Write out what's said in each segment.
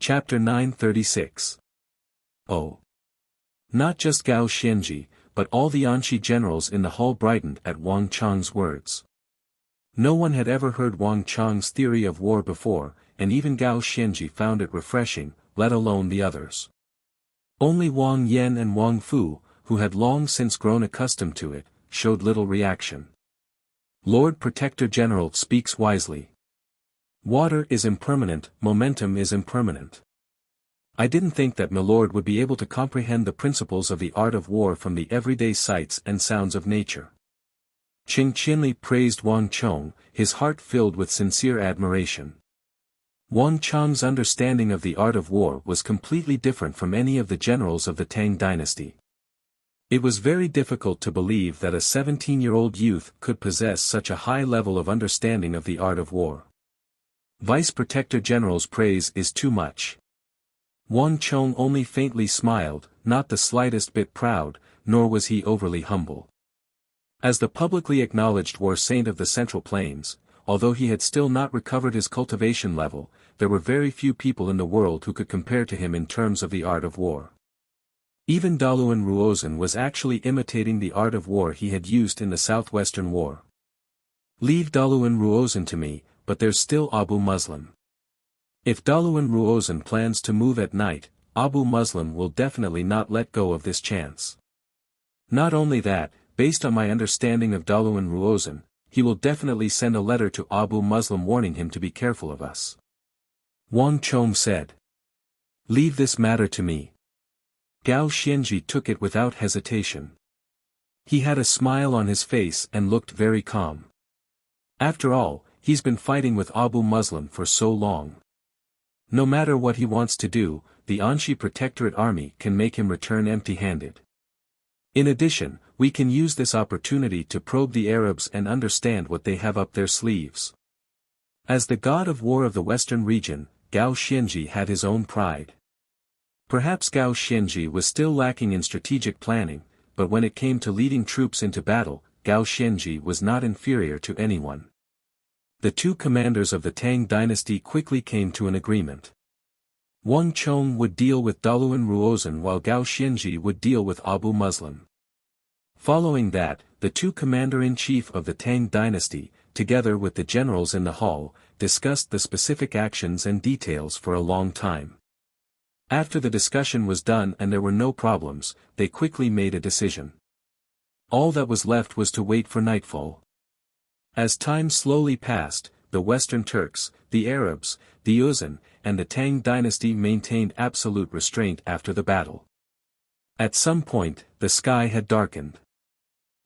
Chapter 936. Oh! Not just Gao Xianji, but all the Anshi generals in the hall brightened at Wang Chang's words. No one had ever heard Wang Chang's theory of war before, and even Gao Xianji found it refreshing, let alone the others. Only Wang Yan and Wang Fu, who had long since grown accustomed to it, showed little reaction. Lord Protector General speaks wisely. Water is impermanent, momentum is impermanent. I didn't think that Milord would be able to comprehend the principles of the art of war from the everyday sights and sounds of nature. Qing Qianli praised Wang Chong, his heart filled with sincere admiration. Wang Chong's understanding of the art of war was completely different from any of the generals of the Tang dynasty. It was very difficult to believe that a 17-year-old youth could possess such a high level of understanding of the art of war. Vice Protector General's praise is too much. Wang Chong only faintly smiled, not the slightest bit proud, nor was he overly humble. As the publicly acknowledged war saint of the Central Plains, although he had still not recovered his cultivation level, there were very few people in the world who could compare to him in terms of the art of war. Even Daluan Ruozhen was actually imitating the art of war he had used in the Southwestern War. Leave Daluan Ruozhen to me, but there's still Abu Muslim. If Daluan Ruozhen plans to move at night, Abu Muslim will definitely not let go of this chance. Not only that, based on my understanding of Daluan Ruozhen, he will definitely send a letter to Abu Muslim warning him to be careful of us. Wang Chong said. Leave this matter to me. Gao Xianji took it without hesitation. He had a smile on his face and looked very calm. After all, he's been fighting with Abu Muslim for so long. No matter what he wants to do, the Anshi Protectorate army can make him return empty-handed. In addition, we can use this opportunity to probe the Arabs and understand what they have up their sleeves. As the god of war of the western region, Gao Xianji had his own pride. Perhaps Gao Xianji was still lacking in strategic planning, but when it came to leading troops into battle, Gao Xianji was not inferior to anyone. The two commanders of the Tang dynasty quickly came to an agreement. Wang Chong would deal with Daluan Ruozhen while Gao Xianji would deal with Abu Muslim. Following that, the two commander-in-chief of the Tang dynasty, together with the generals in the hall, discussed the specific actions and details for a long time. After the discussion was done and there were no problems, they quickly made a decision. All that was left was to wait for nightfall. As time slowly passed, the Western Turks, the Arabs, the Uzan, and the Tang dynasty maintained absolute restraint after the battle. At some point, the sky had darkened.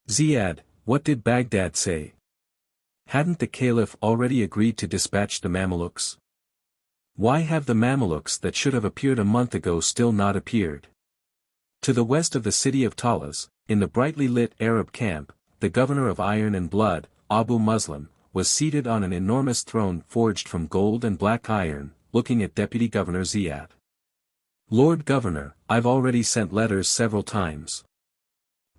Ziyad, what did Baghdad say? Hadn't the Caliph already agreed to dispatch the Mamelukes? Why have the Mamelukes that should have appeared a month ago still not appeared? To the west of the city of Talas, in the brightly lit Arab camp, the governor of Iron and Blood, Abu Muslim, was seated on an enormous throne forged from gold and black iron, looking at Deputy Governor Ziyad. Lord Governor, I've already sent letters several times.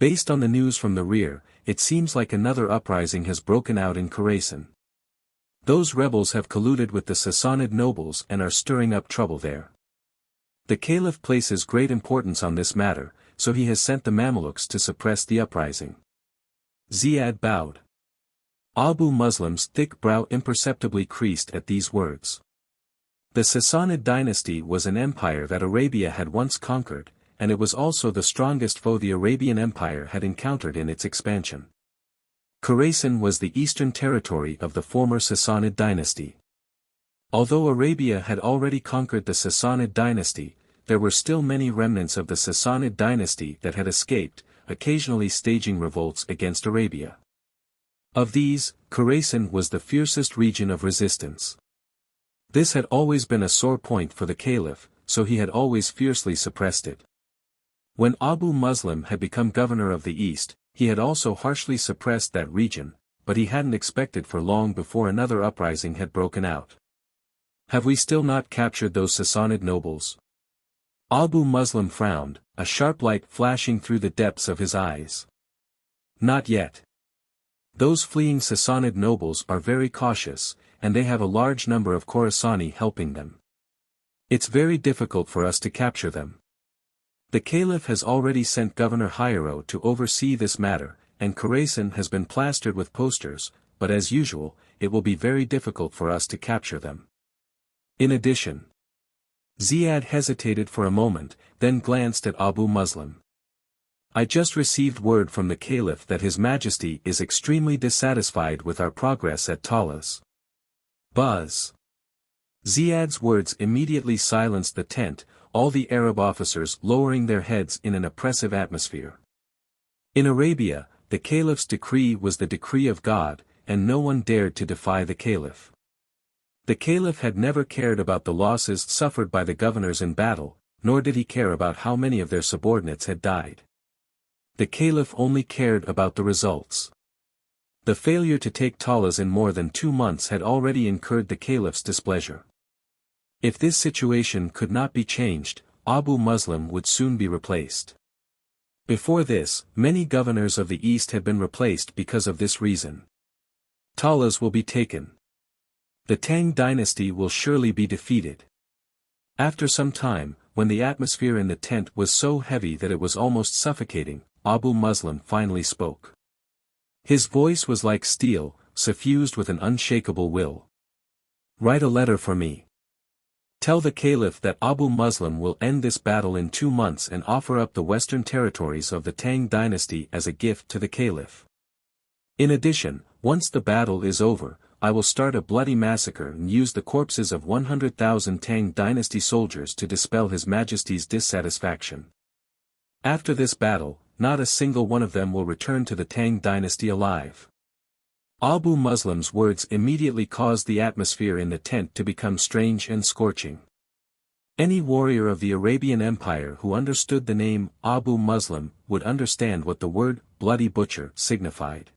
Based on the news from the rear, it seems like another uprising has broken out in Khorasan. Those rebels have colluded with the Sassanid nobles and are stirring up trouble there. The Caliph places great importance on this matter, so he has sent the Mamelukes to suppress the uprising. Ziyad bowed. Abu Muslim's thick brow imperceptibly creased at these words. The Sassanid dynasty was an empire that Arabia had once conquered, and it was also the strongest foe the Arabian Empire had encountered in its expansion. Khorasan was the eastern territory of the former Sassanid dynasty. Although Arabia had already conquered the Sassanid dynasty, there were still many remnants of the Sassanid dynasty that had escaped, occasionally staging revolts against Arabia. Of these, Khorasan was the fiercest region of resistance. This had always been a sore point for the Caliph, so he had always fiercely suppressed it. When Abu Muslim had become governor of the East, he had also harshly suppressed that region, but he hadn't expected for long before another uprising had broken out. Have we still not captured those Sassanid nobles? Abu Muslim frowned, a sharp light flashing through the depths of his eyes. Not yet. Those fleeing Sassanid nobles are very cautious, and they have a large number of Khorasani helping them. It's very difficult for us to capture them. The Caliph has already sent Governor Hiero to oversee this matter, and Khorasan has been plastered with posters, but as usual, it will be very difficult for us to capture them. In addition, Ziad hesitated for a moment, then glanced at Abu Muslim. I just received word from the Caliph that His Majesty is extremely dissatisfied with our progress at Talas. Buzz. Ziad's words immediately silenced the tent, all the Arab officers lowering their heads in an oppressive atmosphere. In Arabia, the Caliph's decree was the decree of God, and no one dared to defy the Caliph. The Caliph had never cared about the losses suffered by the governors in battle, nor did he care about how many of their subordinates had died. The Caliph only cared about the results. The failure to take Talas in more than 2 months had already incurred the Caliph's displeasure. If this situation could not be changed, Abu Muslim would soon be replaced. Before this, many governors of the East had been replaced because of this reason. Talas will be taken. The Tang dynasty will surely be defeated. After some time, when the atmosphere in the tent was so heavy that it was almost suffocating, Abu Muslim finally spoke. His voice was like steel, suffused with an unshakable will. Write a letter for me. Tell the Caliph that Abu Muslim will end this battle in 2 months and offer up the western territories of the Tang dynasty as a gift to the Caliph. In addition, once the battle is over, I will start a bloody massacre and use the corpses of 100,000 Tang dynasty soldiers to dispel His Majesty's dissatisfaction. After this battle, not a single one of them will return to the Tang dynasty alive. Abu Muslim's words immediately caused the atmosphere in the tent to become strange and scorching. Any warrior of the Arabian Empire who understood the name Abu Muslim would understand what the word bloody butcher signified.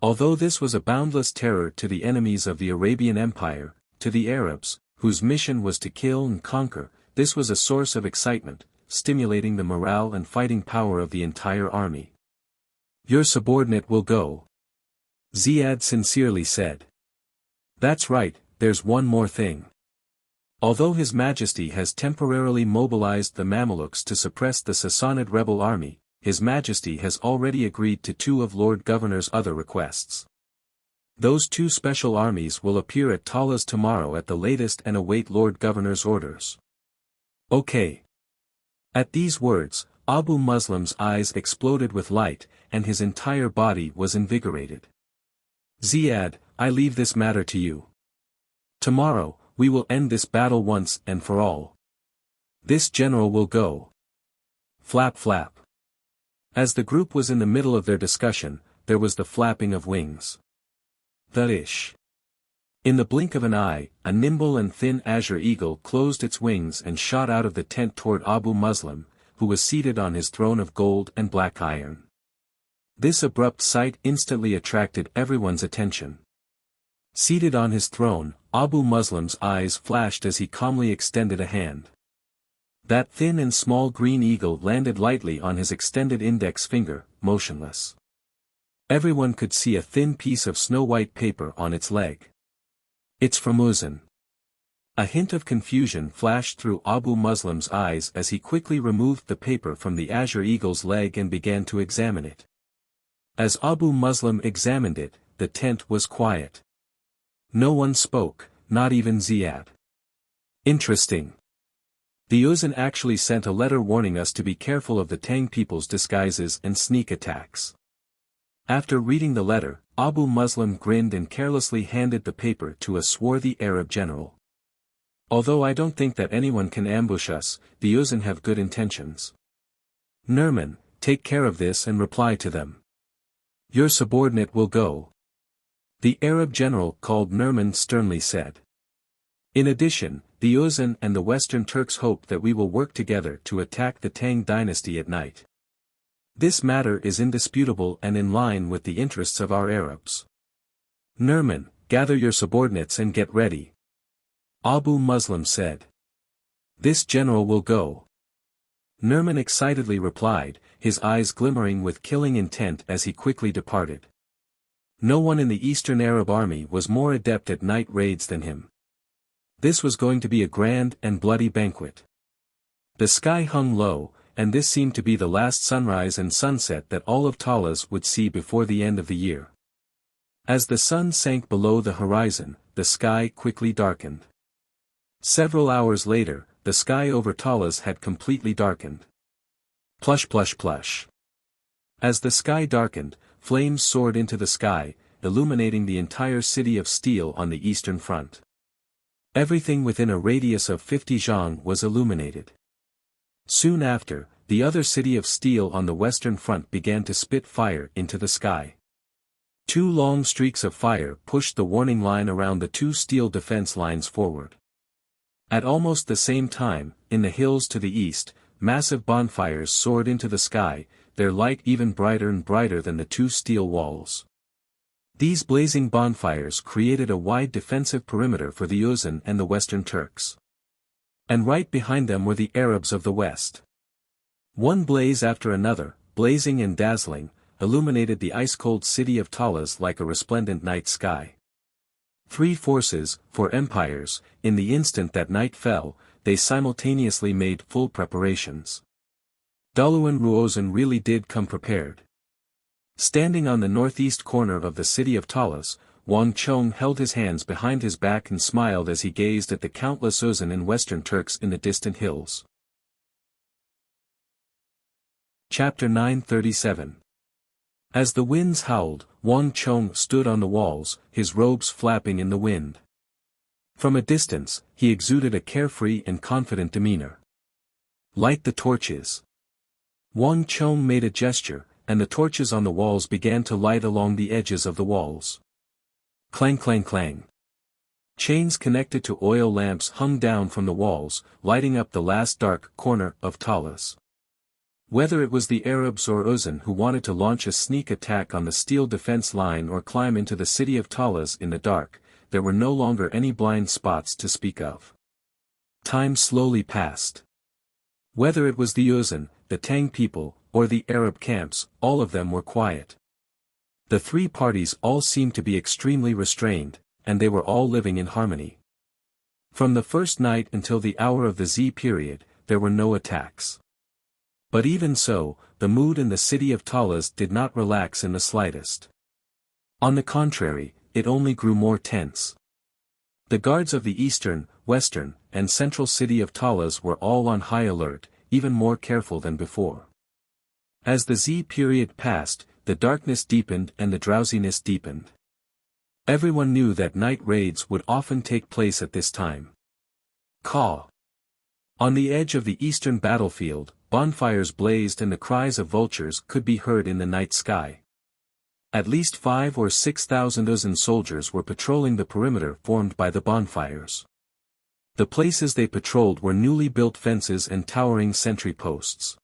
Although this was a boundless terror to the enemies of the Arabian Empire, to the Arabs, whose mission was to kill and conquer, this was a source of excitement, stimulating the morale and fighting power of the entire army. Your subordinate will go. Ziad sincerely said. That's right, there's one more thing. Although His Majesty has temporarily mobilized the Mamelukes to suppress the Sassanid rebel army, His Majesty has already agreed to 2 of Lord Governor's other requests. Those 2 special armies will appear at Talas tomorrow at the latest and await Lord Governor's orders. Okay. At these words, Abu Muslim's eyes exploded with light, and his entire body was invigorated. Ziad, I leave this matter to you. Tomorrow, we will end this battle once and for all. This general will go. Flap flap. As the group was in the middle of their discussion, there was the flapping of wings. The-ish. In the blink of an eye, a nimble and thin azure eagle closed its wings and shot out of the tent toward Abu Muslim, who was seated on his throne of gold and black iron. This abrupt sight instantly attracted everyone's attention. Seated on his throne, Abu Muslim's eyes flashed as he calmly extended a hand. That thin and small green eagle landed lightly on his extended index finger, motionless. Everyone could see a thin piece of snow-white paper on its leg. It's from Uzan. A hint of confusion flashed through Abu Muslim's eyes as he quickly removed the paper from the azure eagle's leg and began to examine it. As Abu Muslim examined it, the tent was quiet. No one spoke, not even Ziad. Interesting. The Uzan actually sent a letter warning us to be careful of the Tang people's disguises and sneak attacks. After reading the letter, Abu Muslim grinned and carelessly handed the paper to a swarthy Arab general. Although I don't think that anyone can ambush us, the Uzan have good intentions. Nerman, take care of this and reply to them. Your subordinate will go. The Arab general called Nerman sternly said. In addition, the Uzan and the Western Turks hope that we will work together to attack the Tang dynasty at night. This matter is indisputable and in line with the interests of our Arabs. Nerman, gather your subordinates and get ready. Abu Muslim said. This general will go. Nerman excitedly replied, his eyes glimmering with killing intent as he quickly departed. No one in the Eastern Arab army was more adept at night raids than him. This was going to be a grand and bloody banquet. The sky hung low, and this seemed to be the last sunrise and sunset that all of Talas would see before the end of the year. As the sun sank below the horizon, the sky quickly darkened. Several hours later, the sky over Talas had completely darkened. Plush plush plush. As the sky darkened, flames soared into the sky, illuminating the entire city of steel on the eastern front. Everything within a radius of 50 zhang was illuminated. Soon after, the other city of steel on the western front began to spit fire into the sky. Two long streaks of fire pushed the warning line around the two steel defense lines forward. At almost the same time, in the hills to the east, massive bonfires soared into the sky, their light even brighter and brighter than the two steel walls. These blazing bonfires created a wide defensive perimeter for the Uzun and the Western Turks. And right behind them were the Arabs of the West. One blaze after another, blazing and dazzling, illuminated the ice-cold city of Talas like a resplendent night sky. Three forces, four empires, in the instant that night fell, they simultaneously made full preparations. Doluan Ruozan really did come prepared. Standing on the northeast corner of the city of Talas, Wang Chong held his hands behind his back and smiled as he gazed at the countless Uzun and Western Turks in the distant hills. Chapter 937. As the winds howled, Wang Chong stood on the walls, his robes flapping in the wind. From a distance, he exuded a carefree and confident demeanor. Light the torches. Wang Chong made a gesture, and the torches on the walls began to light along the edges of the walls. Clang clang clang. Chains connected to oil lamps hung down from the walls, lighting up the last dark corner of Talas. Whether it was the Arabs or Uzun who wanted to launch a sneak attack on the steel defense line or climb into the city of Talas in the dark, there were no longer any blind spots to speak of. Time slowly passed. Whether it was the Uzun, the Tang people, or the Arab camps, all of them were quiet. The three parties all seemed to be extremely restrained, and they were all living in harmony. From the first night until the hour of the Z period, there were no attacks. But even so, the mood in the city of Talas did not relax in the slightest. On the contrary, it only grew more tense. The guards of the eastern, western, and central city of Talas were all on high alert, even more careful than before. As the Z period passed, the darkness deepened and the drowsiness deepened. Everyone knew that night raids would often take place at this time. Caw. On the edge of the eastern battlefield, bonfires blazed and the cries of vultures could be heard in the night sky. At least 5,000 or 6,000 Uzun soldiers were patrolling the perimeter formed by the bonfires. The places they patrolled were newly built fences and towering sentry posts.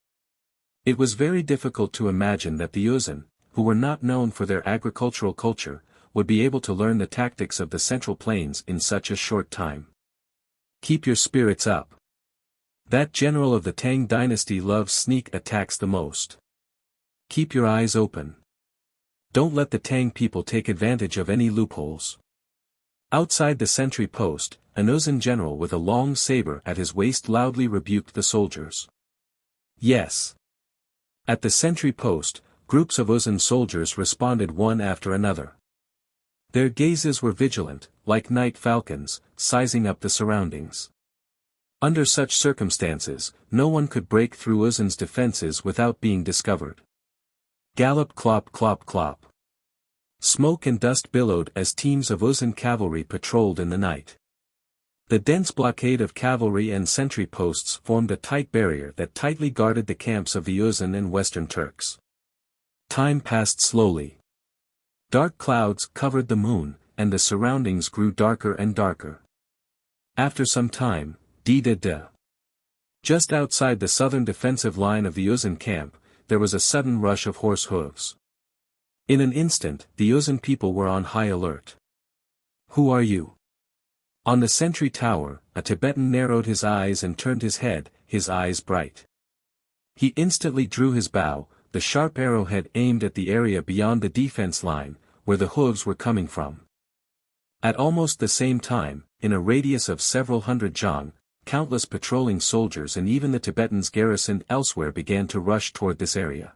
It was very difficult to imagine that the Uzun, who were not known for their agricultural culture, would be able to learn the tactics of the Central Plains in such a short time. Keep your spirits up. That general of the Tang dynasty loves sneak attacks the most. Keep your eyes open. Don't let the Tang people take advantage of any loopholes. Outside the sentry post, an Uzun general with a long saber at his waist loudly rebuked the soldiers. Yes. At the sentry post, groups of Uzun soldiers responded one after another. Their gazes were vigilant, like night falcons, sizing up the surroundings. Under such circumstances, no one could break through Uzun's defenses without being discovered. Gallop clop clop clop. Smoke and dust billowed as teams of Uzun cavalry patrolled in the night. The dense blockade of cavalry and sentry posts formed a tight barrier that tightly guarded the camps of the Uzun and Western Turks. Time passed slowly. Dark clouds covered the moon, and the surroundings grew darker and darker. After some time, da-da-da. Just outside the southern defensive line of the Uzun camp, there was a sudden rush of horse hooves. In an instant, the Uzun people were on high alert. Who are you? On the sentry tower, a Tibetan narrowed his eyes and turned his head, his eyes bright. He instantly drew his bow, the sharp arrowhead aimed at the area beyond the defense line, where the hooves were coming from. At almost the same time, in a radius of several hundred jang, countless patrolling soldiers and even the Tibetans garrisoned elsewhere began to rush toward this area.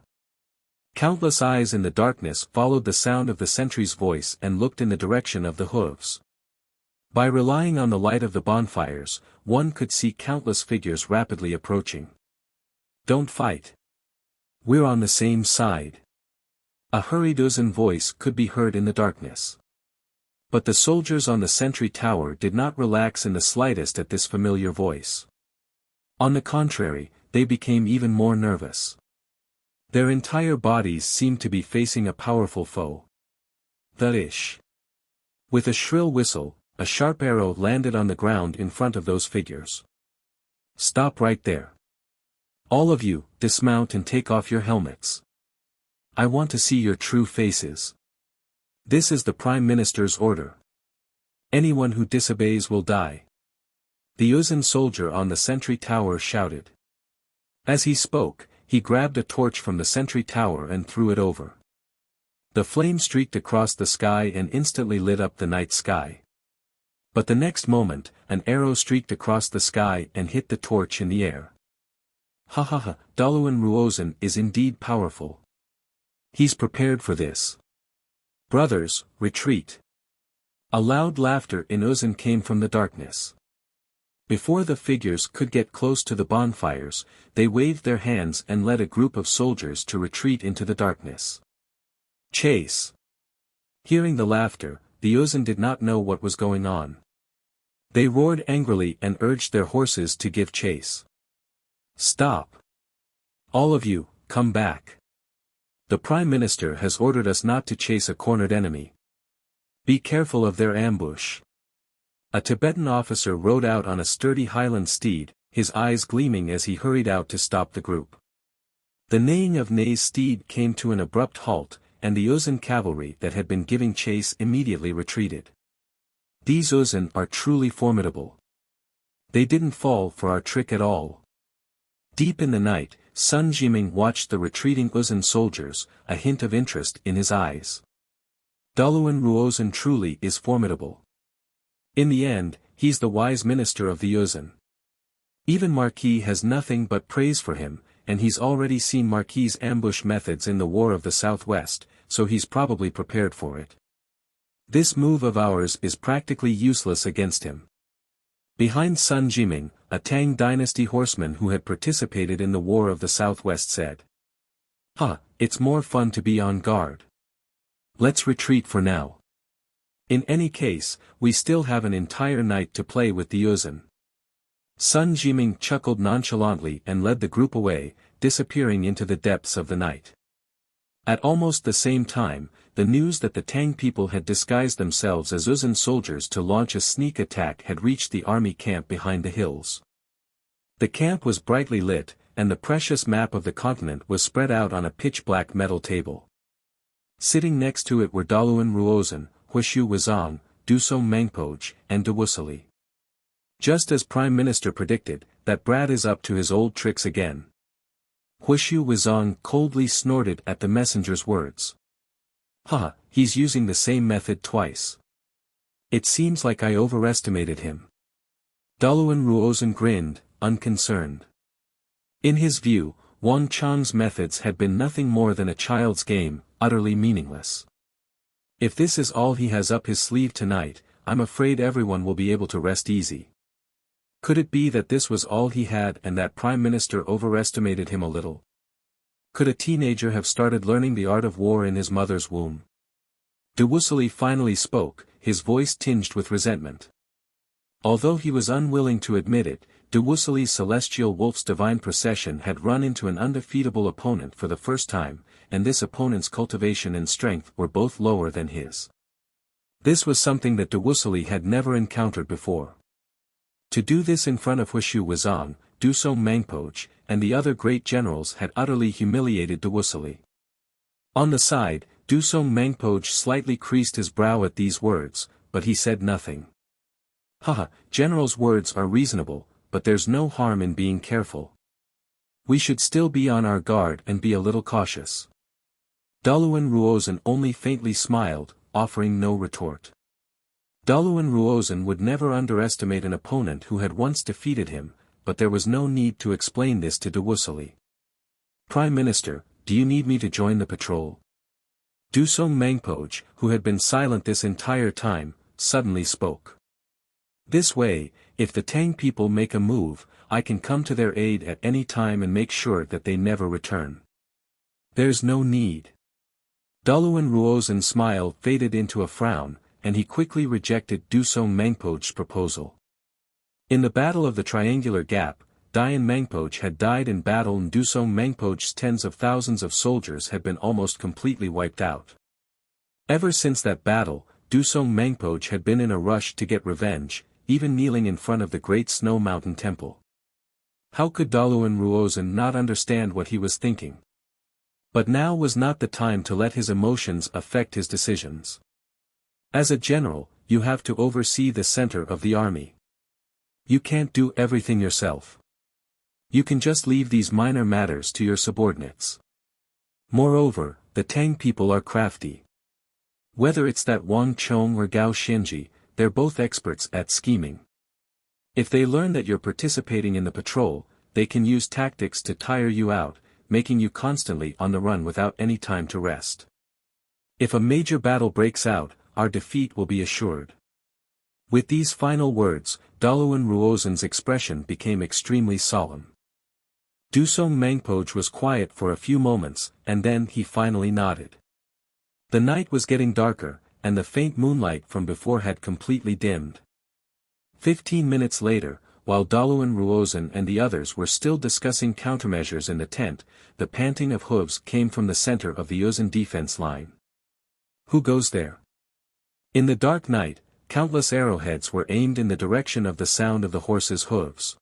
Countless eyes in the darkness followed the sound of the sentry's voice and looked in the direction of the hooves. By relying on the light of the bonfires, one could see countless figures rapidly approaching. "Don't fight. We're on the same side." A hurried Uzun voice could be heard in the darkness. But the soldiers on the sentry tower did not relax in the slightest at this familiar voice. On the contrary, they became even more nervous. Their entire bodies seemed to be facing a powerful foe. The ish. With a shrill whistle, a sharp arrow landed on the ground in front of those figures. "Stop right there. All of you, dismount and take off your helmets. I want to see your true faces. This is the Prime Minister's order. Anyone who disobeys will die." The Uzun soldier on the sentry tower shouted. As he spoke, he grabbed a torch from the sentry tower and threw it over. The flame streaked across the sky and instantly lit up the night sky. But the next moment, an arrow streaked across the sky and hit the torch in the air. "Ha ha ha, Daluan Ruozan is indeed powerful. He's prepared for this. Brothers, retreat." A loud laughter in Uzun came from the darkness. Before the figures could get close to the bonfires, they waved their hands and led a group of soldiers to retreat into the darkness. "Chase!" Hearing the laughter, the Uzun did not know what was going on. They roared angrily and urged their horses to give chase. "Stop! All of you, come back. The Prime Minister has ordered us not to chase a cornered enemy. Be careful of their ambush." A Tibetan officer rode out on a sturdy highland steed, his eyes gleaming as he hurried out to stop the group. The neighing of Ney's steed came to an abrupt halt, and the Uzun cavalry that had been giving chase immediately retreated. "These Uzun are truly formidable. They didn't fall for our trick at all." Deep in the night, Sun Jiming watched the retreating Uzun soldiers, a hint of interest in his eyes. "Daluan Ruozan truly is formidable. In the end, he's the wise minister of the Uzun. Even Marquis has nothing but praise for him, and he's already seen Marquis's ambush methods in the War of the Southwest, so he's probably prepared for it. This move of ours is practically useless against him." Behind Sun Jiming, a Tang dynasty horseman who had participated in the War of the Southwest said. It's more fun to be on guard. Let's retreat for now. In any case, we still have an entire night to play with the Uzun." Sun Jiming chuckled nonchalantly and led the group away, disappearing into the depths of the night. At almost the same time, the news that the Tang people had disguised themselves as Uzun soldiers to launch a sneak attack had reached the army camp behind the hills. The camp was brightly lit, and the precious map of the continent was spread out on a pitch-black metal table. Sitting next to it were Daluan Ruozan, Wuxia Wuzong, Dusong Mangpoj, and Dawusali. Just as Prime Minister predicted, that brat is up to his old tricks again. Wuxia Wuzong coldly snorted at the messenger's words. He's using the same method twice. It seems like I overestimated him." Daluan Ruozan grinned, unconcerned. In his view, Wang Chang's methods had been nothing more than a child's game, utterly meaningless. If this is all he has up his sleeve tonight, I'm afraid everyone will be able to rest easy. Could it be that this was all he had and that Prime Minister overestimated him a little? Could a teenager have started learning the art of war in his mother's womb? Dawusali finally spoke, his voice tinged with resentment. Although he was unwilling to admit it, Dawusali's celestial wolf's divine procession had run into an undefeatable opponent for the first time, and this opponent's cultivation and strength were both lower than his. This was something that Dawusali had never encountered before. To do this in front of Wuxia Wuzong, Dusong Mangpoj, and the other great generals had utterly humiliated Dawusali. On the side, Dusong Mangpoj slightly creased his brow at these words, but he said nothing. General's words are reasonable, but there's no harm in being careful. We should still be on our guard and be a little cautious. Daluan Ruozan only faintly smiled, offering no retort. Daluan Ruozan would never underestimate an opponent who had once defeated him, but there was no need to explain this to Wuxia. Prime Minister, do you need me to join the patrol? Dusong Mangpoj, who had been silent this entire time, suddenly spoke. This way, if the Tang people make a move, I can come to their aid at any time and make sure that they never return. There's no need. Daluan Ruozan's smile faded into a frown, and he quickly rejected Dusong Mangpoj's proposal. In the Battle of the Triangular Gap, Dayan Mangpoj had died in battle and Dusong Mangpoj's tens of thousands of soldiers had been almost completely wiped out. Ever since that battle, Dusong Mangpoj had been in a rush to get revenge, even kneeling in front of the Great Snow Mountain Temple. How could Daluan Ruozan not understand what he was thinking? But now was not the time to let his emotions affect his decisions. As a general, you have to oversee the center of the army. You can't do everything yourself. You can just leave these minor matters to your subordinates. Moreover, the Tang people are crafty. Whether it's that Wang Chong or Gao Xianji, they're both experts at scheming. If they learn that you're participating in the patrol, they can use tactics to tire you out, making you constantly on the run without any time to rest. If a major battle breaks out, our defeat will be assured. With these final words, Daluan Ruozan's expression became extremely solemn. Dusong Mangpoj was quiet for a few moments, and then he finally nodded. The night was getting darker, and the faint moonlight from before had completely dimmed. 15 minutes later, while Daluan Ruozan and the others were still discussing countermeasures in the tent, the panting of hooves came from the center of the Yuzhan defense line. Who goes there? In the dark night, countless arrowheads were aimed in the direction of the sound of the horses' hooves.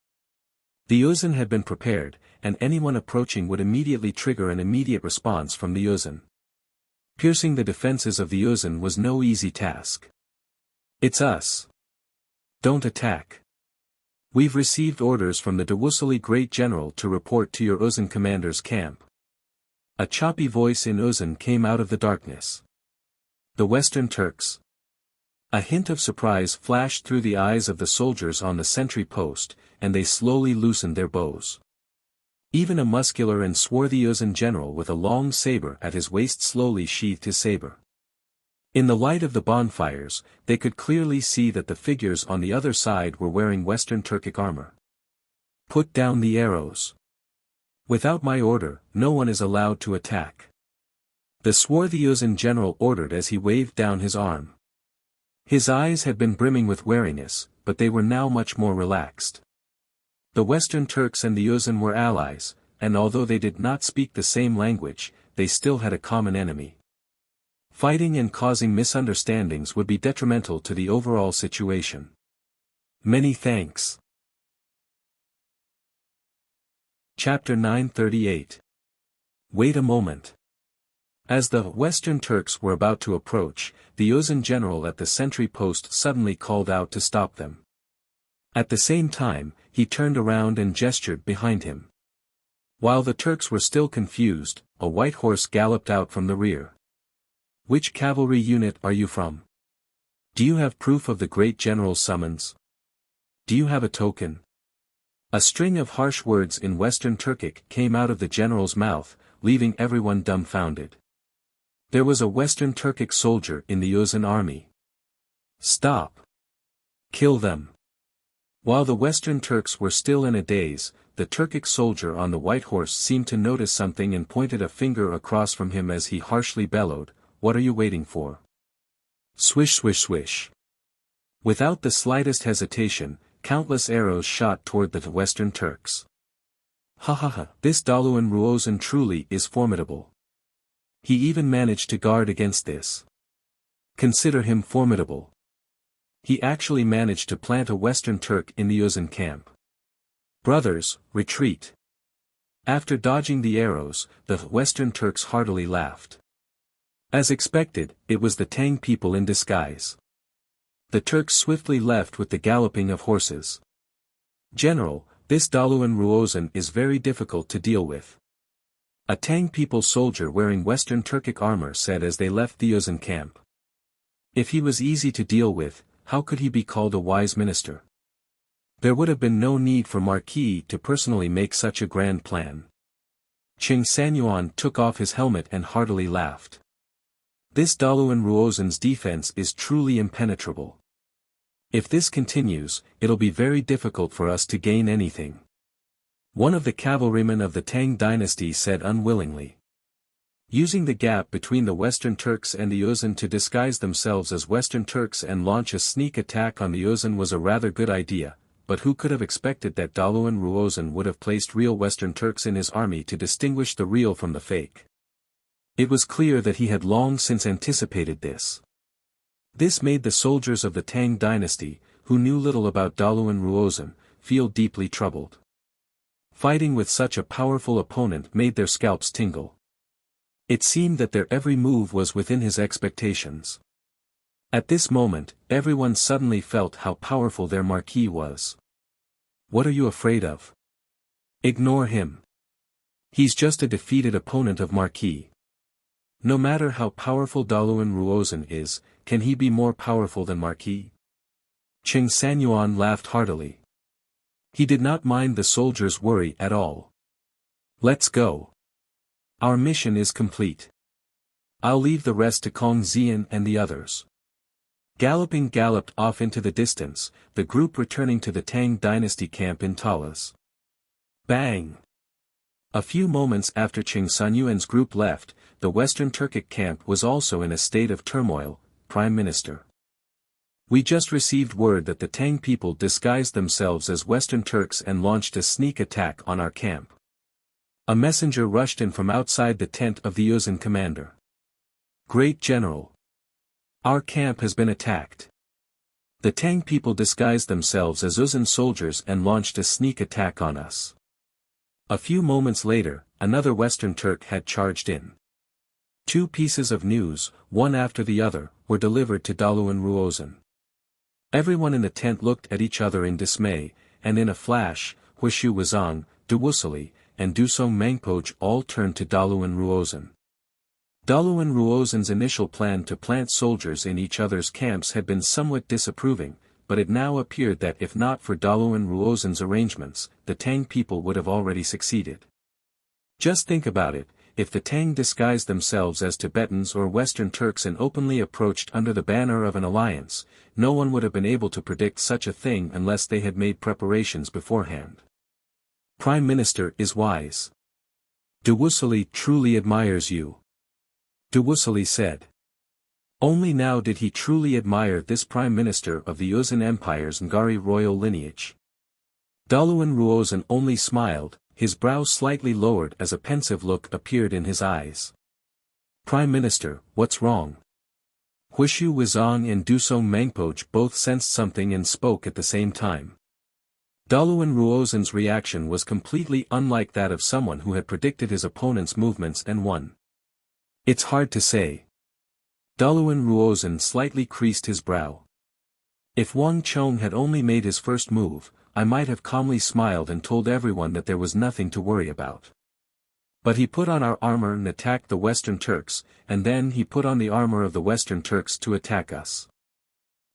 The Yuzhan had been prepared, and anyone approaching would immediately trigger an immediate response from the Yuzhan. Piercing the defenses of the Yuzhan was no easy task. It's us. Don't attack. We've received orders from the Wuxia Great General to report to your Yuzhan commander's camp. A choppy voice in Yuzhan came out of the darkness. The Western Turks. A hint of surprise flashed through the eyes of the soldiers on the sentry post, and they slowly loosened their bows. Even a muscular and swarthy Yuzhan general with a long saber at his waist slowly sheathed his saber. In the light of the bonfires, they could clearly see that the figures on the other side were wearing Western Turkic armor. Put down the arrows. Without my order, no one is allowed to attack. The swarthy Yuzhan general ordered as he waved down his arm. His eyes had been brimming with wariness, but they were now much more relaxed. The Western Turks and the Yuzhan were allies, and although they did not speak the same language, they still had a common enemy. Fighting and causing misunderstandings would be detrimental to the overall situation. Many thanks. Chapter 938. Wait a moment. As the Western Turks were about to approach, the Yuzhan general at the sentry post suddenly called out to stop them. At the same time, he turned around and gestured behind him. While the Turks were still confused, a white horse galloped out from the rear. Which cavalry unit are you from? Do you have proof of the great general's summons? Do you have a token? A string of harsh words in Western Turkic came out of the general's mouth, leaving everyone dumbfounded. There was a Western Turkic soldier in the Yuzhan army. Stop. Kill them. While the Western Turks were still in a daze, the Turkic soldier on the white horse seemed to notice something and pointed a finger across from him as he harshly bellowed, "What are you waiting for?" Swish swish swish. Without the slightest hesitation, countless arrows shot toward the Western Turks. Ha ha ha, this Daluan Ruozan truly is formidable. He even managed to guard against this. Consider him formidable. He actually managed to plant a Western Turk in the Yuzhan camp. Brothers, retreat. After dodging the arrows, the Western Turks heartily laughed. As expected, it was the Tang people in disguise. The Turks swiftly left with the galloping of horses. General, this Daluan Ruozan is very difficult to deal with. A Tang people soldier wearing Western Turkic armor said as they left the Yuzhan camp. If he was easy to deal with, how could he be called a wise minister? There would have been no need for Marquis to personally make such a grand plan. Qing Sanyuan took off his helmet and heartily laughed. This Daluan Ruozen's defense is truly impenetrable. If this continues, it'll be very difficult for us to gain anything. One of the cavalrymen of the Tang dynasty said unwillingly. Using the gap between the Western Turks and the Uzun to disguise themselves as Western Turks and launch a sneak attack on the Uzun was a rather good idea, but who could have expected that Daluan Ruozen would have placed real Western Turks in his army to distinguish the real from the fake? It was clear that he had long since anticipated this. This made the soldiers of the Tang dynasty, who knew little about Daluan Ruozen, feel deeply troubled. Fighting with such a powerful opponent made their scalps tingle. It seemed that their every move was within his expectations. At this moment, everyone suddenly felt how powerful their Marquis was. What are you afraid of? Ignore him. He's just a defeated opponent of Marquis. No matter how powerful Daluan Ruozen is, can he be more powerful than Marquis? Qing Sanyuan laughed heartily. He did not mind the soldiers' worry at all. Let's go. Our mission is complete. I'll leave the rest to Kong Xian and the others. Galloped off into the distance, the group returning to the Tang dynasty camp in Talas. Bang! A few moments after Qing Sanyuan's group left, the Western Turkic camp was also in a state of turmoil. Prime Minister. We just received word that the Tang people disguised themselves as Western Turks and launched a sneak attack on our camp. A messenger rushed in from outside the tent of the Uzun commander. Great General. Our camp has been attacked. The Tang people disguised themselves as Uzun soldiers and launched a sneak attack on us. A few moments later, another Western Turk had charged in. Two pieces of news, one after the other, were delivered to Daluan Ruozen. Everyone in the tent looked at each other in dismay, and in a flash, Wuxia Wuzong, Duwusili, and Dusong Mangpoj all turned to Daluan Ruozen. Daluan Ruozen's initial plan to plant soldiers in each other's camps had been somewhat disapproving, but it now appeared that if not for Daluan Ruozen's arrangements, the Tang people would have already succeeded. Just think about it. If the Tang disguised themselves as Tibetans or Western Turks and openly approached under the banner of an alliance, no one would have been able to predict such a thing unless they had made preparations beforehand. Prime Minister is wise. Duwusili truly admires you. Duwusili said. Only now did he truly admire this Prime Minister of the Uzun Empire's Ngari royal lineage. Daluan Ruozen only smiled, his brows slightly lowered as a pensive look appeared in his eyes. Prime Minister, what's wrong? Wuxia Wuzong and Dusong Mangpoj both sensed something and spoke at the same time. Daluan Ruozen's reaction was completely unlike that of someone who had predicted his opponent's movements and won. It's hard to say. Daluan Ruozen slightly creased his brow. If Wang Chong had only made his first move, I might have calmly smiled and told everyone that there was nothing to worry about. But he put on our armor and attacked the Western Turks, and then he put on the armor of the Western Turks to attack us.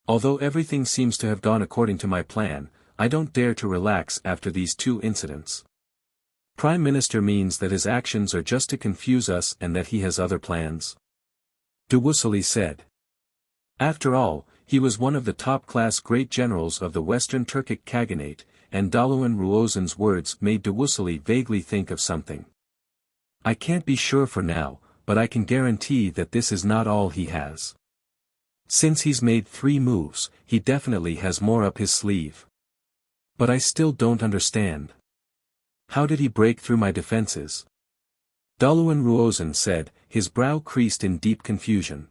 Although everything seems to have gone according to my plan, I don't dare to relax after these two incidents. Prime Minister means that his actions are just to confuse us and that he has other plans. Duwusili said. After all, he was one of the top-class great generals of the Western Turkic Khaganate, and Daluan Ruozen's words made Duwusili vaguely think of something. I can't be sure for now, but I can guarantee that this is not all he has. Since he's made 3 moves, he definitely has more up his sleeve. But I still don't understand. How did he break through my defenses? Daluan Ruozen said, his brow creased in deep confusion.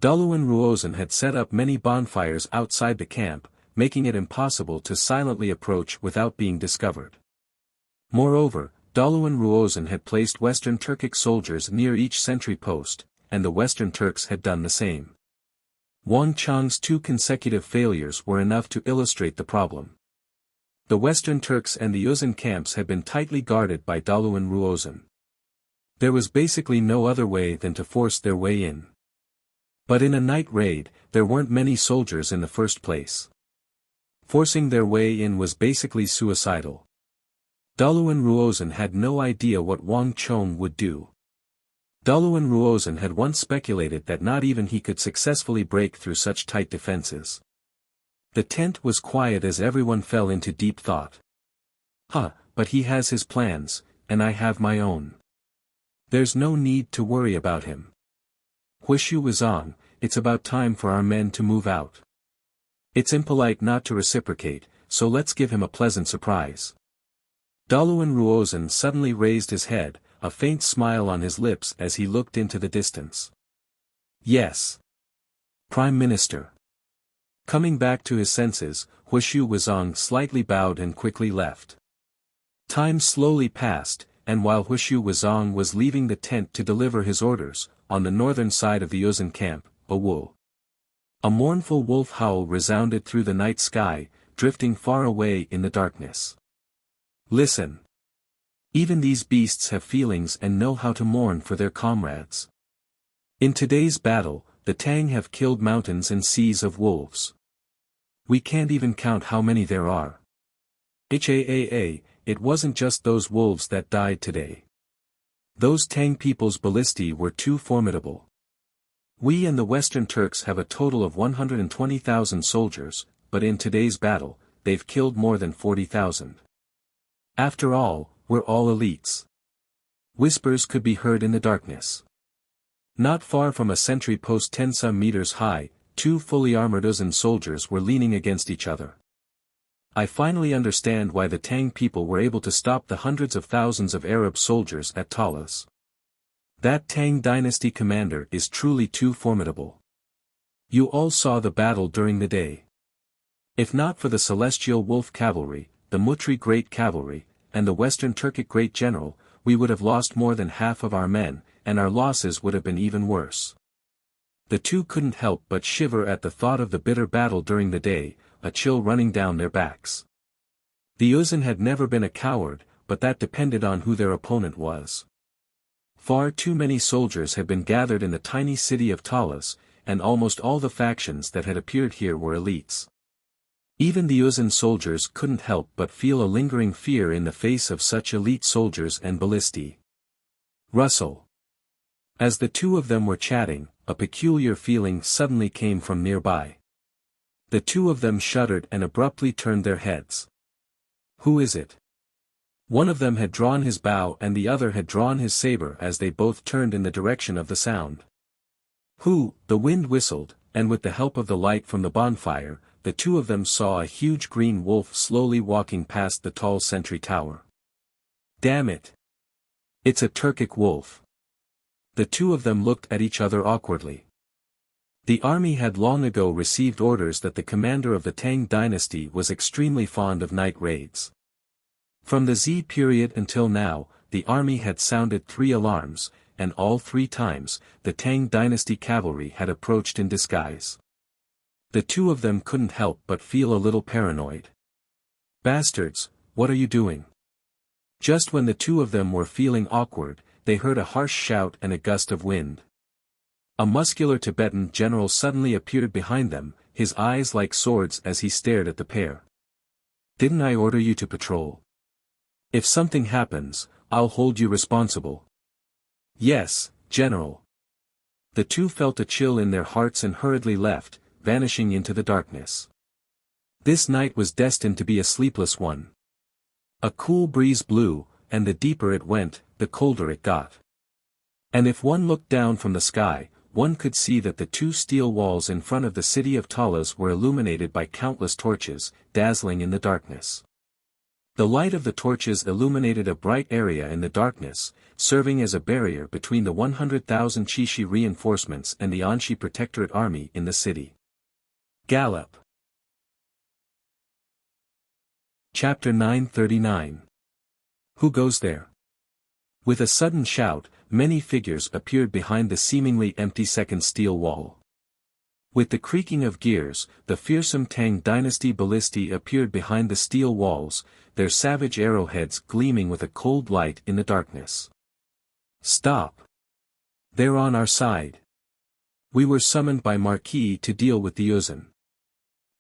Daluan Ruozen had set up many bonfires outside the camp, making it impossible to silently approach without being discovered. Moreover, Daluan Ruozen had placed Western Turkic soldiers near each sentry post, and the Western Turks had done the same. Wang Chong's 2 consecutive failures were enough to illustrate the problem. The Western Turks and the Uzun camps had been tightly guarded by Daluan Ruozen. There was basically no other way than to force their way in. But in a night raid, there weren't many soldiers in the first place. Forcing their way in was basically suicidal. Doluan Ruozen had no idea what Wang Chong would do. Doluan Ruozen had once speculated that not even he could successfully break through such tight defenses. The tent was quiet as everyone fell into deep thought. But he has his plans, and I have my own. There's no need to worry about him. Wuxia Wuzong, it's about time for our men to move out. It's impolite not to reciprocate, so let's give him a pleasant surprise. Doluan Ruozen suddenly raised his head, a faint smile on his lips as he looked into the distance. Yes. Prime Minister. Coming back to his senses, Wuxia Wuzong slightly bowed and quickly left. Time slowly passed, and while Wuxia Wuzong was leaving the tent to deliver his orders, on the northern side of the Uzan camp, a mournful wolf howl resounded through the night sky, drifting far away in the darkness. Listen. Even these beasts have feelings and know how to mourn for their comrades. In today's battle, the Tang have killed mountains and seas of wolves. We can't even count how many there are. It wasn't just those wolves that died today. Those Tang people's ballistae were too formidable. We and the Western Turks have a total of 120,000 soldiers, but in today's battle, they've killed more than 40,000. After all, we're all elites. Whispers could be heard in the darkness. Not far from a sentry post 10-some meters high, two fully armored Uzan soldiers were leaning against each other. I finally understand why the Tang people were able to stop the hundreds of thousands of Arab soldiers at Talas. That Tang dynasty commander is truly too formidable. You all saw the battle during the day. If not for the Celestial Wolf Cavalry, the Mutri Great Cavalry, and the Western Turkic Great General, we would have lost more than half of our men, and our losses would have been even worse. The two couldn't help but shiver at the thought of the bitter battle during the day, a chill running down their backs. The Uzan had never been a coward, but that depended on who their opponent was. Far too many soldiers had been gathered in the tiny city of Talas, and almost all the factions that had appeared here were elites. Even the Uzan soldiers couldn't help but feel a lingering fear in the face of such elite soldiers and ballistae. Russell. As the two of them were chatting, a peculiar feeling suddenly came from nearby. The two of them shuddered and abruptly turned their heads. Who is it? One of them had drawn his bow and the other had drawn his saber as they both turned in the direction of the sound. Who? The wind whistled, and with the help of the light from the bonfire, the two of them saw a huge green wolf slowly walking past the tall sentry tower. Damn it! It's a Turkic wolf. The two of them looked at each other awkwardly. The army had long ago received orders that the commander of the Tang dynasty was extremely fond of night raids. From the Z period until now, the army had sounded 3 alarms, and all 3 times, the Tang dynasty cavalry had approached in disguise. The two of them couldn't help but feel a little paranoid. Bastards, what are you doing? Just when the two of them were feeling awkward, they heard a harsh shout and a gust of wind. A muscular Tibetan general suddenly appeared behind them, his eyes like swords as he stared at the pair. Didn't I order you to patrol? If something happens, I'll hold you responsible. Yes, General. The two felt a chill in their hearts and hurriedly left, vanishing into the darkness. This night was destined to be a sleepless one. A cool breeze blew, and the deeper it went, the colder it got. And if one looked down from the sky, one could see that the 2 steel walls in front of the city of Talas were illuminated by countless torches, dazzling in the darkness. The light of the torches illuminated a bright area in the darkness, serving as a barrier between the 100,000 Chishi reinforcements and the Anshi Protectorate army in the city. Gallop. Chapter 939. Who goes there? With a sudden shout, many figures appeared behind the seemingly empty second steel wall. With the creaking of gears, the fearsome Tang dynasty ballistae appeared behind the steel walls, their savage arrowheads gleaming with a cold light in the darkness. Stop! They're on our side. We were summoned by Marquis to deal with the Uzun.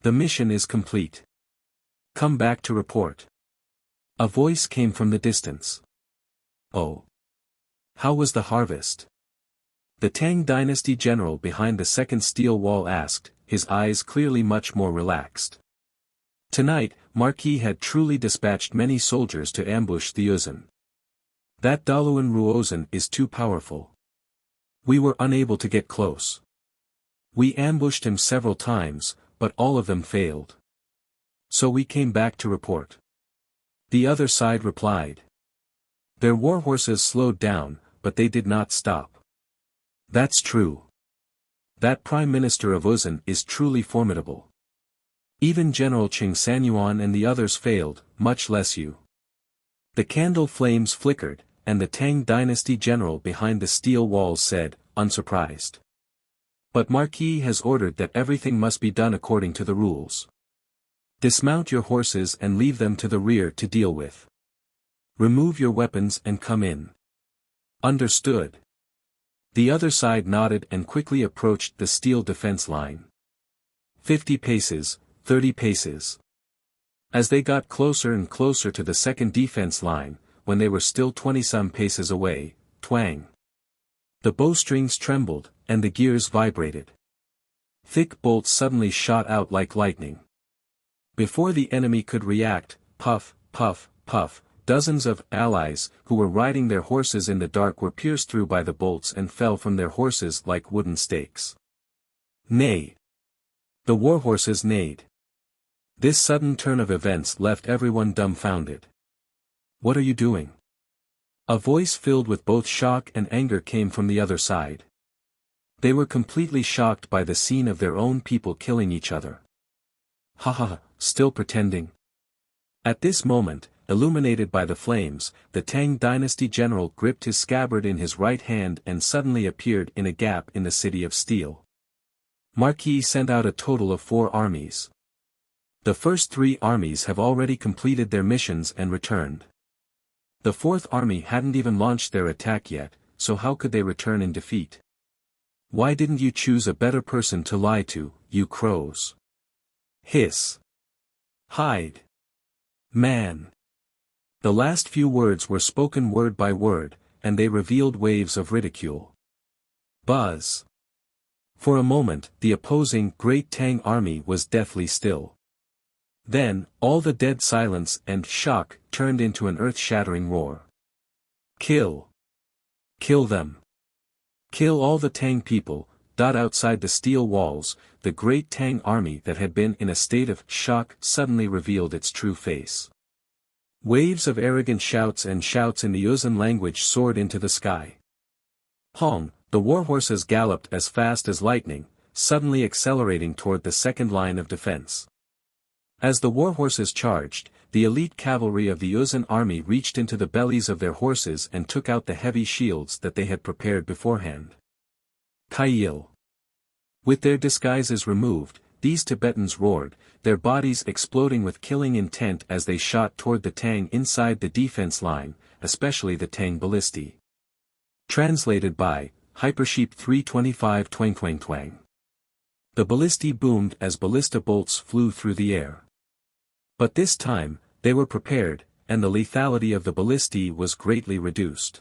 The mission is complete. Come back to report. A voice came from the distance. Oh. How was the harvest? The Tang dynasty general behind the second steel wall asked, his eyes clearly much more relaxed. Tonight, Marquis had truly dispatched many soldiers to ambush the Uzun. That Daluan Ruozan is too powerful. We were unable to get close. We ambushed him several times, but all of them failed. So we came back to report. The other side replied. Their warhorses slowed down, but they did not stop. That's true. That Prime Minister of Uzun is truly formidable. Even General Qing Sanyuan and the others failed, much less you. The candle flames flickered, and the Tang dynasty general behind the steel walls said, unsurprised. But Marquis has ordered that everything must be done according to the rules. Dismount your horses and leave them to the rear to deal with. Remove your weapons and come in. Understood. The other side nodded and quickly approached the steel defense line. 50 paces, 30 paces. As they got closer and closer to the second defense line, when they were still 20-some paces away, twang. The bowstrings trembled, and the gears vibrated. Thick bolts suddenly shot out like lightning. Before the enemy could react, puff, puff, puff, dozens of allies who were riding their horses in the dark were pierced through by the bolts and fell from their horses like wooden stakes. Nay! The warhorses neighed. This sudden turn of events left everyone dumbfounded. What are you doing? A voice filled with both shock and anger came from the other side. They were completely shocked by the scene of their own people killing each other. Ha ha, still pretending? At this moment, illuminated by the flames, the Tang dynasty general gripped his scabbard in his right hand and suddenly appeared in a gap in the city of steel. Marquis sent out a total of 4 armies. The first 3 armies have already completed their missions and returned. The 4th army hadn't even launched their attack yet, so how could they return in defeat? Why didn't you choose a better person to lie to, you crows? Hiss. Hide. Man. The last few words were spoken word by word, and they revealed waves of ridicule. Buzz. For a moment, the opposing Great Tang army was deathly still. Then, all the dead silence and shock turned into an earth-shattering roar. Kill. Kill them. Kill all the Tang people. Outside the steel walls, the Great Tang army that had been in a state of shock suddenly revealed its true face. Waves of arrogant shouts and shouts in the Uzun language soared into the sky. Hong, the warhorses galloped as fast as lightning, suddenly accelerating toward the second line of defense. As the warhorses charged, the elite cavalry of the Uzun army reached into the bellies of their horses and took out the heavy shields that they had prepared beforehand. Kaiyil. With their disguises removed, these Tibetans roared, their bodies exploding with killing intent as they shot toward the Tang inside the defense line, especially the Tang ballistae. Translated by Hypersheep 325 Twang Twang Twang. The ballistae boomed as ballista bolts flew through the air. But this time, they were prepared, and the lethality of the ballistae was greatly reduced.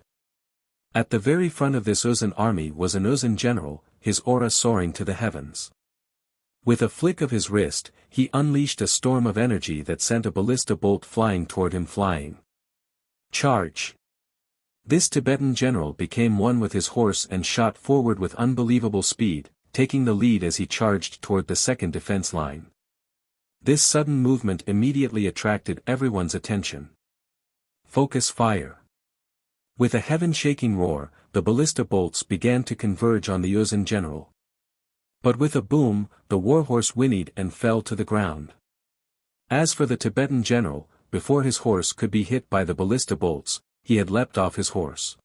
At the very front of this Uzun army was an Uzun general, his aura soaring to the heavens. With a flick of his wrist, he unleashed a storm of energy that sent a ballista bolt flying toward him flying. Charge! This Tibetan general became one with his horse and shot forward with unbelievable speed, taking the lead as he charged toward the second defense line. This sudden movement immediately attracted everyone's attention. Focus fire. With a heaven-shaking roar, the ballista bolts began to converge on the Uzun general. But with a boom, the warhorse whinnied and fell to the ground. As for the Tibetan general, before his horse could be hit by the ballista bolts, he had leapt off his horse.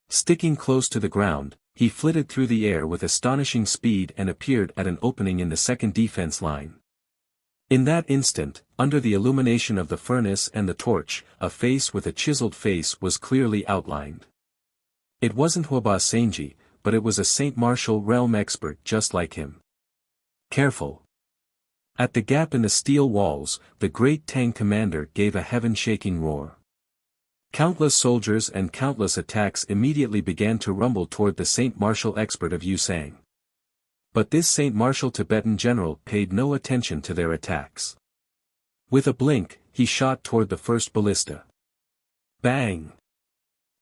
Sticking close to the ground, he flitted through the air with astonishing speed and appeared at an opening in the second defense line. In that instant, under the illumination of the furnace and the torch, a face with a chiseled face was clearly outlined. It wasn't Huaba Senji, but it was a Saint Martial realm expert just like him. Careful! At the gap in the steel walls, the great Tang commander gave a heaven-shaking roar. Countless soldiers and countless attacks immediately began to rumble toward the Saint Martial expert of Yusang. But this Saint Martial Tibetan general paid no attention to their attacks. With a blink, he shot toward the first ballista. Bang!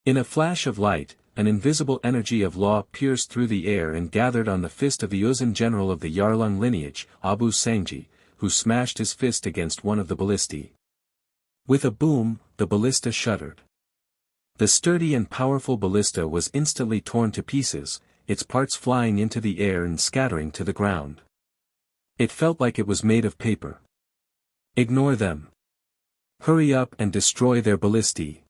In a flash of light, an invisible energy of law pierced through the air and gathered on the fist of the Uzun general of the Yarlung lineage, Abu Sangji, who smashed his fist against one of the ballistae. With a boom, the ballista shuddered. The sturdy and powerful ballista was instantly torn to pieces, its parts flying into the air and scattering to the ground. It felt like it was made of paper. Ignore them. Hurry up and destroy their ballistae.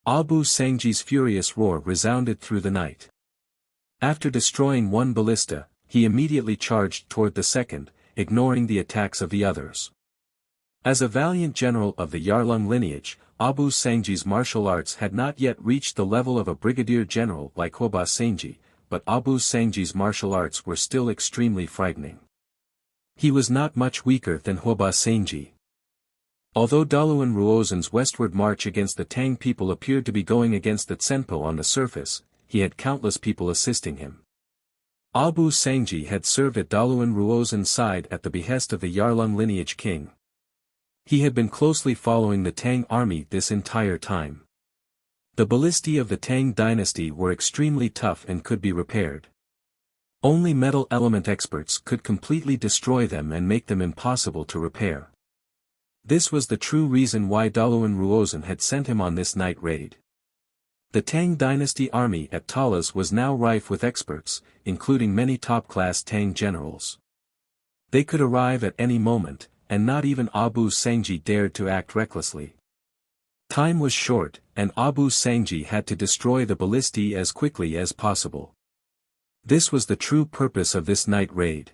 Abu Sangji's furious roar resounded through the night. After destroying one ballista, he immediately charged toward the second, ignoring the attacks of the others. As a valiant general of the Yarlung lineage, Abu Sangji's martial arts had not yet reached the level of a brigadier general like Hwaba Sangji, but Abu Sangji's martial arts were still extremely frightening. He was not much weaker than Hwaba Sangji. Although Daluan Ruozen's westward march against the Tang people appeared to be going against the Tsenpo on the surface, he had countless people assisting him. Abu Sangji had served at Daluan Ruozen's side at the behest of the Yarlung lineage king. He had been closely following the Tang army this entire time. The ballistae of the Tang dynasty were extremely tough and could be repaired. Only metal element experts could completely destroy them and make them impossible to repair. This was the true reason why Daluan Ruozen had sent him on this night raid. The Tang dynasty army at Talas was now rife with experts, including many top-class Tang generals. They could arrive at any moment, and not even Abu Sangji dared to act recklessly. Time was short, and Abu Sangji had to destroy the ballistae as quickly as possible. This was the true purpose of this night raid.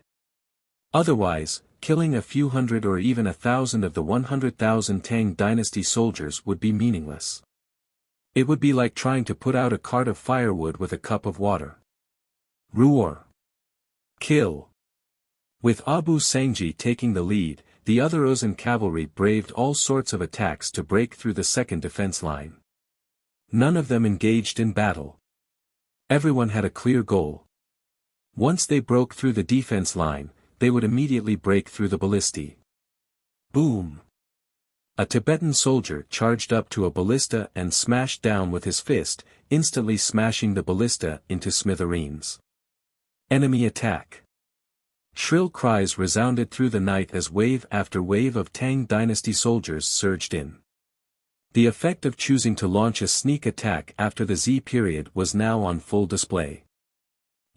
Otherwise, killing a few hundred or even 1,000 of the 100,000 Tang dynasty soldiers would be meaningless. It would be like trying to put out a cart of firewood with a cup of water. Roar! Kill! With Abu Sangji taking the lead, the other Uzun cavalry braved all sorts of attacks to break through the second defense line. None of them engaged in battle. Everyone had a clear goal. Once they broke through the defense line, they would immediately break through the ballistae. Boom! A Tibetan soldier charged up to a ballista and smashed down with his fist, instantly smashing the ballista into smithereens. Enemy attack! Shrill cries resounded through the night as wave after wave of Tang dynasty soldiers surged in. The effect of choosing to launch a sneak attack after the Z period was now on full display.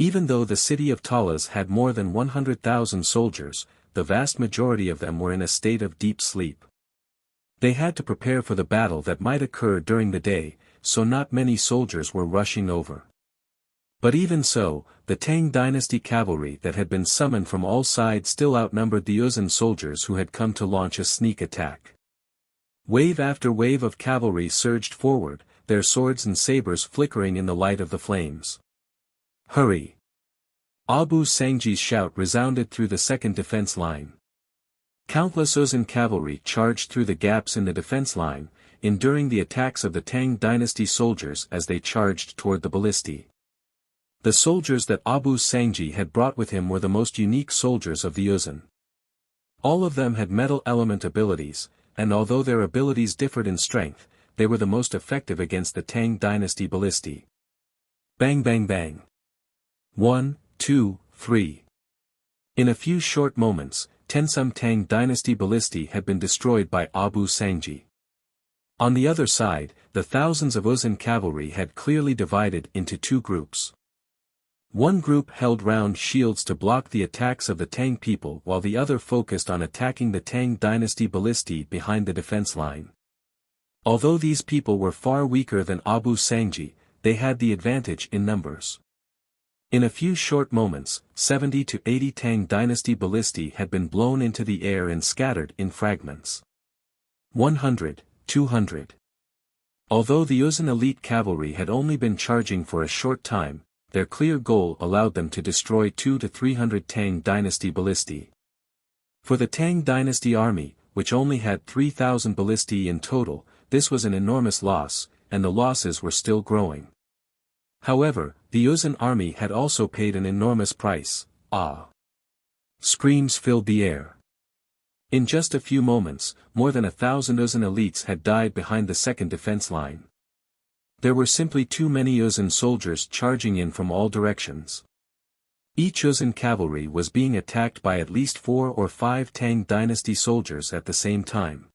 Even though the city of Talas had more than 100,000 soldiers, the vast majority of them were in a state of deep sleep. They had to prepare for the battle that might occur during the day, so not many soldiers were rushing over. But even so, the Tang dynasty cavalry that had been summoned from all sides still outnumbered the Uzun soldiers who had come to launch a sneak attack. Wave after wave of cavalry surged forward, their swords and sabers flickering in the light of the flames. Hurry! Abu Sangji's shout resounded through the second defense line. Countless Uzun cavalry charged through the gaps in the defense line, enduring the attacks of the Tang dynasty soldiers as they charged toward the ballistae. The soldiers that Abu Sangji had brought with him were the most unique soldiers of the Uzun. All of them had metal element abilities, and although their abilities differed in strength, they were the most effective against the Tang dynasty ballistae. Bang bang bang. 1, 2, 3. In a few short moments, 10 some Tang dynasty ballistae had been destroyed by Abu Sangji. On the other side, the thousands of Uzun cavalry had clearly divided into two groups. One group held round shields to block the attacks of the Tang people while the other focused on attacking the Tang dynasty ballistae behind the defense line. Although these people were far weaker than Abu Sangji, they had the advantage in numbers. In a few short moments, 70 to 80 Tang dynasty ballistae had been blown into the air and scattered in fragments. 100, 200. Although the Uzun elite cavalry had only been charging for a short time, their clear goal allowed them to destroy 200 to 300 Tang dynasty ballistae. For the Tang dynasty army, which only had 3,000 ballistae in total, this was an enormous loss, and the losses were still growing. However, the Uzun army had also paid an enormous price. Screams filled the air. In just a few moments, more than 1,000 Uzun elites had died behind the second defense line. There were simply too many Uzun soldiers charging in from all directions. Each Uzun cavalry was being attacked by at least 4 or 5 Tang dynasty soldiers at the same time.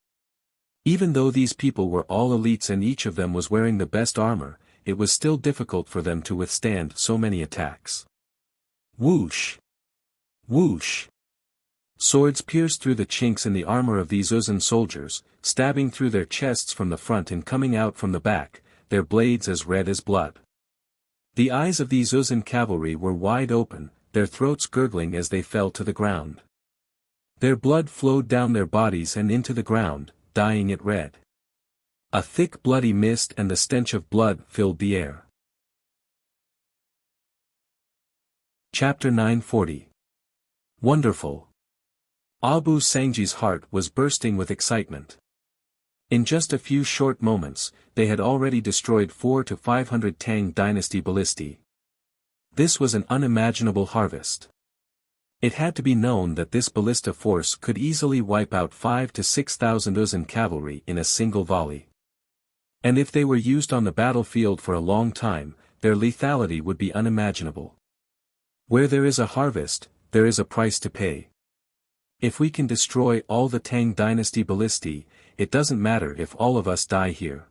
Even though these people were all elites and each of them was wearing the best armor, it was still difficult for them to withstand so many attacks. Whoosh! Whoosh! Swords pierced through the chinks in the armor of these Uzun soldiers, stabbing through their chests from the front and coming out from the back, their blades as red as blood. The eyes of these Uzun cavalry were wide open, their throats gurgling as they fell to the ground. Their blood flowed down their bodies and into the ground, dyeing it red. A thick bloody mist and the stench of blood filled the air. Chapter 940. Wonderful. Abu Sangji's heart was bursting with excitement. In just a few short moments, they had already destroyed 400 to 500 Tang dynasty ballistae. This was an unimaginable harvest. It had to be known that this ballista force could easily wipe out 5,000 to 6,000 Uzun cavalry in a single volley. And if they were used on the battlefield for a long time, their lethality would be unimaginable. Where there is a harvest, there is a price to pay. If we can destroy all the Tang dynasty ballistae, it doesn't matter if all of us die here.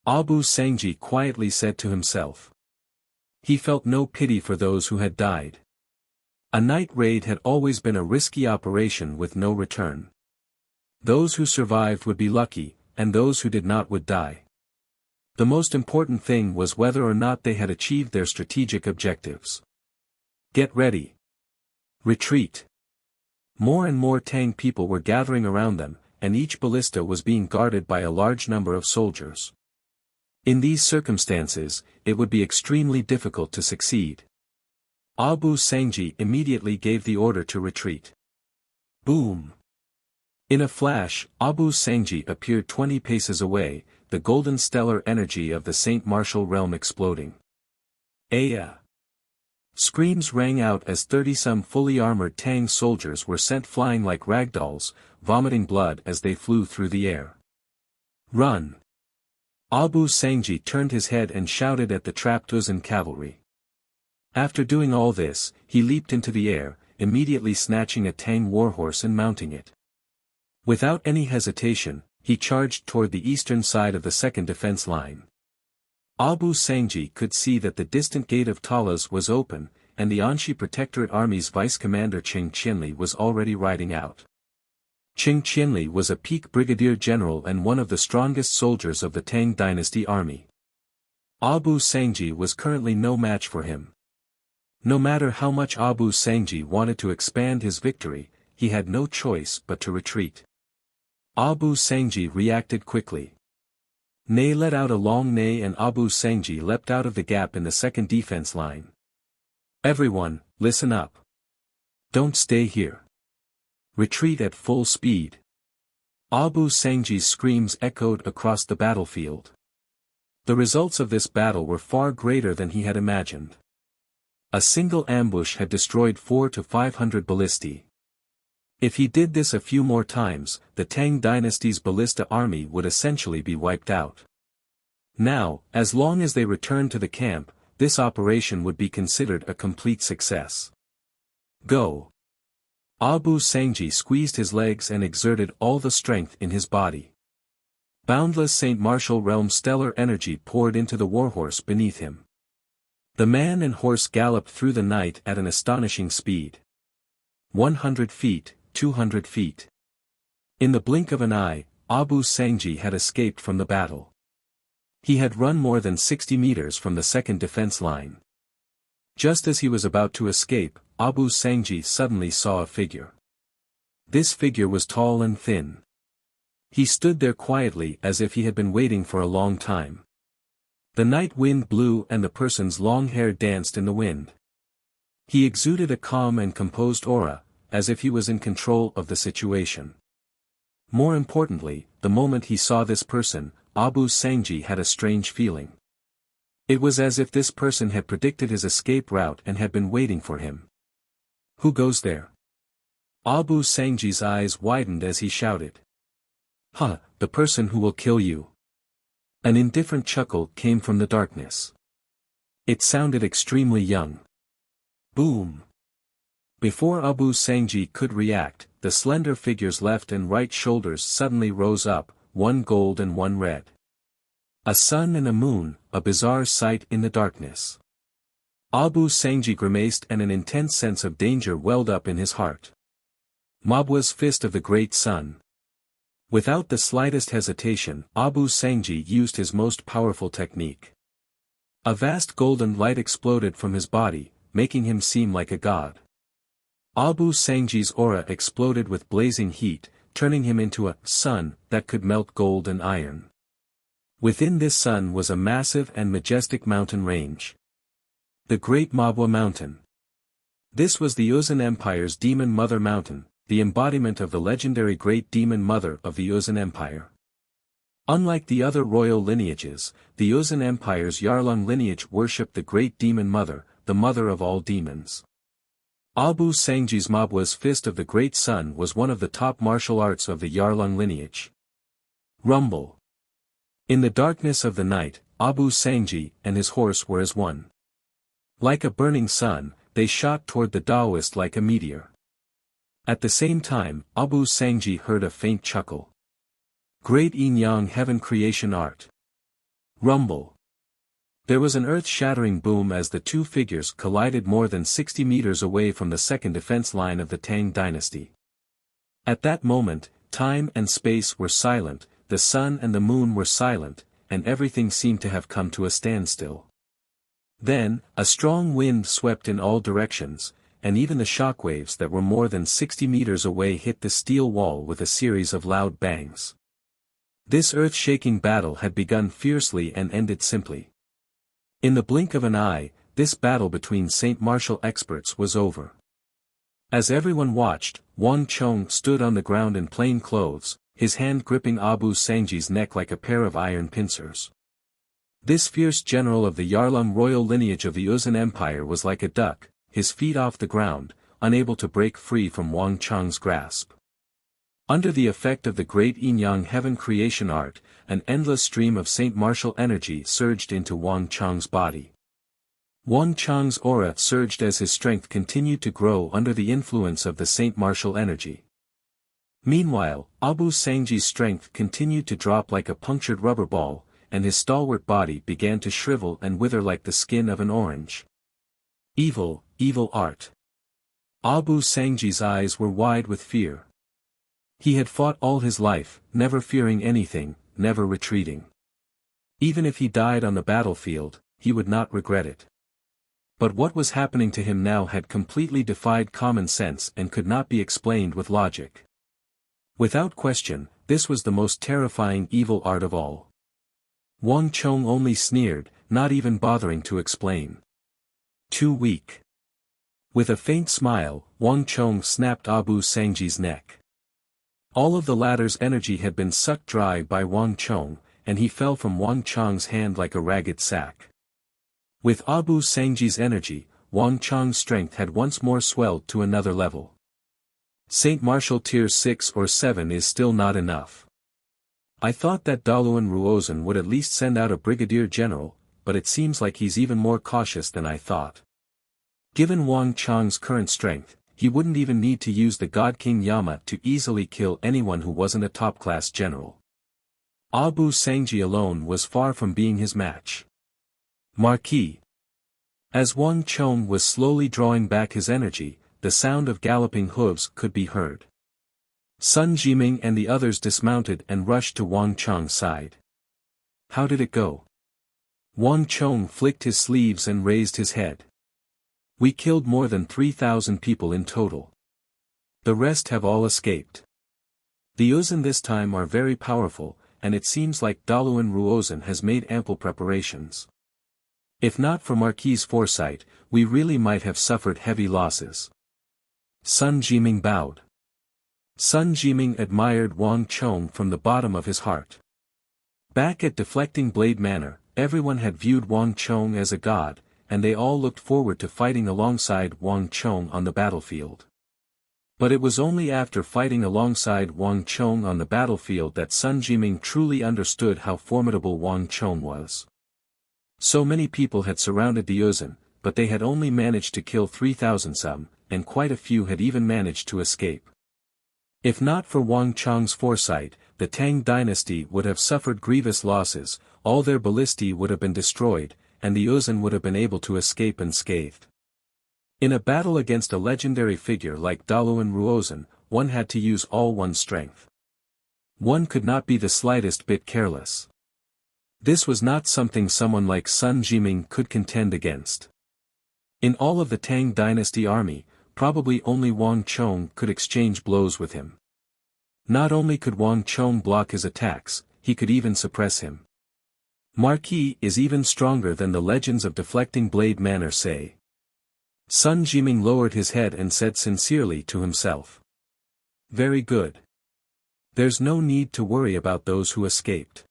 Abu Sangji quietly said to himself. He felt no pity for those who had died. A night raid had always been a risky operation with no return. Those who survived would be lucky, and those who did not would die. The most important thing was whether or not they had achieved their strategic objectives. Get ready. Retreat. More and more Tang people were gathering around them, and each ballista was being guarded by a large number of soldiers. In these circumstances, it would be extremely difficult to succeed. Abu Sangji immediately gave the order to retreat. Boom! In a flash, Abu Sangji appeared 20 paces away, the golden stellar energy of the Saint Martial realm exploding. Aya! Screams rang out as 30-some fully armored Tang soldiers were sent flying like ragdolls, vomiting blood as they flew through the air. Run! Abu Sangji turned his head and shouted at the trapped Uzun cavalry. After doing all this, he leaped into the air, immediately snatching a Tang warhorse and mounting it. Without any hesitation, he charged toward the eastern side of the second defense line. Abu Sangji could see that the distant gate of Talas was open, and the Anxi Protectorate Army's vice-commander Qing Qianli was already riding out. Qing Qianli was a peak brigadier general and one of the strongest soldiers of the Tang dynasty army. Abu Sangji was currently no match for him. No matter how much Abu Sangji wanted to expand his victory, he had no choice but to retreat. Abu Sangji reacted quickly. Neigh let out a long neigh and Abu Sangji leapt out of the gap in the second defense line. Everyone, listen up. Don't stay here. Retreat at full speed. Abu Sangji's screams echoed across the battlefield. The results of this battle were far greater than he had imagined. A single ambush had destroyed 400 to 500 ballistae. If he did this a few more times, the Tang dynasty's ballista army would essentially be wiped out. Now, as long as they returned to the camp, this operation would be considered a complete success. Go! Abu Sangji squeezed his legs and exerted all the strength in his body. Boundless Saint Martial realm stellar energy poured into the warhorse beneath him. The man and horse galloped through the night at an astonishing speed. 100 feet, 200 feet. In the blink of an eye, Abu Sangji had escaped from the battle. He had run more than 60 meters from the second defense line. Just as he was about to escape, Abu Sangji suddenly saw a figure. This figure was tall and thin. He stood there quietly as if he had been waiting for a long time. The night wind blew and the person's long hair danced in the wind. He exuded a calm and composed aura, as if he was in control of the situation. More importantly, the moment he saw this person, Abu Sangji had a strange feeling. It was as if this person had predicted his escape route and had been waiting for him. Who goes there? Abu Sangji's eyes widened as he shouted. "Huh, the person who will kill you." An indifferent chuckle came from the darkness. It sounded extremely young. Boom! Before Abu Sangji could react, the slender figure's left and right shoulders suddenly rose up, one gold and one red. A sun and a moon, a bizarre sight in the darkness. Abu Sangji grimaced and an intense sense of danger welled up in his heart. Mabwa's fist of the great sun. Without the slightest hesitation, Abu Sangji used his most powerful technique. A vast golden light exploded from his body, making him seem like a god. Abu Sangji's aura exploded with blazing heat, turning him into a sun that could melt gold and iron. Within this sun was a massive and majestic mountain range. The Great Mabwa Mountain. This was the Uzun Empire's Demon Mother Mountain, the embodiment of the legendary Great Demon Mother of the Uzun Empire. Unlike the other royal lineages, the Uzun Empire's Yarlung lineage worshipped the Great Demon Mother, the mother of all demons. Abu Sangji's Mabwa's Fist of the Great Sun was one of the top martial arts of the Yarlung lineage. Rumble. In the darkness of the night, Abu Sangji and his horse were as one. Like a burning sun, they shot toward the Taoist like a meteor. At the same time, Abu Sangji heard a faint chuckle. Great Yin-Yang Heaven Creation Art. Rumble. There was an earth-shattering boom as the two figures collided more than 60 meters away from the second defense line of the Tang dynasty. At that moment, time and space were silent, the sun and the moon were silent, and everything seemed to have come to a standstill. Then, a strong wind swept in all directions, and even the shockwaves that were more than 60 meters away hit the steel wall with a series of loud bangs. This earth-shaking battle had begun fiercely and ended simply. In the blink of an eye, this battle between Saint Martial experts was over. As everyone watched, Wang Chong stood on the ground in plain clothes, his hand gripping Abu Sangji's neck like a pair of iron pincers. This fierce general of the Yarlung royal lineage of the Uzun Empire was like a duck, his feet off the ground, unable to break free from Wang Chong's grasp. Under the effect of the great Yin-Yang Heaven Creation Art, an endless stream of Saint Martial energy surged into Wang Chong's body. Wang Chong's aura surged as his strength continued to grow under the influence of the Saint Martial energy. Meanwhile, Abu Sangji's strength continued to drop like a punctured rubber ball, and his stalwart body began to shrivel and wither like the skin of an orange. Evil, evil art. Abu Sangji's eyes were wide with fear. He had fought all his life, never fearing anything, never retreating. Even if he died on the battlefield, he would not regret it. But what was happening to him now had completely defied common sense and could not be explained with logic. Without question, this was the most terrifying evil art of all. Wang Chong only sneered, not even bothering to explain. Too weak. With a faint smile, Wang Chong snapped Abu Sangji's neck. All of the latter's energy had been sucked dry by Wang Chong, and he fell from Wang Chong's hand like a ragged sack. With Abu Sangji's energy, Wang Chong's strength had once more swelled to another level. Saint Martial Tier 6 or 7 is still not enough. I thought that Daluan Ruozan would at least send out a brigadier general, but it seems like he's even more cautious than I thought. Given Wang Chong's current strength, he wouldn't even need to use the God King Yama to easily kill anyone who wasn't a top-class general. Abu Sangji alone was far from being his match. Marquis. As Wang Chong was slowly drawing back his energy, the sound of galloping hooves could be heard. Sun Jiming and the others dismounted and rushed to Wang Chong's side. How did it go? Wang Chong flicked his sleeves and raised his head. We killed more than 3,000 people in total. The rest have all escaped. The Uzun this time are very powerful, and it seems like Daluan Ruozan has made ample preparations. If not for Marquis's foresight, we really might have suffered heavy losses. Sun Jiming bowed. Sun Jiming admired Wang Chong from the bottom of his heart. Back at Deflecting Blade Manor, everyone had viewed Wang Chong as a god, and they all looked forward to fighting alongside Wang Chong on the battlefield. But it was only after fighting alongside Wang Chong on the battlefield that Sun Jiming truly understood how formidable Wang Chong was. So many people had surrounded the Yuzhen, but they had only managed to kill 3,000 some, and quite a few had even managed to escape. If not for Wang Chong's foresight, the Tang dynasty would have suffered grievous losses, all their ballistae would have been destroyed, and the Yuzhen would have been able to escape unscathed. In a battle against a legendary figure like Daluan Ruozan, one had to use all one's strength. One could not be the slightest bit careless. This was not something someone like Sun Jiming could contend against. In all of the Tang dynasty army, probably only Wang Chong could exchange blows with him. Not only could Wang Chong block his attacks, he could even suppress him. Marquis is even stronger than the legends of Deflecting Blade Manor say. Sun Jiming lowered his head and said sincerely to himself. Very good. There's no need to worry about those who escaped.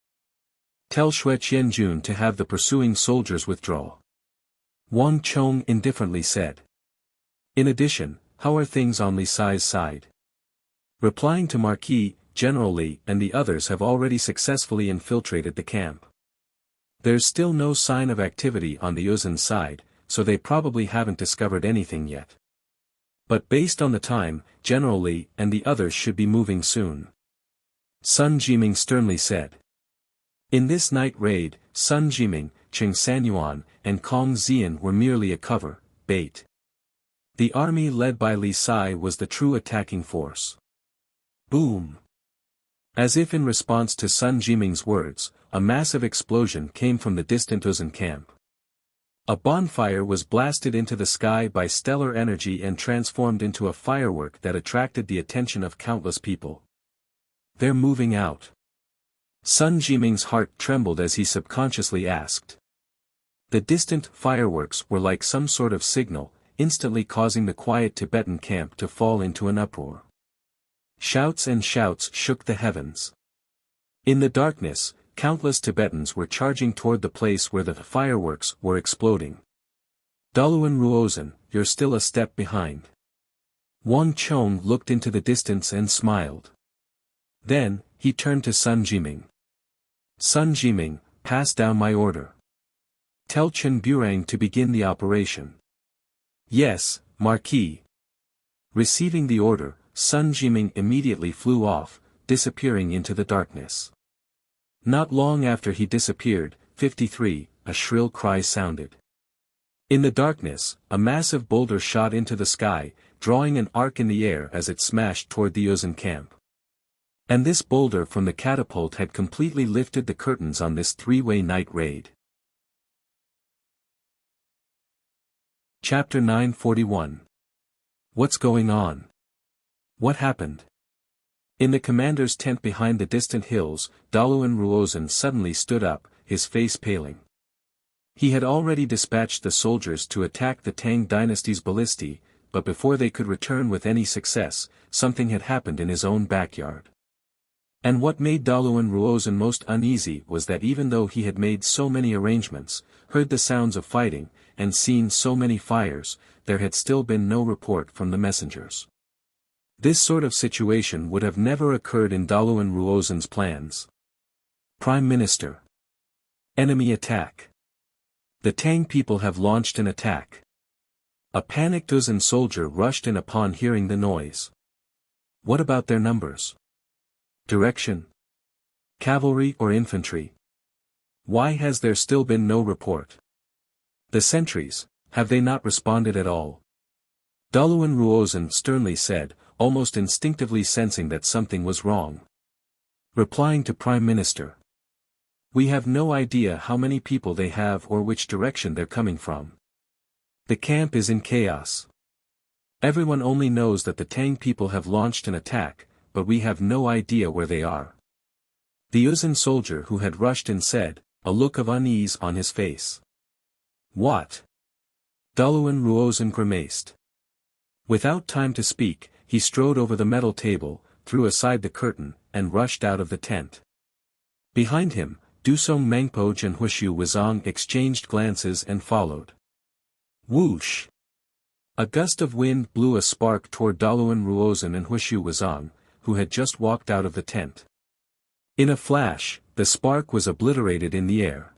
Tell Xue Qianjun to have the pursuing soldiers withdraw. Wang Chong indifferently said. In addition, how are things on Li Sai's side? Replying to Marquis, General Li and the others have already successfully infiltrated the camp. There's still no sign of activity on the Yuzhen side, so they probably haven't discovered anything yet. But based on the time, General Li and the others should be moving soon. Sun Jiming sternly said. In this night raid, Sun Jiming, Cheng Sanyuan, and Kong Xian were merely a cover, bait. The army led by Li Sai was the true attacking force. Boom! As if in response to Sun Jiming's words, a massive explosion came from the distant Yuzhen camp. A bonfire was blasted into the sky by stellar energy and transformed into a firework that attracted the attention of countless people. They're moving out. Sun Jiming's heart trembled as he subconsciously asked. The distant fireworks were like some sort of signal, instantly causing the quiet Tibetan camp to fall into an uproar. Shouts and shouts shook the heavens. In the darkness, countless Tibetans were charging toward the place where the fireworks were exploding. Daluan Ruozan, you're still a step behind. Wang Chong looked into the distance and smiled. Then, he turned to Sun Jiming. Sun Jiming, pass down my order. Tell Chen Burang to begin the operation. Yes, Marquis. Receiving the order, Sun Jiming immediately flew off, disappearing into the darkness. Not long after he disappeared, 53, a shrill cry sounded. In the darkness, a massive boulder shot into the sky, drawing an arc in the air as it smashed toward the Yuzhen camp. And this boulder from the catapult had completely lifted the curtains on this three-way night raid. Chapter 941. What's going on? What happened? In the commander's tent behind the distant hills, Daluan Ruozan suddenly stood up, his face paling. He had already dispatched the soldiers to attack the Tang dynasty's ballistae, but before they could return with any success, something had happened in his own backyard. And what made Daluan Ruozan most uneasy was that even though he had made so many arrangements, heard the sounds of fighting, and seen so many fires, there had still been no report from the messengers. This sort of situation would have never occurred in Daluan Ruozan's plans. Prime Minister. Enemy attack. The Tang people have launched an attack. A panicked Yuzhen soldier rushed in upon hearing the noise. What about their numbers? Direction? Cavalry or infantry? Why has there still been no report? The sentries, have they not responded at all? Daluan Ruozan sternly said, almost instinctively sensing that something was wrong. Replying to Prime Minister. We have no idea how many people they have or which direction they're coming from. The camp is in chaos. Everyone only knows that the Tang people have launched an attack, but we have no idea where they are. The Yuzhen soldier who had rushed in said, a look of unease on his face. What? Daluan Ruozhen grimaced. Without time to speak, he strode over the metal table, threw aside the curtain, and rushed out of the tent. Behind him, Dusong Mengpoj and Huishu Wuzong exchanged glances and followed. Whoosh! A gust of wind blew a spark toward Daluan Ruozhen and Huishu Wuzong, who had just walked out of the tent. In a flash, the spark was obliterated in the air.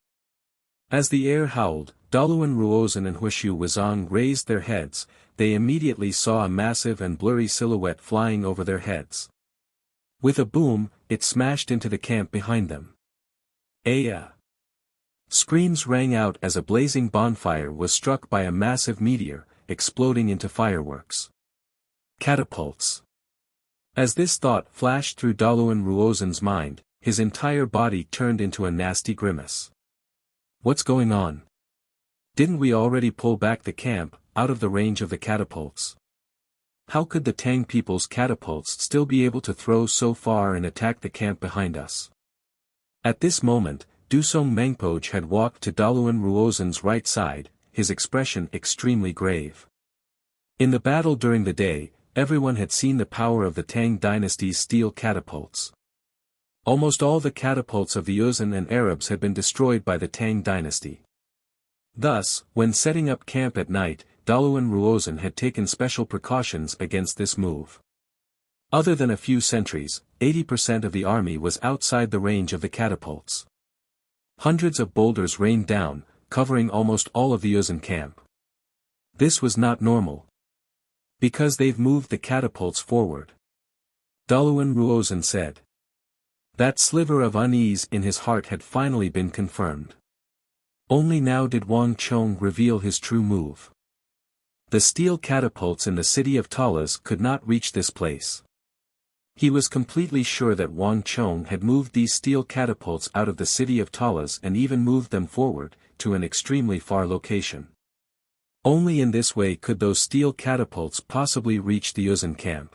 As the air howled, Daluan Ruozhen and Huishu Wuzong raised their heads. They immediately saw a massive and blurry silhouette flying over their heads. With a boom, it smashed into the camp behind them. Aya! Screams rang out as a blazing bonfire was struck by a massive meteor, exploding into fireworks. Catapults. As this thought flashed through Daluan Ruozhen's mind, his entire body turned into a nasty grimace. What's going on? Didn't we already pull back the camp, out of the range of the catapults? How could the Tang people's catapults still be able to throw so far and attack the camp behind us? At this moment, Dusong Mengpoj had walked to Daluan Ruozhen's right side, his expression extremely grave. In the battle during the day, everyone had seen the power of the Tang dynasty's steel catapults. Almost all the catapults of the Yuzhen and Arabs had been destroyed by the Tang dynasty. Thus, when setting up camp at night, Daluan Ruozhen had taken special precautions against this move. Other than a few sentries, 80% of the army was outside the range of the catapults. Hundreds of boulders rained down, covering almost all of the Yuzhen camp. This was not normal. Because they've moved the catapults forward. Daluan Ruozhen said. That sliver of unease in his heart had finally been confirmed. Only now did Wang Chong reveal his true move. The steel catapults in the city of Talas could not reach this place. He was completely sure that Wang Chong had moved these steel catapults out of the city of Talas and even moved them forward, to an extremely far location. Only in this way could those steel catapults possibly reach the Yuzhen camp.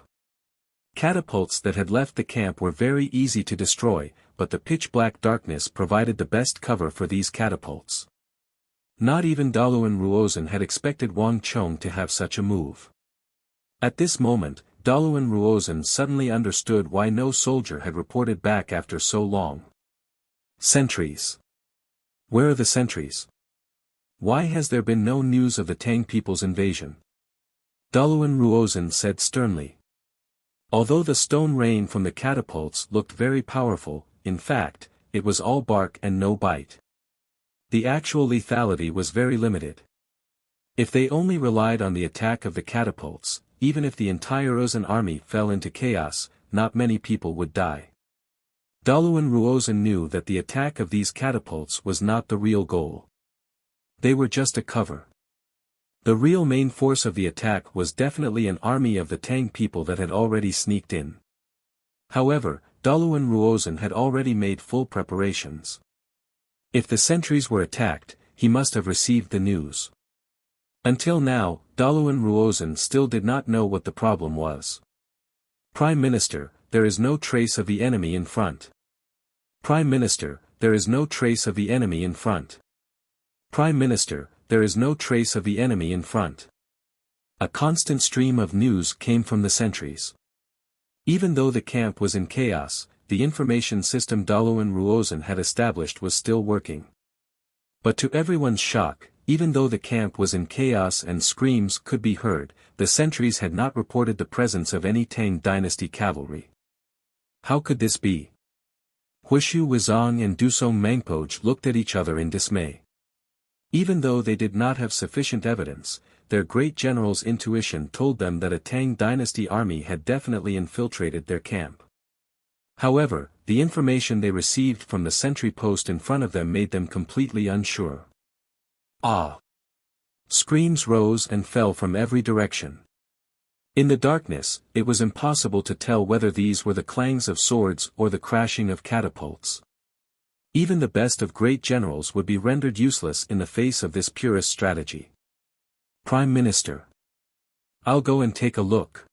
Catapults that had left the camp were very easy to destroy, but the pitch-black darkness provided the best cover for these catapults. Not even Daluan Ruozhen had expected Wang Chong to have such a move. At this moment, Daluan Ruozhen suddenly understood why no soldier had reported back after so long. Sentries. Where are the sentries? Why has there been no news of the Tang people's invasion? Daluan Ruozhen said sternly. Although the stone rain from the catapults looked very powerful, in fact, it was all bark and no bite. The actual lethality was very limited. If they only relied on the attack of the catapults, even if the entire Yuzhen army fell into chaos, not many people would die. Daluan Ruozhen knew that the attack of these catapults was not the real goal. They were just a cover. The real main force of the attack was definitely an army of the Tang people that had already sneaked in. However, Daluan Ruozhen had already made full preparations. If the sentries were attacked, he must have received the news. Until now, Daluan Ruozhen still did not know what the problem was. Prime Minister, there is no trace of the enemy in front. Prime Minister, there is no trace of the enemy in front. Prime Minister, there is no trace of the enemy in front. A constant stream of news came from the sentries. Even though the camp was in chaos, the information system Daluan Ruozhen had established was still working. But to everyone's shock, even though the camp was in chaos and screams could be heard, the sentries had not reported the presence of any Tang dynasty cavalry. How could this be? Huishu Wuzong and Dusong Mengpoj looked at each other in dismay. Even though they did not have sufficient evidence, their great general's intuition told them that a Tang dynasty army had definitely infiltrated their camp. However, the information they received from the sentry post in front of them made them completely unsure. Ah! Screams rose and fell from every direction. In the darkness, it was impossible to tell whether these were the clangs of swords or the crashing of catapults. Even the best of great generals would be rendered useless in the face of this purest strategy. Prime Minister. I'll go and take a look.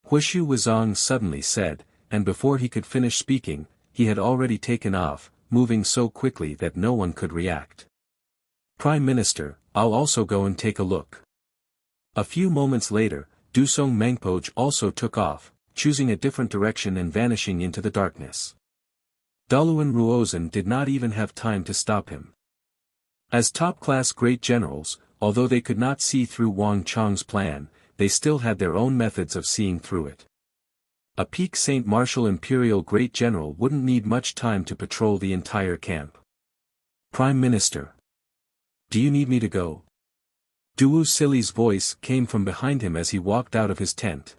Huishu Wuzong suddenly said, and before he could finish speaking, he had already taken off, moving so quickly that no one could react. "Prime Minister, I'll also go and take a look." A few moments later, Dusong Mengpoj also took off, choosing a different direction and vanishing into the darkness. Daluan Ruozan did not even have time to stop him. As top-class great generals, although they could not see through Wang Chang's plan, they still had their own methods of seeing through it. A peak Saint Martial Imperial Great General wouldn't need much time to patrol the entire camp. "Prime Minister. Do you need me to go?" Duwu Sili's voice came from behind him as he walked out of his tent.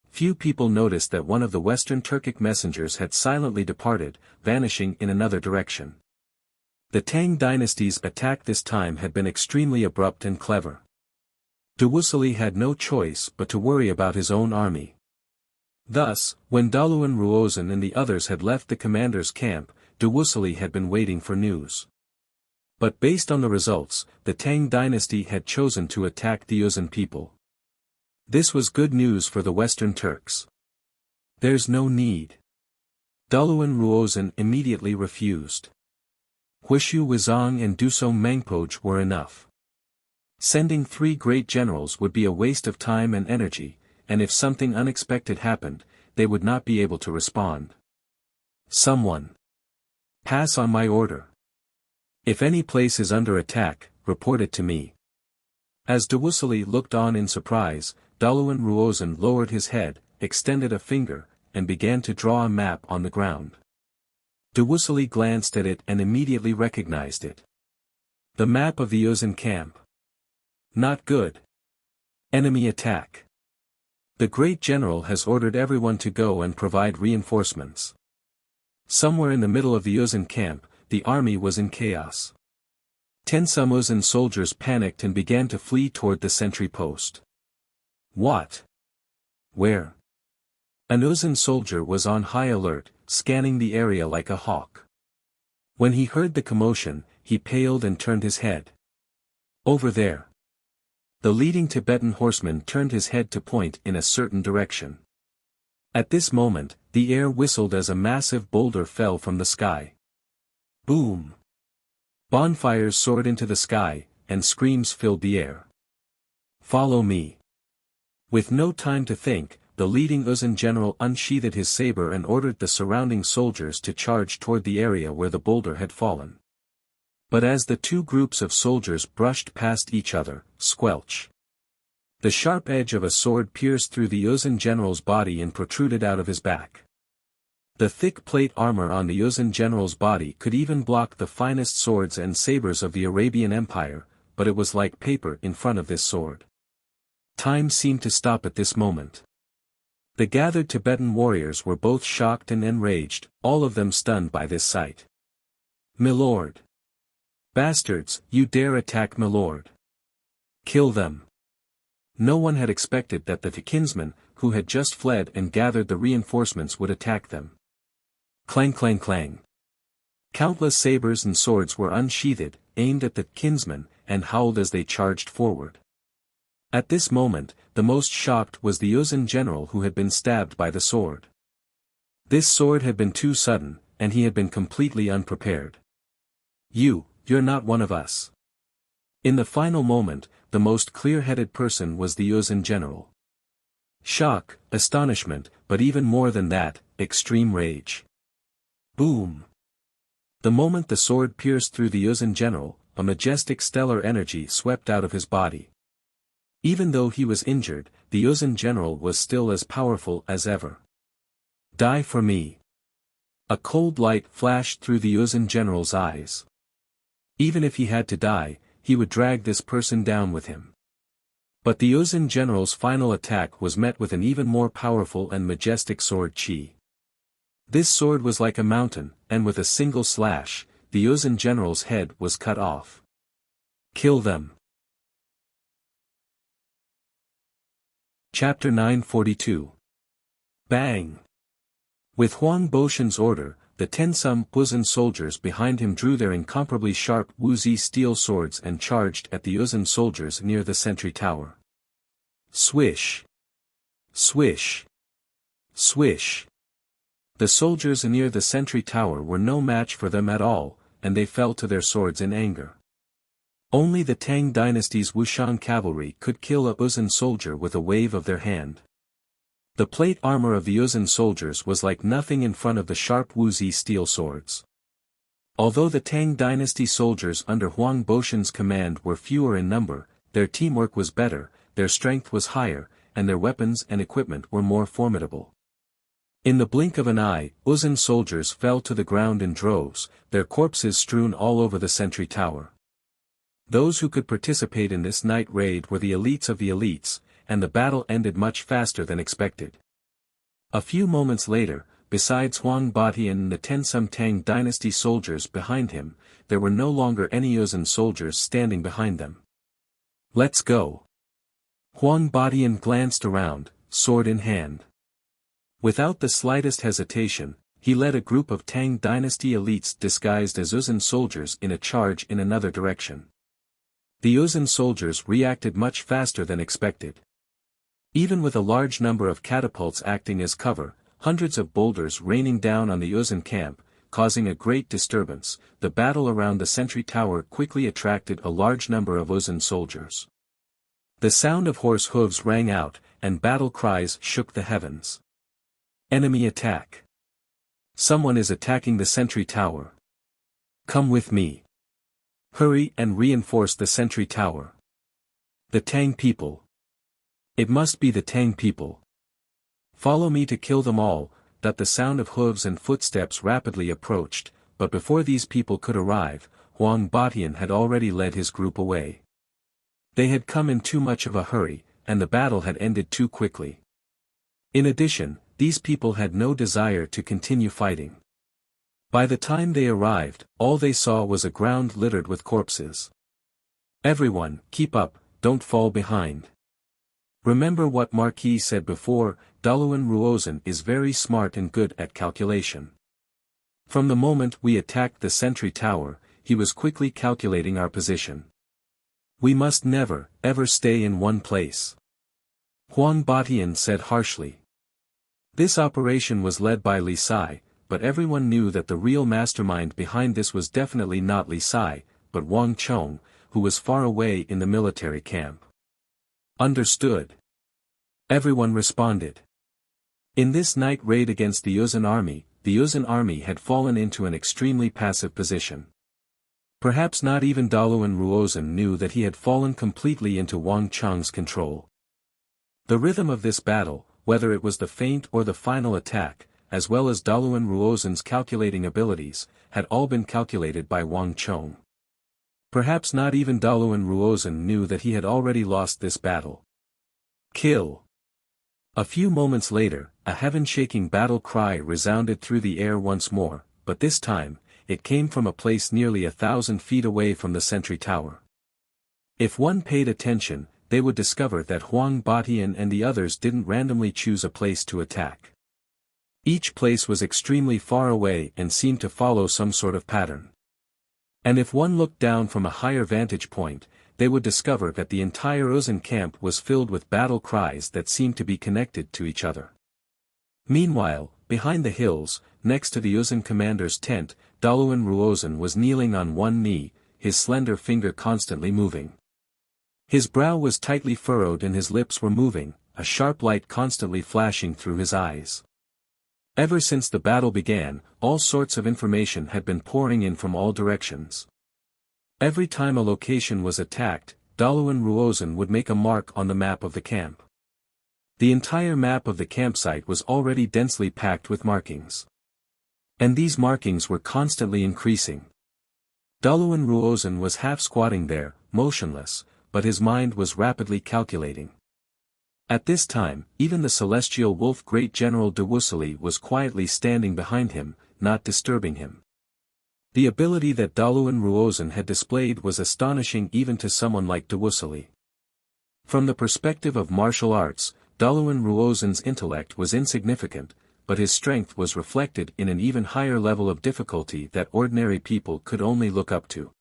Few people noticed that one of the Western Turkic messengers had silently departed, vanishing in another direction. The Tang dynasty's attack this time had been extremely abrupt and clever. Duwu Sili had no choice but to worry about his own army. Thus, when Daluan Ruozan and the others had left the commander's camp, Duwu Sili had been waiting for news. But based on the results, the Tang dynasty had chosen to attack the Yuzhan people. This was good news for the Western Turks. "There's no need." Daluan Ruozan immediately refused. Huishu Wizang and Dusong Mengpoj were enough. Sending 3 great generals would be a waste of time and energy, and if something unexpected happened, they would not be able to respond. "Someone. Pass on my order. If any place is under attack, report it to me." As Duwu Sili looked on in surprise, Daluan Ruozan lowered his head, extended a finger, and began to draw a map on the ground. Duwu Sili glanced at it and immediately recognized it. The map of the Yuzhan camp. Not good. Enemy attack. The great general has ordered everyone to go and provide reinforcements. Somewhere in the middle of the Yuzhan camp, the army was in chaos. Some Yuzhan soldiers panicked and began to flee toward the sentry post. What? Where? An Yuzhan soldier was on high alert, scanning the area like a hawk. When he heard the commotion, he paled and turned his head. Over there. The leading Tibetan horseman turned his head to point in a certain direction. At this moment, the air whistled as a massive boulder fell from the sky. Boom! Bonfires soared into the sky, and screams filled the air. "Follow me." With no time to think, the leading Yuzhan general unsheathed his saber and ordered the surrounding soldiers to charge toward the area where the boulder had fallen. But as the 2 groups of soldiers brushed past each other, squelch! The sharp edge of a sword pierced through the Yuzhan general's body and protruded out of his back. The thick plate armor on the Yuzhan general's body could even block the finest swords and sabers of the Arabian Empire, but it was like paper in front of this sword. Time seemed to stop at this moment. The gathered Tibetan warriors were both shocked and enraged, all of them stunned by this sight. "Milord! Bastards, you dare attack Milord! Kill them!" No one had expected that the kinsmen, who had just fled and gathered the reinforcements, would attack them. Clang clang clang. Countless sabers and swords were unsheathed, aimed at the kinsmen, and howled as they charged forward. At this moment, the most shocked was the Yuzhan general who had been stabbed by the sword. This sword had been too sudden, and he had been completely unprepared. You're not one of us." In the final moment, the most clear-headed person was the Yuzhan general. Shock, astonishment, but even more than that, extreme rage. Boom! The moment the sword pierced through the Yuzhan general, a majestic stellar energy swept out of his body. Even though he was injured, the Yuzhan general was still as powerful as ever. "Die for me." A cold light flashed through the Yuzhan general's eyes. Even if he had to die, he would drag this person down with him. But the Yuzhan general's final attack was met with an even more powerful and majestic sword chi. This sword was like a mountain, and with a single slash, the Yuzhan general's head was cut off. "Kill them." Chapter 942. Bang! With Huang Boshan's order, the Tensum Yuzhan soldiers behind him drew their incomparably sharp Wuxia steel swords and charged at the Yuzhan soldiers near the sentry tower. Swish! Swish! Swish! The soldiers near the sentry tower were no match for them at all, and they fell to their swords in anger. Only the Tang dynasty's Wuxian cavalry could kill a Uzun soldier with a wave of their hand. The plate armor of the Uzun soldiers was like nothing in front of the sharp Wuxi steel swords. Although the Tang dynasty soldiers under Huang Boshan's command were fewer in number, their teamwork was better, their strength was higher, and their weapons and equipment were more formidable. In the blink of an eye, Uzun soldiers fell to the ground in droves, their corpses strewn all over the sentry tower. Those who could participate in this night raid were the elites of the elites, and the battle ended much faster than expected. A few moments later, besides Huang Batian and the 10 Tang dynasty soldiers behind him, there were no longer any Uzun soldiers standing behind them. "Let's go." Huang Batian glanced around, sword in hand. Without the slightest hesitation, he led a group of Tang dynasty elites disguised as Uzun soldiers in a charge in another direction. The Uzun soldiers reacted much faster than expected. Even with a large number of catapults acting as cover, hundreds of boulders raining down on the Uzun camp, causing a great disturbance, the battle around the sentry tower quickly attracted a large number of Uzun soldiers. The sound of horse hooves rang out, and battle cries shook the heavens. Enemy attack. Someone is attacking the sentry tower. Come with me. Hurry and reinforce the sentry tower. The Tang people. It must be the Tang people. Follow me to kill them all. That the sound of hooves and footsteps rapidly approached, but before these people could arrive, Huang Batian had already led his group away. They had come in too much of a hurry, and the battle had ended too quickly. In addition, these people had no desire to continue fighting. By the time they arrived, all they saw was a ground littered with corpses. Everyone, keep up, don't fall behind. Remember what Marquis said before, Daluan Ruozan is very smart and good at calculation. From the moment we attacked the sentry tower, he was quickly calculating our position. We must never, ever stay in one place. Huang Batian said harshly. This operation was led by Li Sai, but everyone knew that the real mastermind behind this was definitely not Li Sai, but Wang Chong, who was far away in the military camp. Understood. Everyone responded. In this night raid against the Uzun army had fallen into an extremely passive position. Perhaps not even Daluan Ruozan knew that he had fallen completely into Wang Chong's control. The rhythm of this battle, whether it was the feint or the final attack, as well as Daluan Ruozan's calculating abilities, had all been calculated by Wang Chong. Perhaps not even Daluan Ruozan knew that he had already lost this battle. Kill! A few moments later, a heaven-shaking battle cry resounded through the air once more, but this time, it came from a place nearly 1,000 feet away from the sentry tower. If one paid attention, they would discover that Huang Batian and the others didn't randomly choose a place to attack. Each place was extremely far away and seemed to follow some sort of pattern. And if one looked down from a higher vantage point, they would discover that the entire Uzun camp was filled with battle cries that seemed to be connected to each other. Meanwhile, behind the hills, next to the Uzun commander's tent, Daluan Ruozan was kneeling on one knee, his slender finger constantly moving. His brow was tightly furrowed and his lips were moving, a sharp light constantly flashing through his eyes. Ever since the battle began, all sorts of information had been pouring in from all directions. Every time a location was attacked, Daluan Ruozan would make a mark on the map of the camp. The entire map of the campsite was already densely packed with markings. And these markings were constantly increasing. Daluan Ruozan was half squatting there, motionless, but his mind was rapidly calculating. At this time, even the celestial wolf Great General de Wussili was quietly standing behind him, not disturbing him. The ability that Daluan Ruozan had displayed was astonishing even to someone like de Wussili. From the perspective of martial arts, Daluan Ruozan's intellect was insignificant, but his strength was reflected in an even higher level of difficulty that ordinary people could only look up to.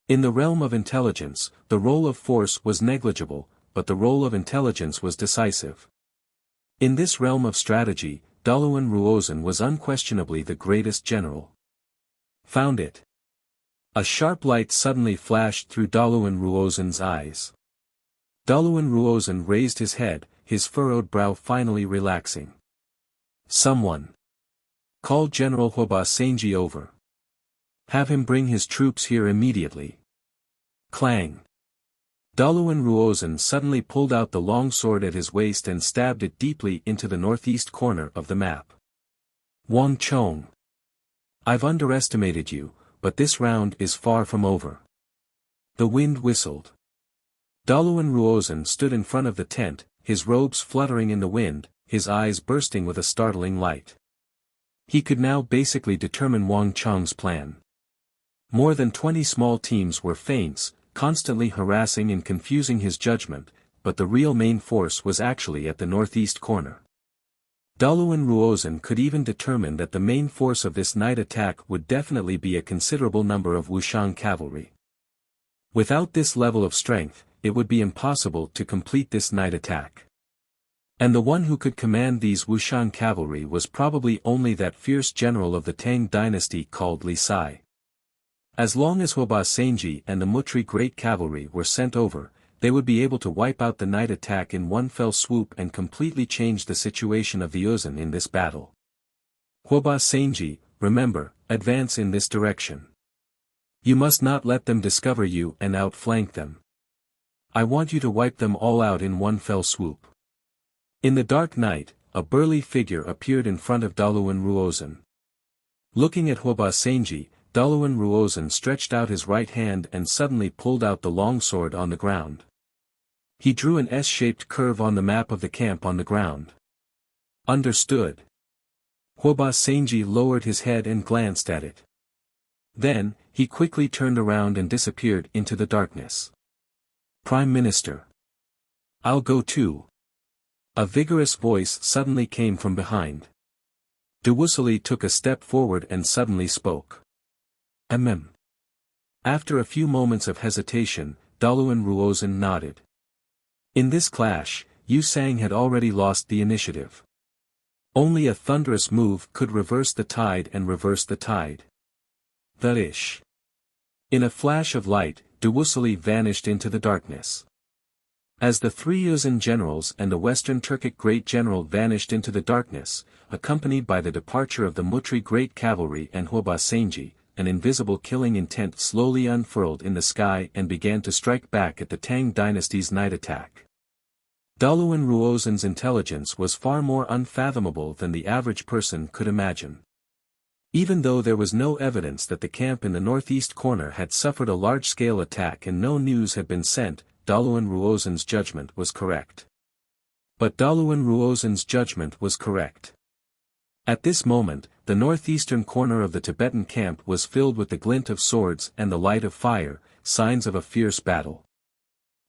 In the realm of intelligence, the role of force was negligible, but the role of intelligence was decisive. In this realm of strategy, Daluan Ruozan was unquestionably the greatest general. Found it. A sharp light suddenly flashed through Daluan Ruozan's eyes. Daluan Ruozan raised his head, his furrowed brow finally relaxing. Someone. Call General Huoba Senji over. Have him bring his troops here immediately. Clang. Daluan Ruozan suddenly pulled out the long sword at his waist and stabbed it deeply into the northeast corner of the map. Wang Chong. I've underestimated you, but this round is far from over. The wind whistled. Daluan Ruozan stood in front of the tent, his robes fluttering in the wind, his eyes bursting with a startling light. He could now basically determine Wang Chong's plan. More than 20 small teams were feints, constantly harassing and confusing his judgment, but the real main force was actually at the northeast corner. Daluan Ruozan could even determine that the main force of this night attack would definitely be a considerable number of Wuxian cavalry. Without this level of strength, it would be impossible to complete this night attack. And the one who could command these Wuxian cavalry was probably only that fierce general of the Tang dynasty called Li Sai. As long as Huoba Senji and the Mutri Great Cavalry were sent over, they would be able to wipe out the night attack in one fell swoop and completely change the situation of the Uzan in this battle. Huoba Senji, remember, advance in this direction. You must not let them discover you and outflank them. I want you to wipe them all out in one fell swoop. In the dark night, a burly figure appeared in front of Daluan Ruozan. Looking at Huoba Senji, Daluan Ruozan stretched out his right hand and suddenly pulled out the long sword on the ground. He drew an S-shaped curve on the map of the camp on the ground. Understood. Huoba Senji lowered his head and glanced at it. Then, he quickly turned around and disappeared into the darkness. Prime Minister. I'll go too. A vigorous voice suddenly came from behind. Wuxia took a step forward and suddenly spoke. After a few moments of hesitation, Daluan Ruozan nodded. In this clash, Yu Sang had already lost the initiative. Only a thunderous move could reverse the tide and reverse the tide. The-ish. In a flash of light, Wuxia vanished into the darkness. As the three Uzan generals and the Western Turkic Great General vanished into the darkness, accompanied by the departure of the Mutri Great Cavalry and Huoba Senji, an invisible killing intent slowly unfurled in the sky and began to strike back at the Tang dynasty's night attack. Daluan Ruozan's intelligence was far more unfathomable than the average person could imagine. Even though there was no evidence that the camp in the northeast corner had suffered a large-scale attack and no news had been sent, Daluan Ruozan's judgment was correct. But Daluan Ruozan's judgment was correct. At this moment, the northeastern corner of the Tibetan camp was filled with the glint of swords and the light of fire, signs of a fierce battle.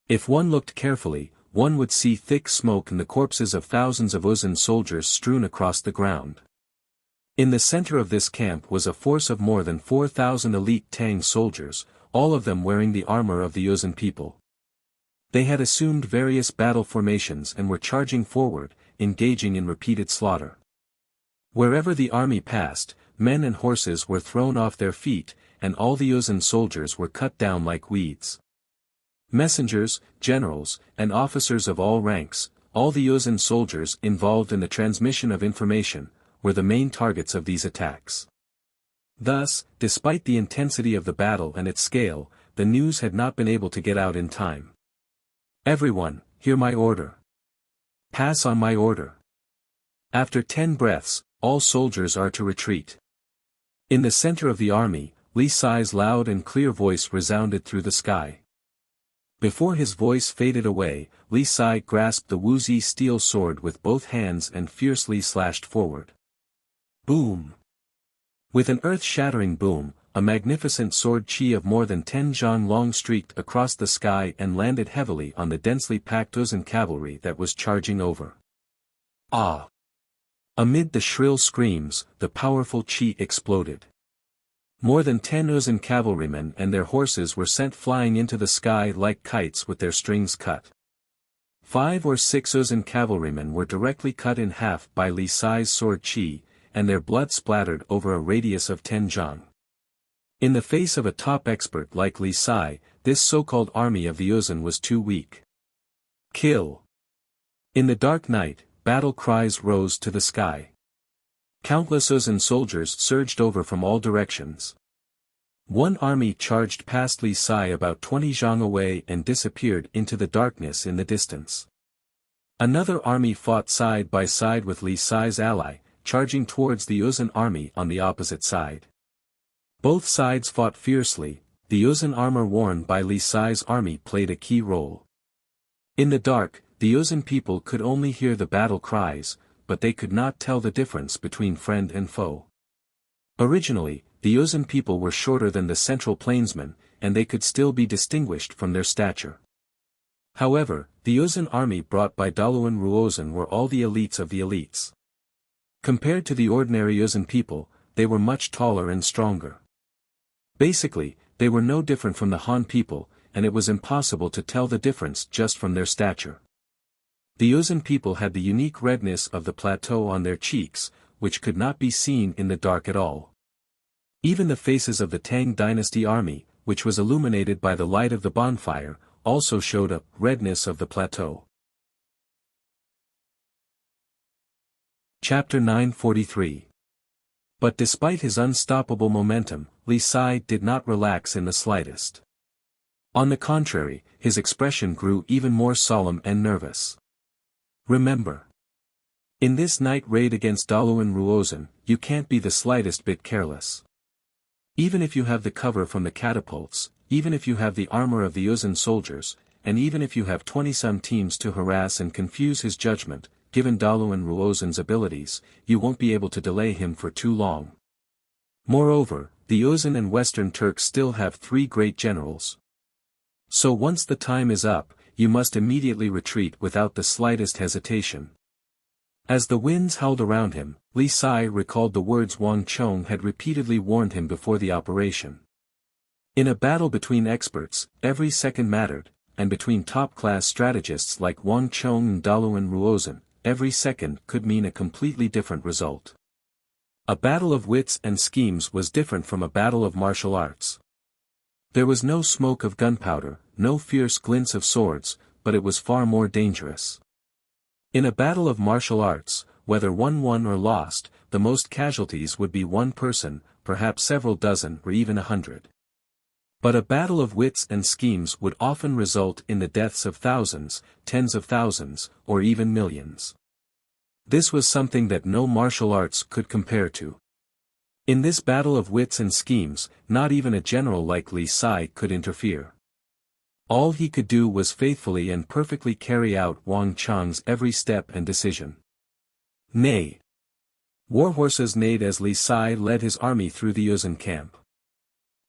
If one looked carefully, one would see thick smoke and the corpses of thousands of Uzan soldiers strewn across the ground. In the center of this camp was a force of more than 4,000 elite Tang soldiers, all of them wearing the armor of the Uzan people. They had assumed various battle formations and were charging forward, engaging in repeated slaughter. Wherever the army passed, men and horses were thrown off their feet, and all the Uzan soldiers were cut down like weeds. Messengers, generals, and officers of all ranks, all the Uzan soldiers involved in the transmission of information, were the main targets of these attacks. Thus, despite the intensity of the battle and its scale, the news had not been able to get out in time. Everyone, hear my order. Pass on my order. After 10 breaths, all soldiers are to retreat. In the center of the army, Li Sai's loud and clear voice resounded through the sky. Before his voice faded away, Li Sai grasped the Wuxia steel sword with both hands and fiercely slashed forward. Boom! With an earth-shattering boom, a magnificent sword chi of more than 10 zhang long streaked across the sky and landed heavily on the densely packed Uzan cavalry that was charging over. Ah! Amid the shrill screams, the powerful chi exploded. More than 10 Uzan cavalrymen and their horses were sent flying into the sky like kites with their strings cut. 5 or 6 Uzun cavalrymen were directly cut in half by Li Sai's sword qi, and their blood splattered over a radius of 10 zhang. In the face of a top expert like Li Sai, this so-called army of the Uzun was too weak. Kill! In the dark night, battle cries rose to the sky. Countless Uzun soldiers surged over from all directions. One army charged past Li Sai about 20 zhang away and disappeared into the darkness in the distance. Another army fought side by side with Li Sai's ally, charging towards the Uzun army on the opposite side. Both sides fought fiercely. The Uzun armor worn by Li Sai's army played a key role. In the dark, the Uzun people could only hear the battle cries, but they could not tell the difference between friend and foe. Originally, the Uzun people were shorter than the Central Plainsmen, and they could still be distinguished from their stature. However, the Uzun army brought by Daluan Ruozan were all the elites of the elites. Compared to the ordinary Uzun people, they were much taller and stronger. Basically, they were no different from the Han people, and it was impossible to tell the difference just from their stature. The Uzun people had the unique redness of the plateau on their cheeks, which could not be seen in the dark at all. Even the faces of the Tang dynasty army, which was illuminated by the light of the bonfire, also showed a redness of the plateau. Chapter 943. But despite his unstoppable momentum, Li Sai did not relax in the slightest. On the contrary, his expression grew even more solemn and nervous. Remember. In this night raid against Daluan Ruozan, you can't be the slightest bit careless. Even if you have the cover from the catapults, even if you have the armor of the Uzun soldiers, and even if you have 20-some teams to harass and confuse his judgment, given Daluan Ruozan's abilities, you won't be able to delay him for too long. Moreover, the Uzun and Western Turks still have 3 great generals. So once the time is up, you must immediately retreat without the slightest hesitation. As the winds howled around him, Li Sai recalled the words Wang Chong had repeatedly warned him before the operation. In a battle between experts, every second mattered, and between top-class strategists like Wang Chong and Daluan Ruozan, every second could mean a completely different result. A battle of wits and schemes was different from a battle of martial arts. There was no smoke of gunpowder, no fierce glints of swords, but it was far more dangerous. In a battle of martial arts, whether one won or lost, the most casualties would be one person, perhaps several dozen or even 100. But a battle of wits and schemes would often result in the deaths of thousands, tens of thousands, or even millions. This was something that no martial arts could compare to. In this battle of wits and schemes, not even a general like Li Sai could interfere. All he could do was faithfully and perfectly carry out Wang Chang's every step and decision. Nay. Warhorses neighed as Li Sai led his army through the Uzun camp.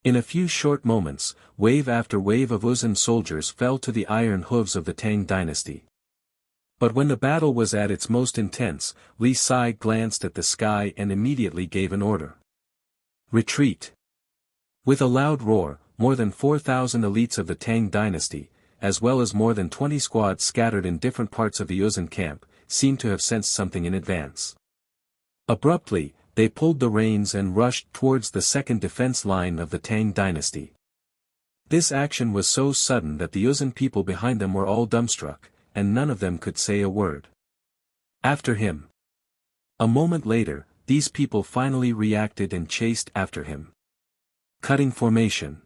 In a few short moments, wave after wave of Uzun soldiers fell to the iron hooves of the Tang dynasty. But when the battle was at its most intense, Li Sai glanced at the sky and immediately gave an order. Retreat! With a loud roar, more than 4,000 elites of the Tang dynasty, as well as more than 20 squads scattered in different parts of the Uzun camp, seemed to have sensed something in advance. Abruptly, they pulled the reins and rushed towards the second defense line of the Tang dynasty. This action was so sudden that the Uzun people behind them were all dumbstruck, and none of them could say a word. After him. A moment later, these people finally reacted and chased after him. Cutting formation.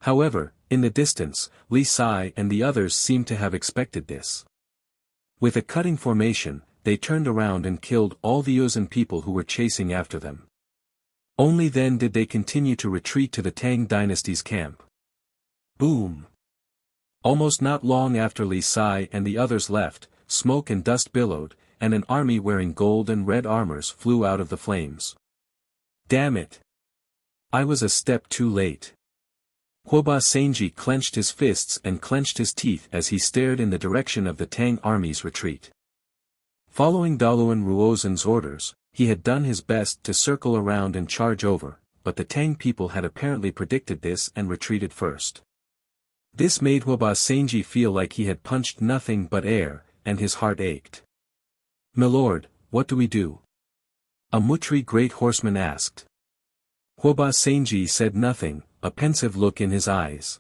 However, in the distance, Li Sai and the others seemed to have expected this. With a cutting formation, they turned around and killed all the Uzun people who were chasing after them. Only then did they continue to retreat to the Tang dynasty's camp. Boom! Almost not long after Li Sai and the others left, smoke and dust billowed, and an army wearing gold and red armors flew out of the flames. Damn it! I was a step too late. Huoba Senji clenched his fists and clenched his teeth as he stared in the direction of the Tang army's retreat. Following Daluan Ruozan's orders, he had done his best to circle around and charge over, but the Tang people had apparently predicted this and retreated first. This made Hwaba Senji feel like he had punched nothing but air, and his heart ached. "Milord, what do we do?" a Mutri great horseman asked. Hwaba Senji said nothing, a pensive look in his eyes.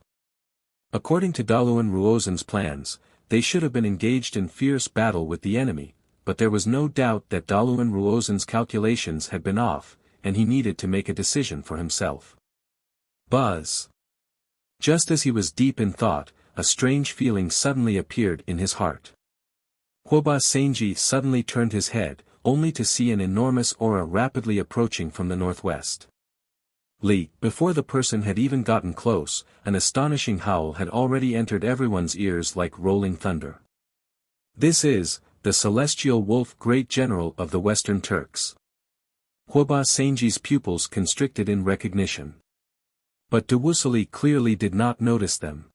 According to Daluan Ruozen's plans, they should have been engaged in fierce battle with the enemy, but there was no doubt that Daluan Ruozen's calculations had been off, and he needed to make a decision for himself. Buzz! Just as he was deep in thought, a strange feeling suddenly appeared in his heart. Hwaba Senji suddenly turned his head, only to see an enormous aura rapidly approaching from the northwest. Before the person had even gotten close, an astonishing howl had already entered everyone's ears like rolling thunder. This is, the celestial wolf great general of the Western Turks. Hwaba Senji's pupils constricted in recognition. But Dewusili clearly did not notice them.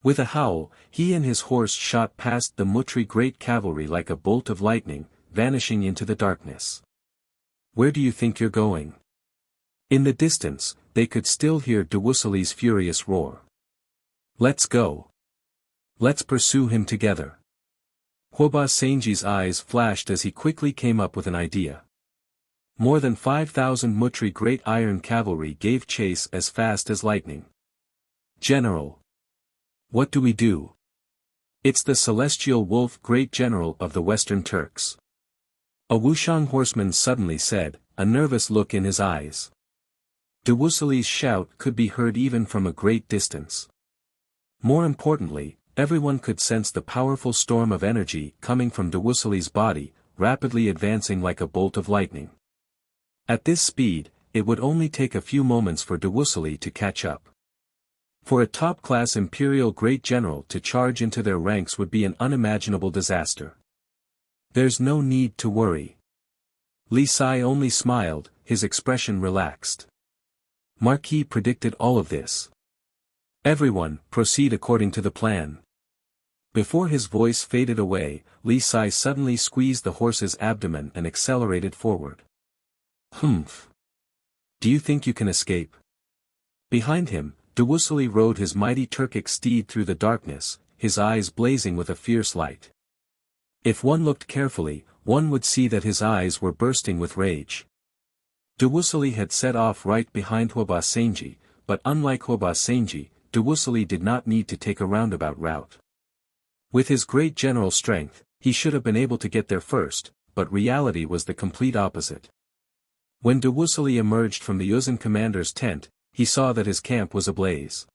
With a howl, he and his horse shot past the Mutri great cavalry like a bolt of lightning, vanishing into the darkness. "Where do you think you're going?" In the distance, they could still hear Dewusili's furious roar. "Let's go. Let's pursue him together." Hwaba Senji's eyes flashed as he quickly came up with an idea. More than 5,000 Mutri great iron cavalry gave chase as fast as lightning. "General! What do we do?" "It's the celestial wolf great general of the Western Turks," a Wuxiang horseman suddenly said, a nervous look in his eyes. Dewusili's shout could be heard even from a great distance. More importantly, everyone could sense the powerful storm of energy coming from Dewusili's body, rapidly advancing like a bolt of lightning. At this speed, it would only take a few moments for Dewusili to catch up. For a top-class imperial great general to charge into their ranks would be an unimaginable disaster. "There's no need to worry." Li Sai only smiled, his expression relaxed. Marquis predicted all of this. "Everyone, proceed according to the plan." Before his voice faded away, Li Sai suddenly squeezed the horse's abdomen and accelerated forward. "Humph! Do you think you can escape?" Behind him, Dewusili rode his mighty Turkic steed through the darkness, his eyes blazing with a fierce light. If one looked carefully, one would see that his eyes were bursting with rage. Dewusili had set off right behind Hwaba Senji, but unlike Hwaba Senji, Dewusili did not need to take a roundabout route. With his great general strength, he should have been able to get there first, but reality was the complete opposite. When Dewusili emerged from the Yuzhan commander's tent, he saw that his camp was ablaze.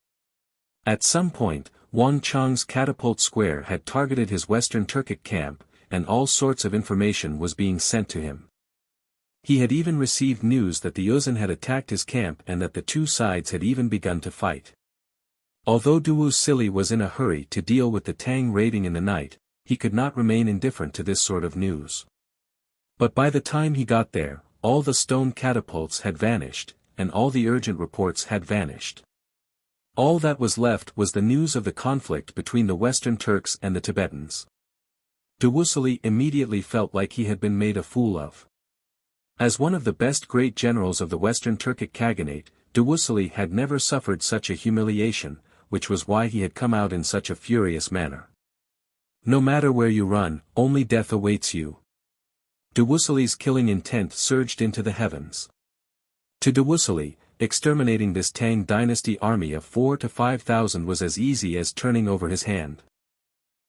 At some point, Wang Chang's catapult square had targeted his Western Turkic camp, and all sorts of information was being sent to him. He had even received news that the Yuzhan had attacked his camp and that the two sides had even begun to fight. Although Dewusili was in a hurry to deal with the Tang raiding in the night, he could not remain indifferent to this sort of news. But by the time he got there, all the stone catapults had vanished, and all the urgent reports had vanished. All that was left was the news of the conflict between the Western Turks and the Tibetans. Dewusili immediately felt like he had been made a fool of. As one of the best great generals of the Western Turkic Khaganate, Dewusili had never suffered such a humiliation, which was why he had come out in such a furious manner. "No matter where you run, only death awaits you." Dewusili's killing intent surged into the heavens. To Dewusili, exterminating this Tang dynasty army of 4,000 to 5,000 was as easy as turning over his hand.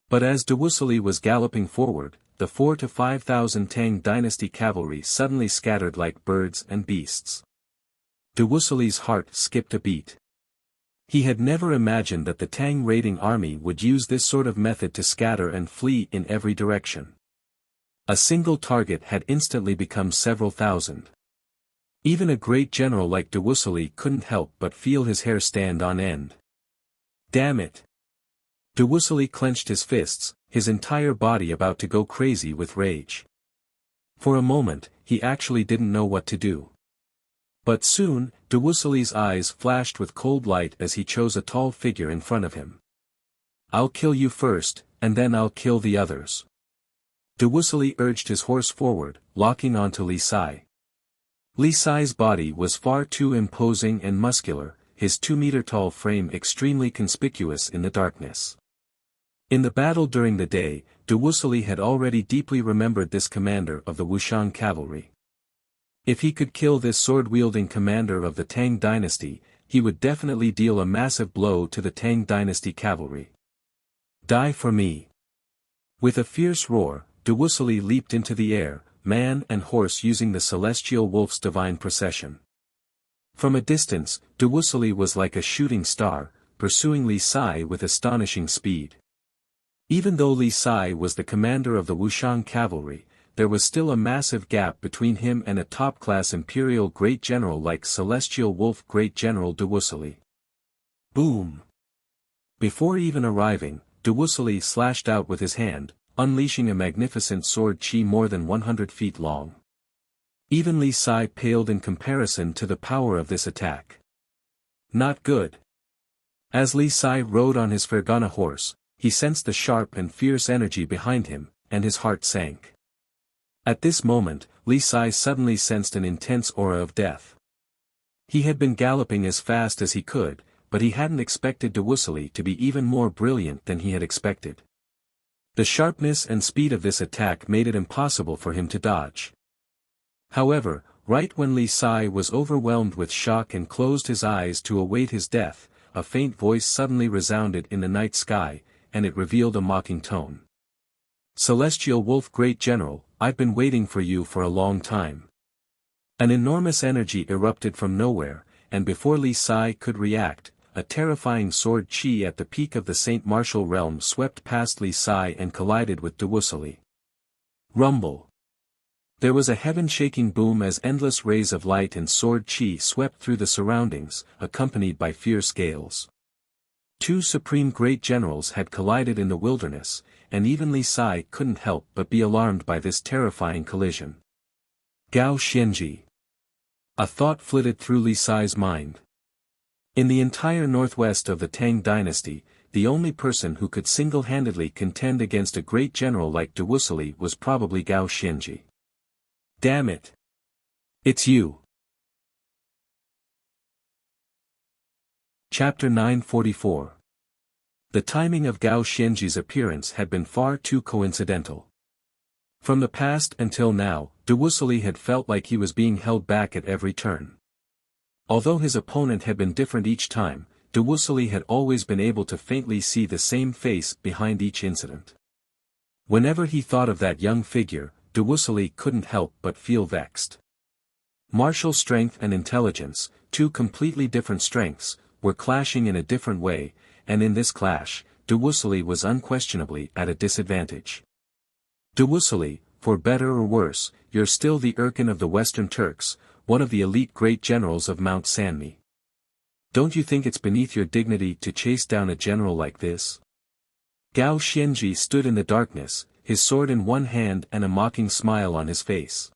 But as Dewusili was galloping forward, the 4,000 to 5,000 Tang dynasty cavalry suddenly scattered like birds and beasts. Dewusili's heart skipped a beat. He had never imagined that the Tang raiding army would use this sort of method to scatter and flee in every direction. A single target had instantly become several thousand. Even a great general like Dewusili couldn't help but feel his hair stand on end. Damn it! Dewusili clenched his fists, his entire body about to go crazy with rage. For a moment, he actually didn't know what to do. But soon, Dewusili's eyes flashed with cold light as he chose a tall figure in front of him. "I'll kill you first, and then I'll kill the others." Dewusili urged his horse forward, locking onto Li Sai. Li Sai's body was far too imposing and muscular, his 2-meter-tall frame extremely conspicuous in the darkness. In the battle during the day, de Wuxia had already deeply remembered this commander of the Wuxian cavalry. If he could kill this sword-wielding commander of the Tang dynasty, he would definitely deal a massive blow to the Tang dynasty cavalry. Die for me! With a fierce roar, de Wuxia leaped into the air, man and horse using the celestial wolf's divine procession. From a distance, de Wuxia was like a shooting star, pursuing Li Sai with astonishing speed. Even though Li Sai was the commander of the Wuxian cavalry, there was still a massive gap between him and a top-class imperial great general like Celestial Wolf Great General de Wuxia. Boom! Before even arriving, de Wuxia slashed out with his hand, unleashing a magnificent sword chi more than 100 feet long. Even Li Sai paled in comparison to the power of this attack. Not good. As Li Sai rode on his Fergana horse, he sensed the sharp and fierce energy behind him, and his heart sank. At this moment, Li Sai suddenly sensed an intense aura of death. He had been galloping as fast as he could, but he hadn't expected de Wuxia to be even more brilliant than he had expected. The sharpness and speed of this attack made it impossible for him to dodge. However, right when Li Sai was overwhelmed with shock and closed his eyes to await his death, a faint voice suddenly resounded in the night sky, and it revealed a mocking tone. Celestial Wolf Great General, I've been waiting for you for a long time. An enormous energy erupted from nowhere, and before Li Sai could react, a terrifying sword chi at the peak of the Saint Martial realm swept past Li Sai and collided with de Wuxia. Rumble! There was a heaven-shaking boom as endless rays of light and sword chi swept through the surroundings, accompanied by fierce gales. Two supreme great generals had collided in the wilderness, and even Li Sai couldn't help but be alarmed by this terrifying collision. Gao Xianji. A thought flitted through Li Sai's mind. In the entire northwest of the Tang dynasty, the only person who could single-handedly contend against a great general like de Wuxia was probably Gao Xianji. Damn it! It's you! Chapter 944. The timing of Gao Xianji's appearance had been far too coincidental. From the past until now, de Wuxia had felt like he was being held back at every turn. Although his opponent had been different each time, de Wuxia had always been able to faintly see the same face behind each incident. Whenever he thought of that young figure, de Wuxia couldn't help but feel vexed. Martial strength and intelligence, two completely different strengths, were clashing in a different way, and in this clash, de Wuxia was unquestionably at a disadvantage. De Wuxia, for better or worse, you're still the Erkin of the Western Turks, one of the elite great generals of Mount Sanmi. Don't you think it's beneath your dignity to chase down a general like this? Gao Xianji stood in the darkness, his sword in one hand and a mocking smile on his face.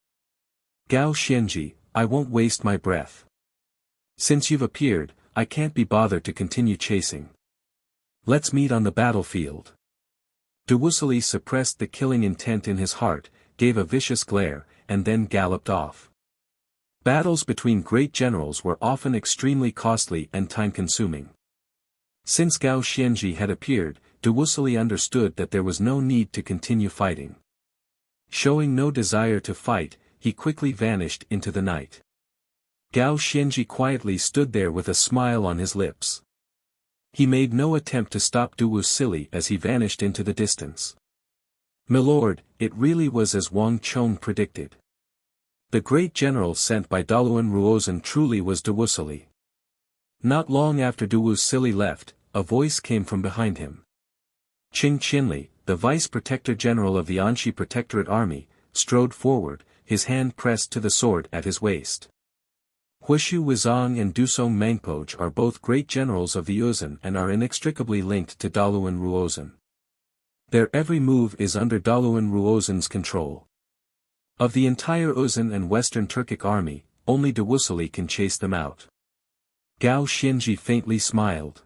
Gao Xianji, I won't waste my breath. Since you've appeared, I can't be bothered to continue chasing. Let's meet on the battlefield. De Wuxia suppressed the killing intent in his heart, gave a vicious glare, and then galloped off. Battles between great generals were often extremely costly and time-consuming. Since Gao Xianji had appeared, de Wuxia understood that there was no need to continue fighting. Showing no desire to fight, he quickly vanished into the night. Gao Xianji quietly stood there with a smile on his lips. He made no attempt to stop de Wuxia as he vanished into the distance. Milord, it really was as Wang Chong predicted. The great general sent by Daluan Ruozhen truly was de Wuxia. Not long after de Wuxia left, a voice came from behind him. Qing Qinli, the vice protector general of the Anxi Protectorate Army, strode forward, his hand pressed to the sword at his waist. Huishu Wizong and Dusong Mangpoj are both great generals of the Uzan and are inextricably linked to Daluan Ruozhen. Their every move is under Daluan Ruozhen's control. Of the entire Uzan and Western Turkic army, only de Wuxia can chase them out. Gao Xianji faintly smiled.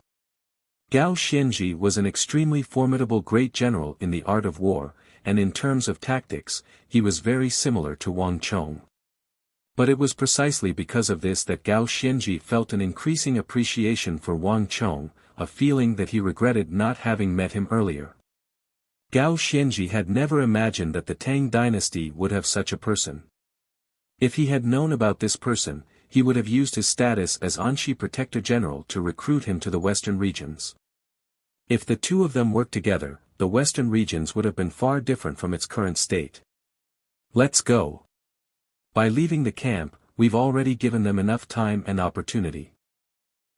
Gao Xianji was an extremely formidable great general in the art of war, and in terms of tactics, he was very similar to Wang Chong. But it was precisely because of this that Gao Xianji felt an increasing appreciation for Wang Chong, a feeling that he regretted not having met him earlier. Gao Xianji had never imagined that the Tang dynasty would have such a person. If he had known about this person, he would have used his status as Anxi Protector General to recruit him to the western regions. If the two of them worked together, the western regions would have been far different from its current state. Let's go. By leaving the camp, we've already given them enough time and opportunity.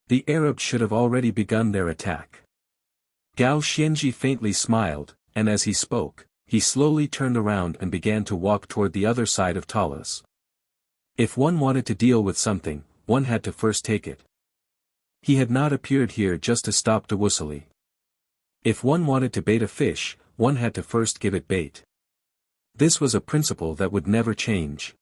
The Arabs should have already begun their attack. Gao Xianji faintly smiled, and as he spoke, he slowly turned around and began to walk toward the other side of Talas. If one wanted to deal with something, one had to first take it. He had not appeared here just to stop the Wuxia. If one wanted to bait a fish, one had to first give it bait. This was a principle that would never change.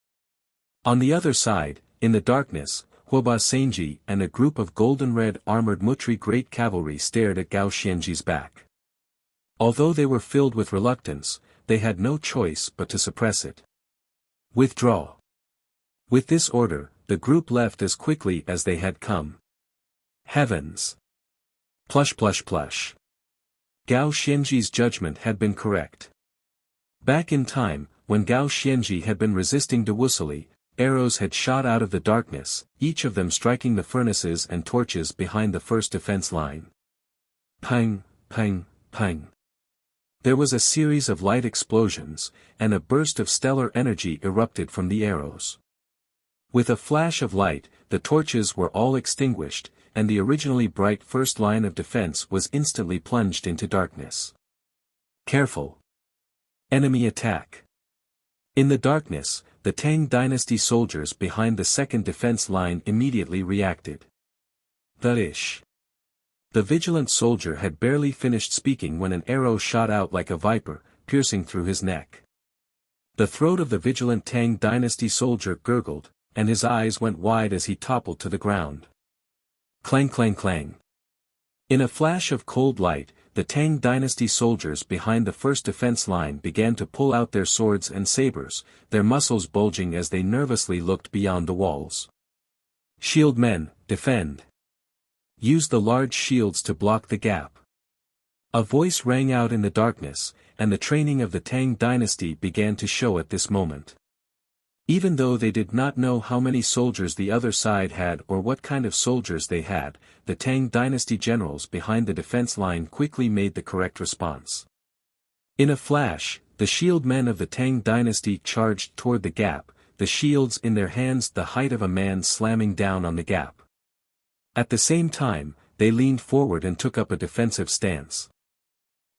On the other side, in the darkness, Huoba Senji and a group of golden-red armored Mutri great cavalry stared at Gao Xianji's back. Although they were filled with reluctance, they had no choice but to suppress it. Withdraw. With this order, the group left as quickly as they had come. Heavens! Plush plush plush. Gao Xianji's judgment had been correct. Back in time, when Gao Xianji had been resisting the Wuxia, arrows had shot out of the darkness, each of them striking the furnaces and torches behind the first defense line. Pang, pang, pang. There was a series of light explosions, and a burst of stellar energy erupted from the arrows. With a flash of light, the torches were all extinguished, and the originally bright first line of defense was instantly plunged into darkness. Careful! Enemy attack! In the darkness, the Tang dynasty soldiers behind the second defense line immediately reacted. The vigilant soldier had barely finished speaking when an arrow shot out like a viper, piercing through his neck. The throat of the vigilant Tang dynasty soldier gurgled, and his eyes went wide as he toppled to the ground. Clang clang clang. In a flash of cold light, the Tang dynasty soldiers behind the first defense line began to pull out their swords and sabers, their muscles bulging as they nervously looked beyond the walls. Shield men, defend! Use the large shields to block the gap. A voice rang out in the darkness, and the training of the Tang dynasty began to show at this moment. Even though they did not know how many soldiers the other side had or what kind of soldiers they had, the Tang dynasty generals behind the defense line quickly made the correct response. In a flash, the shield men of the Tang dynasty charged toward the gap, the shields in their hands the height of a man slamming down on the gap. At the same time, they leaned forward and took up a defensive stance.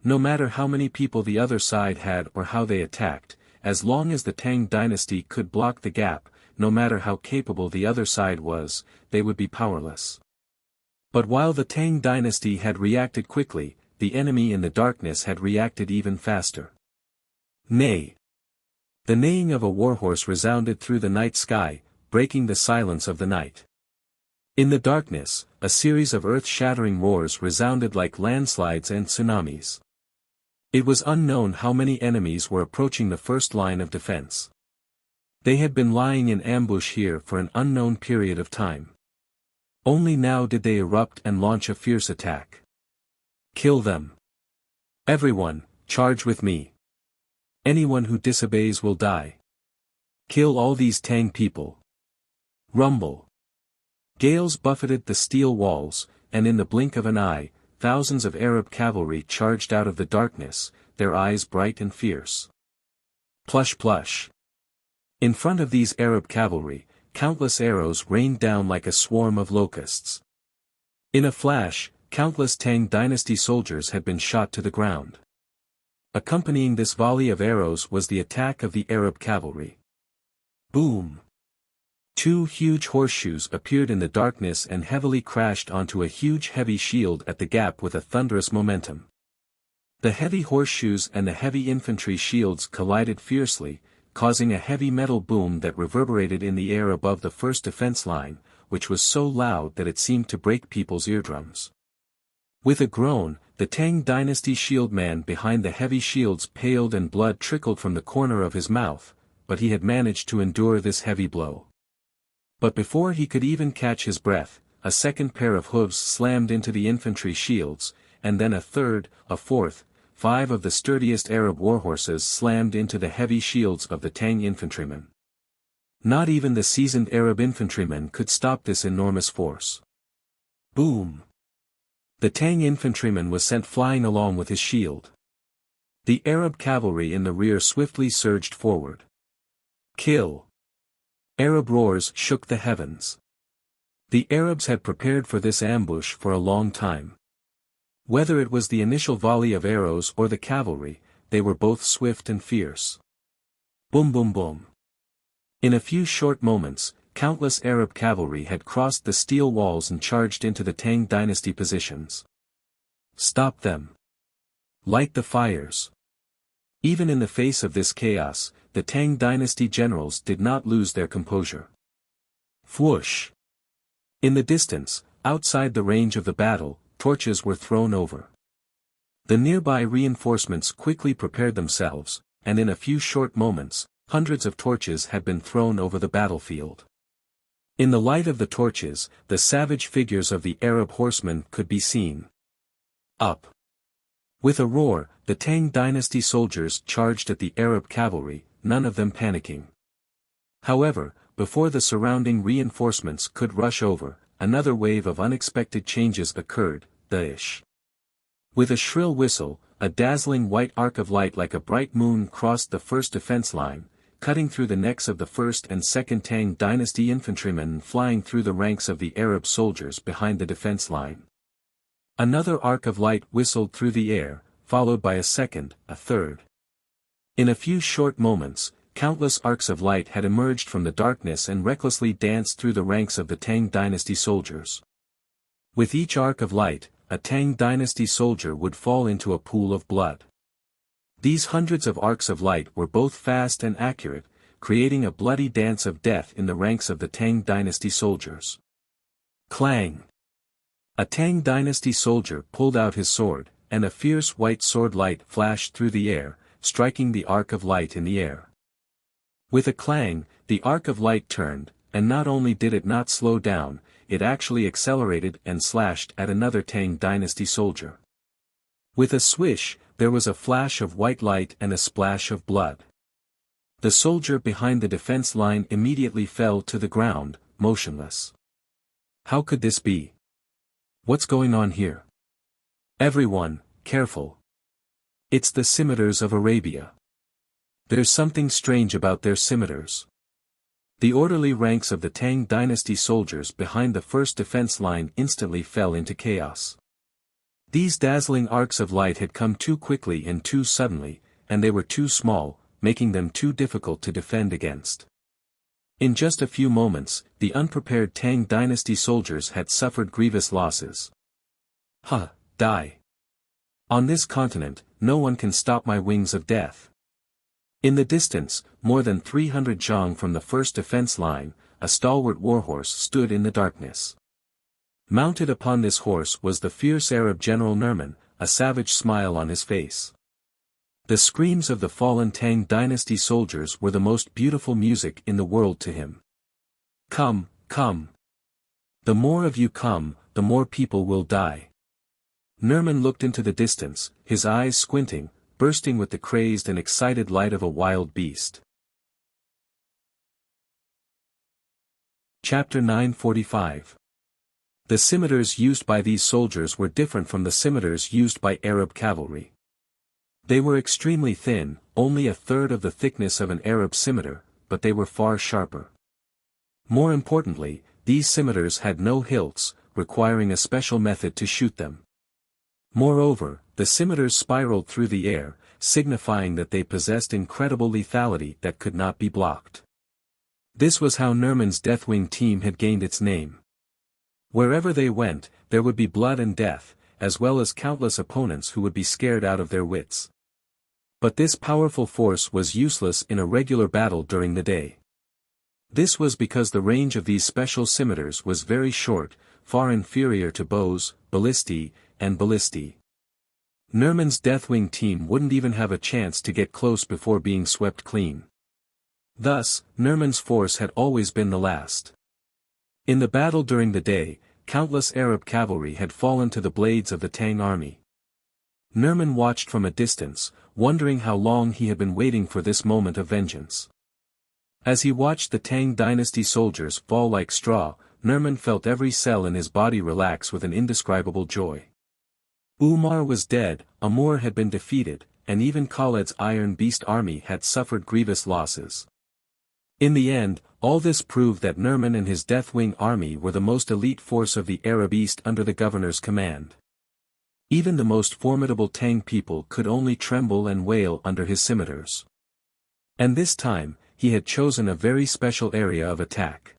No matter how many people the other side had or how they attacked, as long as the Tang dynasty could block the gap, no matter how capable the other side was, they would be powerless. But while the Tang dynasty had reacted quickly, the enemy in the darkness had reacted even faster. Neigh! The neighing of a warhorse resounded through the night sky, breaking the silence of the night. In the darkness, a series of earth-shattering roars resounded like landslides and tsunamis. It was unknown how many enemies were approaching the first line of defense. They had been lying in ambush here for an unknown period of time. Only now did they erupt and launch a fierce attack. Kill them! Everyone, charge with me! Anyone who disobeys will die. Kill all these Tang people! Rumble! Gales buffeted the steel walls, and in the blink of an eye, thousands of Arab cavalry charged out of the darkness, their eyes bright and fierce. Plush plush. In front of these Arab cavalry, countless arrows rained down like a swarm of locusts. In a flash, countless Tang dynasty soldiers had been shot to the ground. Accompanying this volley of arrows was the attack of the Arab cavalry. Boom! Two huge horseshoes appeared in the darkness and heavily crashed onto a huge heavy shield at the gap with a thunderous momentum. The heavy horseshoes and the heavy infantry shields collided fiercely, causing a heavy metal boom that reverberated in the air above the first defense line, which was so loud that it seemed to break people's eardrums. With a groan, the Tang dynasty shield man behind the heavy shields paled and blood trickled from the corner of his mouth, but he had managed to endure this heavy blow. But before he could even catch his breath, a second pair of hooves slammed into the infantry shields, and then a third, a fourth, 5 of the sturdiest Arab warhorses slammed into the heavy shields of the Tang infantrymen. Not even the seasoned Arab infantrymen could stop this enormous force. Boom! The Tang infantryman was sent flying along with his shield. The Arab cavalry in the rear swiftly surged forward. Kill! Arab roars shook the heavens. The Arabs had prepared for this ambush for a long time. Whether it was the initial volley of arrows or the cavalry, they were both swift and fierce. Boom boom boom. In a few short moments, countless Arab cavalry had crossed the steel walls and charged into the Tang dynasty positions. Stop them. Light the fires. Even in the face of this chaos, the Tang dynasty generals did not lose their composure. Whoosh! In the distance, outside the range of the battle, torches were thrown over. The nearby reinforcements quickly prepared themselves, and in a few short moments, hundreds of torches had been thrown over the battlefield. In the light of the torches, the savage figures of the Arab horsemen could be seen. Up! With a roar, the Tang dynasty soldiers charged at the Arab cavalry, none of them panicking. However, before the surrounding reinforcements could rush over, another wave of unexpected changes occurred, the With a shrill whistle, a dazzling white arc of light like a bright moon crossed the first defense line, cutting through the necks of the first and second Tang dynasty infantrymen and flying through the ranks of the Arab soldiers behind the defense line. Another arc of light whistled through the air, followed by a second, a third. In a few short moments, countless arcs of light had emerged from the darkness and recklessly danced through the ranks of the Tang dynasty soldiers. With each arc of light, a Tang dynasty soldier would fall into a pool of blood. These hundreds of arcs of light were both fast and accurate, creating a bloody dance of death in the ranks of the Tang dynasty soldiers. Clang! A Tang dynasty soldier pulled out his sword, and a fierce white sword light flashed through the air, striking the arc of light in the air. With a clang, the arc of light turned, and not only did it not slow down, it actually accelerated and slashed at another Tang dynasty soldier. With a swish, there was a flash of white light and a splash of blood. The soldier behind the defense line immediately fell to the ground, motionless. How could this be? What's going on here? Everyone, careful. It's the scimitars of Arabia. There's something strange about their scimitars. The orderly ranks of the Tang dynasty soldiers behind the first defense line instantly fell into chaos. These dazzling arcs of light had come too quickly and too suddenly, and they were too small, making them too difficult to defend against. In just a few moments, the unprepared Tang dynasty soldiers had suffered grievous losses. Die. On this continent, no one can stop my wings of death. In the distance, more than 300 zhang from the first defense line, a stalwart warhorse stood in the darkness. Mounted upon this horse was the fierce Arab general Nerman, a savage smile on his face. The screams of the fallen Tang dynasty soldiers were the most beautiful music in the world to him. Come, come. The more of you come, the more people will die. Nerman looked into the distance, his eyes squinting, bursting with the crazed and excited light of a wild beast. Chapter 945. The scimitars used by these soldiers were different from the scimitars used by Arab cavalry. They were extremely thin, only a third of the thickness of an Arab scimitar, but they were far sharper. More importantly, these scimitars had no hilts, requiring a special method to shoot them. Moreover, the scimitars spiraled through the air, signifying that they possessed incredible lethality that could not be blocked. This was how Nerman's Deathwing team had gained its name. Wherever they went, there would be blood and death, as well as countless opponents who would be scared out of their wits. But this powerful force was useless in a regular battle during the day. This was because the range of these special scimitars was very short, far inferior to bows, ballistae, and ballistae. Nerman's Deathwing team wouldn't even have a chance to get close before being swept clean. Thus, Nerman's force had always been the last. In the battle during the day, countless Arab cavalry had fallen to the blades of the Tang army. Nerman watched from a distance, wondering how long he had been waiting for this moment of vengeance. As he watched the Tang dynasty soldiers fall like straw, Nerman felt every cell in his body relax with an indescribable joy. Umar was dead, Amur had been defeated, and even Khalid's Iron Beast army had suffered grievous losses. In the end, all this proved that Nerman and his Deathwing army were the most elite force of the Arab East under the governor's command. Even the most formidable Tang people could only tremble and wail under his scimitars. And this time, he had chosen a very special area of attack.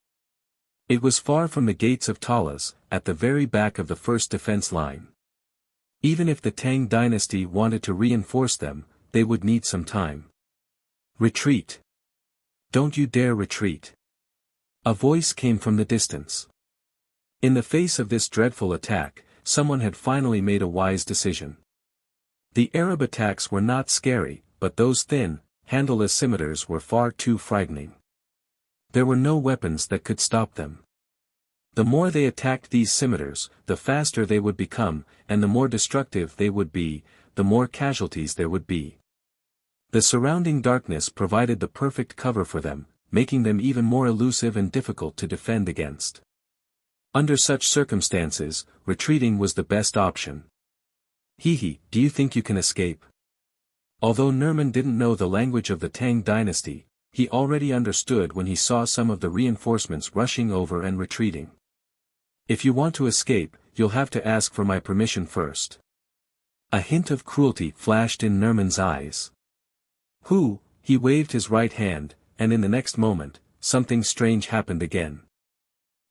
It was far from the gates of Talas, at the very back of the first defense line. Even if the Tang dynasty wanted to reinforce them, they would need some time. Retreat! Don't you dare retreat! A voice came from the distance. In the face of this dreadful attack, someone had finally made a wise decision. The Arab attacks were not scary, but those thin, handleless scimitars were far too frightening. There were no weapons that could stop them. The more they attacked these scimitars, the faster they would become, and the more destructive they would be, the more casualties there would be. The surrounding darkness provided the perfect cover for them, making them even more elusive and difficult to defend against. Under such circumstances, retreating was the best option. Do you think you can escape? Although Nerman didn't know the language of the Tang dynasty, he already understood when he saw some of the reinforcements rushing over and retreating. If you want to escape, you'll have to ask for my permission first. A hint of cruelty flashed in Nerman's eyes. He waved his right hand, and in the next moment, something strange happened again.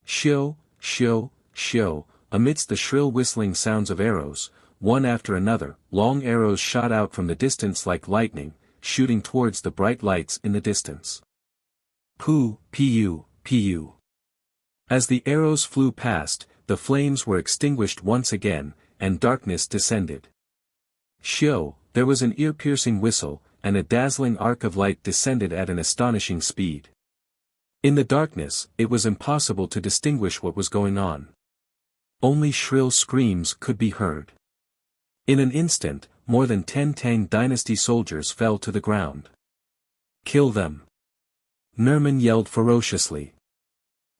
Shio, shio, shio, amidst the shrill whistling sounds of arrows, one after another, long arrows shot out from the distance like lightning, shooting towards the bright lights in the distance. Pu. As the arrows flew past, the flames were extinguished once again, and darkness descended. Shio, there was an ear-piercing whistle, and a dazzling arc of light descended at an astonishing speed. In the darkness, it was impossible to distinguish what was going on. Only shrill screams could be heard. In an instant, more than 10 Tang dynasty soldiers fell to the ground. Kill them! Nerman yelled ferociously.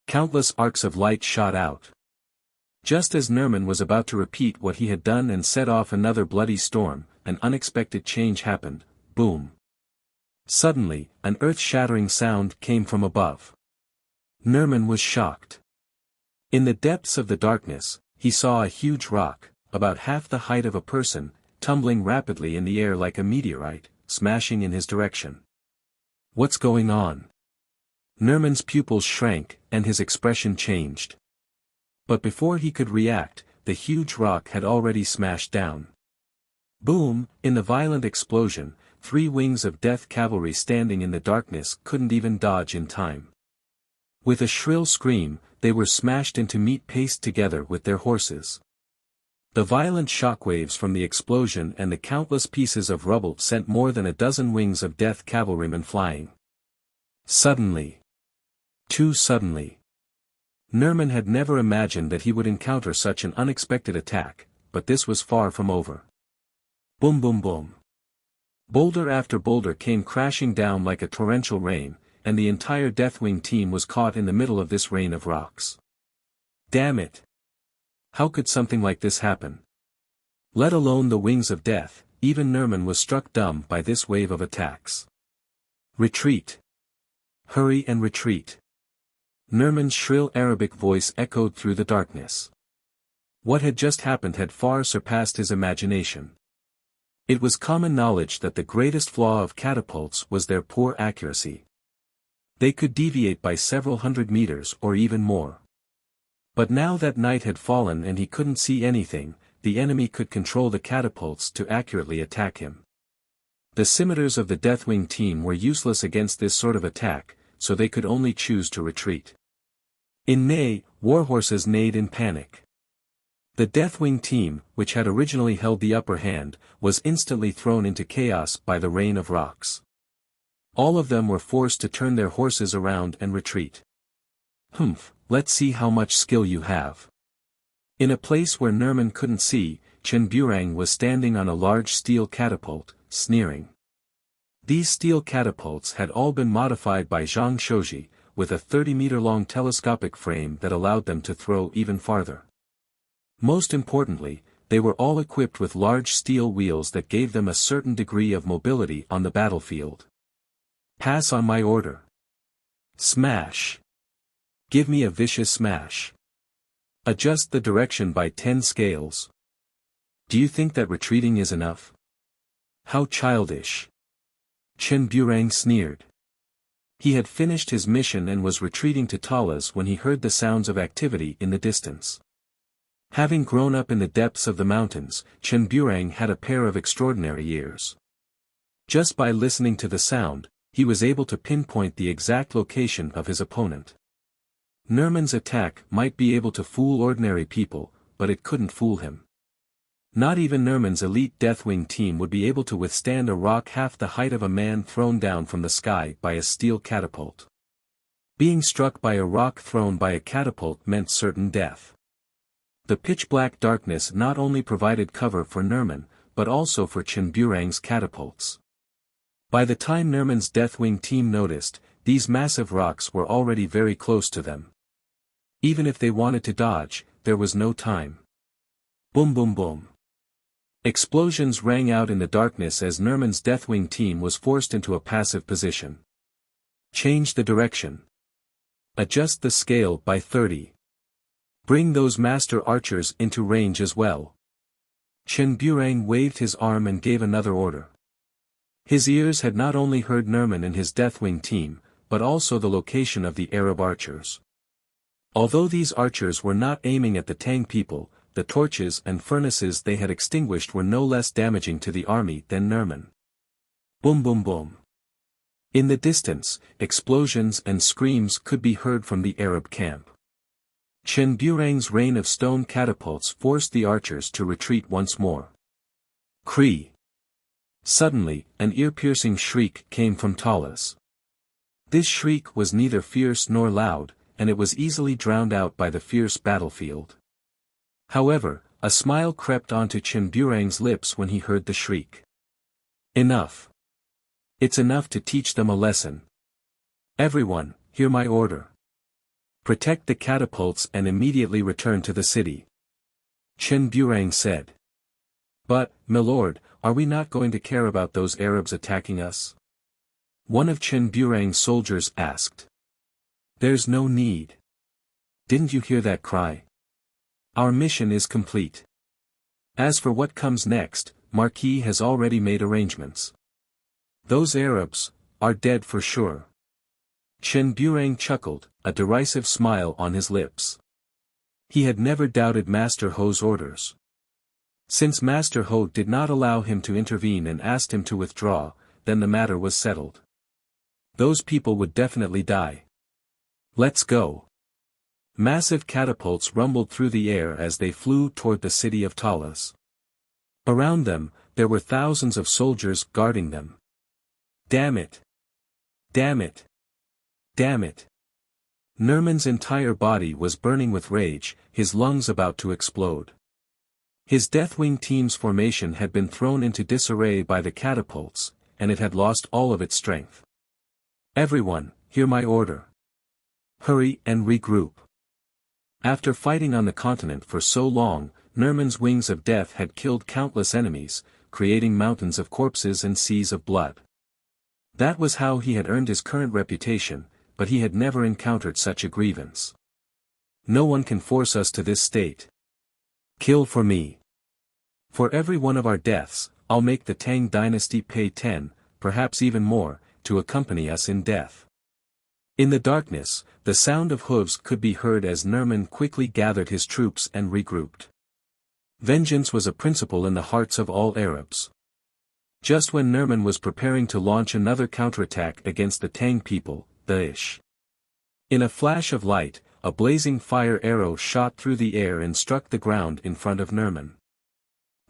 Countless arcs of light shot out. Just as Nerman was about to repeat what he had done and set off another bloody storm, an unexpected change happened. Boom! Suddenly, an earth-shattering sound came from above. Nerman was shocked. In the depths of the darkness, he saw a huge rock, about half the height of a person, tumbling rapidly in the air like a meteorite, smashing in his direction. What's going on? Nerman's pupils shrank, and his expression changed. But before he could react, the huge rock had already smashed down. Boom! In the violent explosion, 3 wings of death cavalry standing in the darkness couldn't even dodge in time. With a shrill scream, they were smashed into meat paste together with their horses. The violent shockwaves from the explosion and the countless pieces of rubble sent more than a dozen wings of death cavalrymen flying. Too suddenly. Nerman had never imagined that he would encounter such an unexpected attack, but this was far from over. Boom boom boom. Boulder after boulder came crashing down like a torrential rain, and the entire Deathwing team was caught in the middle of this rain of rocks. Damn it! How could something like this happen? Let alone the wings of death, even Nerman was struck dumb by this wave of attacks. Retreat! Hurry and retreat! Nerman's shrill Arabic voice echoed through the darkness. What had just happened had far surpassed his imagination. It was common knowledge that the greatest flaw of catapults was their poor accuracy. They could deviate by several hundred meters or even more. But now that night had fallen and he couldn't see anything, the enemy could control the catapults to accurately attack him. The scimitars of the Deathwing team were useless against this sort of attack, so they could only choose to retreat. In Ney, warhorses neighed in panic. The Deathwing team, which had originally held the upper hand, was instantly thrown into chaos by the rain of rocks. All of them were forced to turn their horses around and retreat. let's see how much skill you have. In a place where Nerman couldn't see, Chen Burang was standing on a large steel catapult, sneering. These steel catapults had all been modified by Zhang Shouji, with a 30-meter-long telescopic frame that allowed them to throw even farther. Most importantly, they were all equipped with large steel wheels that gave them a certain degree of mobility on the battlefield. Pass on my order. Smash. Give me a vicious smash. Adjust the direction by 10 scales. Do you think that retreating is enough? How childish. Chen Burang sneered. He had finished his mission and was retreating to Talas when he heard the sounds of activity in the distance. Having grown up in the depths of the mountains, Chen Burang had a pair of extraordinary ears. Just by listening to the sound, he was able to pinpoint the exact location of his opponent. Nerman's attack might be able to fool ordinary people, but it couldn't fool him. Not even Nerman's elite Deathwing team would be able to withstand a rock half the height of a man thrown down from the sky by a steel catapult. Being struck by a rock thrown by a catapult meant certain death. The pitch-black darkness not only provided cover for Nerman, but also for Chen Burang's catapults. By the time Nerman's Deathwing team noticed, these massive rocks were already very close to them. Even if they wanted to dodge, there was no time. Boom boom boom. Explosions rang out in the darkness as Nerman's Deathwing team was forced into a passive position. Change the direction. Adjust the scale by 30. Bring those master archers into range as well. Chen Burang waved his arm and gave another order. His ears had not only heard Nerman and his Deathwing team, but also the location of the Arab archers. Although these archers were not aiming at the Tang people, the torches and furnaces they had extinguished were no less damaging to the army than Nerman. Boom boom boom. In the distance, explosions and screams could be heard from the Arab camp. Chen Burang's rain of stone catapults forced the archers to retreat once more. Cree. Suddenly, an ear-piercing shriek came from Talas. This shriek was neither fierce nor loud, and it was easily drowned out by the fierce battlefield. However, a smile crept onto Chen Burang's lips when he heard the shriek. Enough. It's enough to teach them a lesson. Everyone, hear my order. Protect the catapults and immediately return to the city. Chen Burang said. But, milord, are we not going to care about those Arabs attacking us? One of Chen Burang's soldiers asked. There's no need. Didn't you hear that cry? Our mission is complete. As for what comes next, Marquis has already made arrangements. Those Arabs are dead for sure. Chen Burang chuckled, a derisive smile on his lips. He had never doubted Master Ho's orders. Since Master Ho did not allow him to intervene and asked him to withdraw, then the matter was settled. Those people would definitely die. Let's go. Massive catapults rumbled through the air as they flew toward the city of Talas. Around them, there were thousands of soldiers guarding them. Damn it! Damn it! Damn it! Nerman's entire body was burning with rage, his lungs about to explode. His Deathwing team's formation had been thrown into disarray by the catapults, and it had lost all of its strength. Everyone, hear my order. Hurry and regroup. After fighting on the continent for so long, Nerman's wings of death had killed countless enemies, creating mountains of corpses and seas of blood. That was how he had earned his current reputation, but he had never encountered such a grievance. No one can force us to this state. Kill for me. For every one of our deaths, I'll make the Tang dynasty pay 10, perhaps even more, to accompany us in death. In the darkness, the sound of hooves could be heard as Nerman quickly gathered his troops and regrouped. Vengeance was a principle in the hearts of all Arabs. Just when Nerman was preparing to launch another counterattack against the Tang people, in a flash of light, a blazing fire arrow shot through the air and struck the ground in front of Nerman.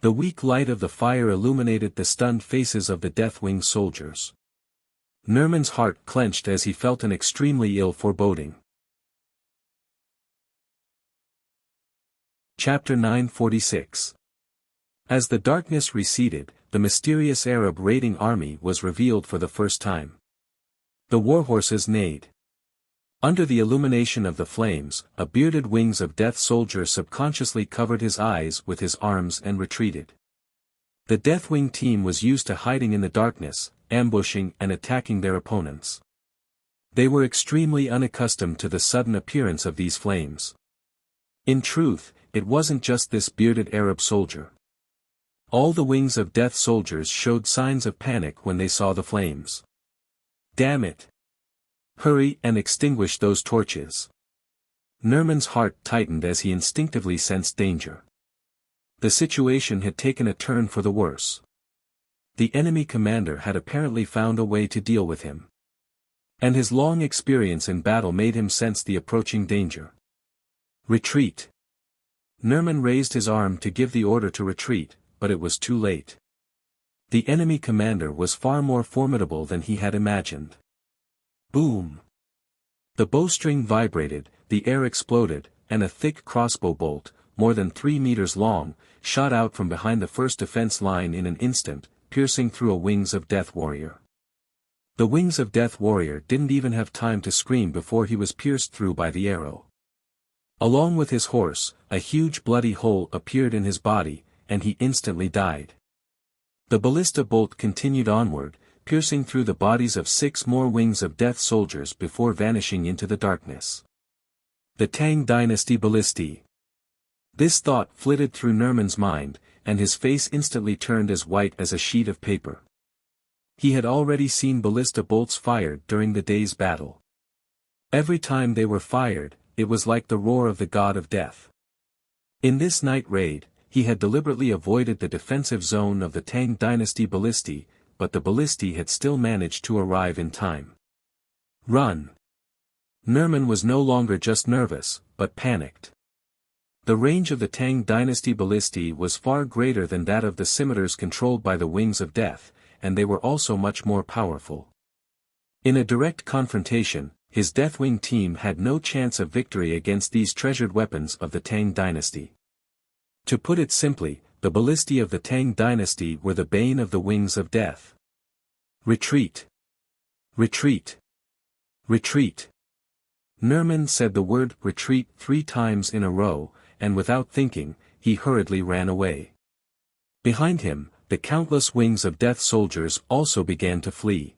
The weak light of the fire illuminated the stunned faces of the Deathwing soldiers. Nerman's heart clenched as he felt an extremely ill foreboding. Chapter 946. As the darkness receded, the mysterious Arab raiding army was revealed for the first time. The warhorses neighed. Under the illumination of the flames, a bearded Wings of Death soldier subconsciously covered his eyes with his arms and retreated. The Deathwing team was used to hiding in the darkness, ambushing and attacking their opponents. They were extremely unaccustomed to the sudden appearance of these flames. In truth, it wasn't just this bearded Arab soldier. All the Wings of Death soldiers showed signs of panic when they saw the flames. Damn it! Hurry and extinguish those torches. Nerman's heart tightened as he instinctively sensed danger. The situation had taken a turn for the worse. The enemy commander had apparently found a way to deal with him. And his long experience in battle made him sense the approaching danger. Retreat! Nerman raised his arm to give the order to retreat, but it was too late. The enemy commander was far more formidable than he had imagined. Boom! The bowstring vibrated, the air exploded, and a thick crossbow bolt, more than 3 meters long, shot out from behind the first defense line in an instant, piercing through a Wings of Death warrior. The Wings of Death warrior didn't even have time to scream before he was pierced through by the arrow. Along with his horse, a huge bloody hole appeared in his body, and he instantly died. The ballista bolt continued onward, piercing through the bodies of 6 more Wings of Death soldiers before vanishing into the darkness. The Tang Dynasty Ballistae. This thought flitted through Nerman's mind, and his face instantly turned as white as a sheet of paper. He had already seen ballista bolts fired during the day's battle. Every time they were fired, it was like the roar of the god of death. In this night raid, he had deliberately avoided the defensive zone of the Tang Dynasty Ballistae, but the Ballistae had still managed to arrive in time. Run! Nerman was no longer just nervous, but panicked. The range of the Tang Dynasty Ballistae was far greater than that of the scimitars controlled by the Wings of Death, and they were also much more powerful. In a direct confrontation, his Deathwing team had no chance of victory against these treasured weapons of the Tang Dynasty. To put it simply, the Ballistae of the Tang Dynasty were the bane of the Wings of Death. Retreat! Retreat! Retreat! Nerman said the word retreat 3 times in a row, and without thinking, he hurriedly ran away. Behind him, the countless Wings of Death soldiers also began to flee.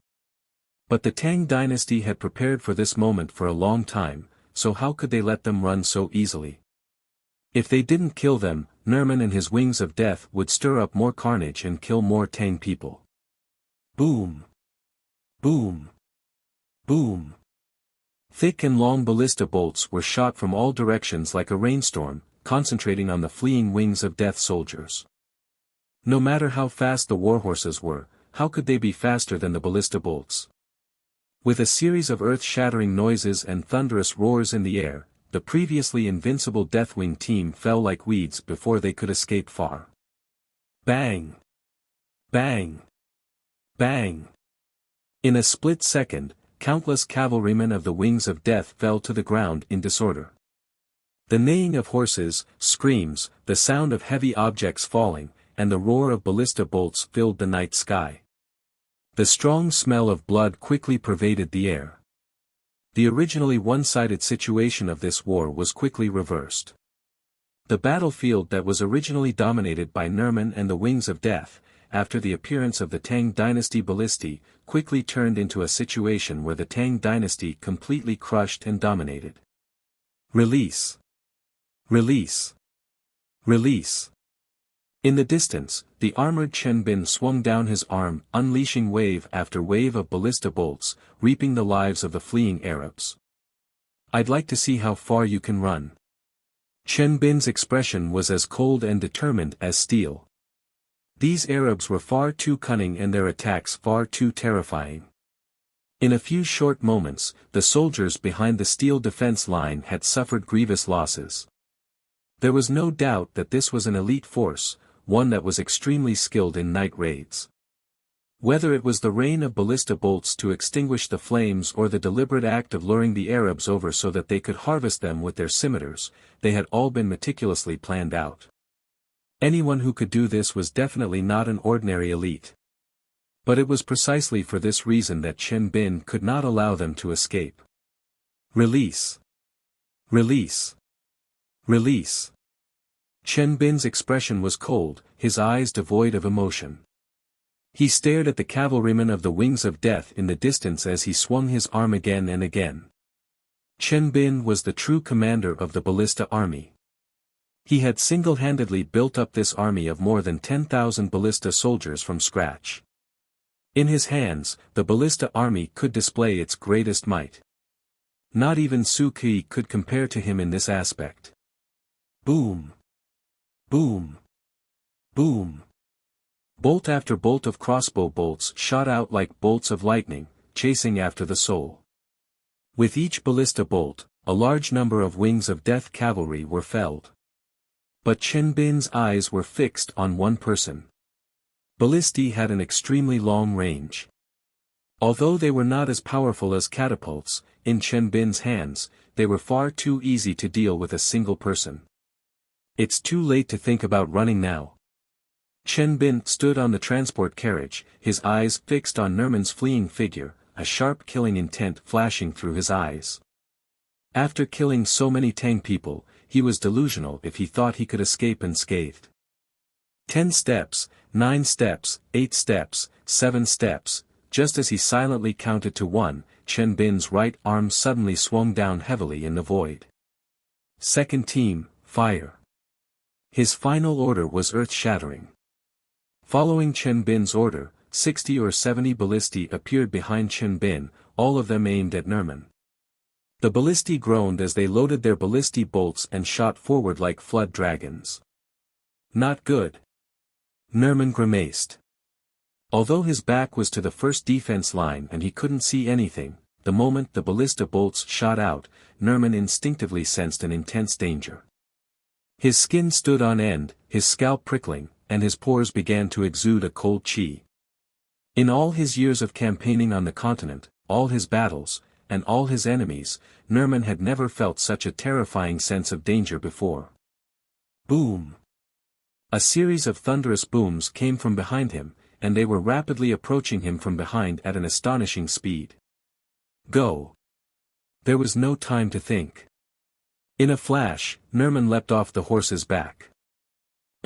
But the Tang Dynasty had prepared for this moment for a long time, so how could they let them run so easily? If they didn't kill them, Nerman and his Wings of Death would stir up more carnage and kill more Tang people. Boom! Boom! Boom! Thick and long ballista bolts were shot from all directions like a rainstorm, concentrating on the fleeing Wings of Death soldiers. No matter how fast the warhorses were, how could they be faster than the ballista bolts? With a series of earth-shattering noises and thunderous roars in the air, the previously invincible Deathwing team fell like weeds before they could escape far. Bang! Bang! Bang! In a split second, countless cavalrymen of the Wings of Death fell to the ground in disorder. The neighing of horses, screams, the sound of heavy objects falling, and the roar of ballista bolts filled the night sky. The strong smell of blood quickly pervaded the air. The originally one-sided situation of this war was quickly reversed. The battlefield that was originally dominated by Nerman and the Wings of Death, after the appearance of the Tang Dynasty Ballistae, quickly turned into a situation where the Tang Dynasty completely crushed and dominated. Release! Release! Release! In the distance, the armored Chen Bin swung down his arm, unleashing wave after wave of ballista bolts, reaping the lives of the fleeing Arabs. I'd like to see how far you can run. Chen Bin's expression was as cold and determined as steel. These Arabs were far too cunning and their attacks far too terrifying. In a few short moments, the soldiers behind the steel defense line had suffered grievous losses. There was no doubt that this was an elite force, one that was extremely skilled in night raids. Whether it was the rain of ballista bolts to extinguish the flames or the deliberate act of luring the Arabs over so that they could harvest them with their scimitars, they had all been meticulously planned out. Anyone who could do this was definitely not an ordinary elite. But it was precisely for this reason that Chen Bin could not allow them to escape. Release! Release! Release! Chen Bin's expression was cold, his eyes devoid of emotion. He stared at the cavalryman of the wings of death in the distance as he swung his arm again and again. Chen Bin was the true commander of the ballista army. He had single-handedly built up this army of more than 10,000 ballista soldiers from scratch. In his hands, the ballista army could display its greatest might. Not even Su Kui could compare to him in this aspect. Boom! Boom! Boom! Bolt after bolt of crossbow bolts shot out like bolts of lightning, chasing after the soul. With each ballista bolt, a large number of wings of death cavalry were felled. But Chen Bin's eyes were fixed on one person. Ballistae had an extremely long range. Although they were not as powerful as catapults, in Chen Bin's hands, they were far too easy to deal with a single person. It's too late to think about running now. Chen Bin stood on the transport carriage, his eyes fixed on Nerman's fleeing figure, a sharp killing intent flashing through his eyes. After killing so many Tang people, he was delusional if he thought he could escape unscathed. 10 steps, 9 steps, 8 steps, 7 steps, just as he silently counted to 1, Chen Bin's right arm suddenly swung down heavily in the void. Second team, fire. His final order was earth-shattering. Following Chen Bin's order, 60 or 70 ballistae appeared behind Chen Bin, all of them aimed at Nerman. The ballistae groaned as they loaded their ballistae bolts and shot forward like flood dragons. Not good. Nerman grimaced. Although his back was to the first defense line and he couldn't see anything, the moment the ballista bolts shot out, Nerman instinctively sensed an intense danger. His skin stood on end, his scalp prickling, and his pores began to exude a cold chi. In all his years of campaigning on the continent, all his battles, and all his enemies, Nerman had never felt such a terrifying sense of danger before. Boom! A series of thunderous booms came from behind him, and they were rapidly approaching him from behind at an astonishing speed. Go! There was no time to think. In a flash, Nerman leapt off the horse's back.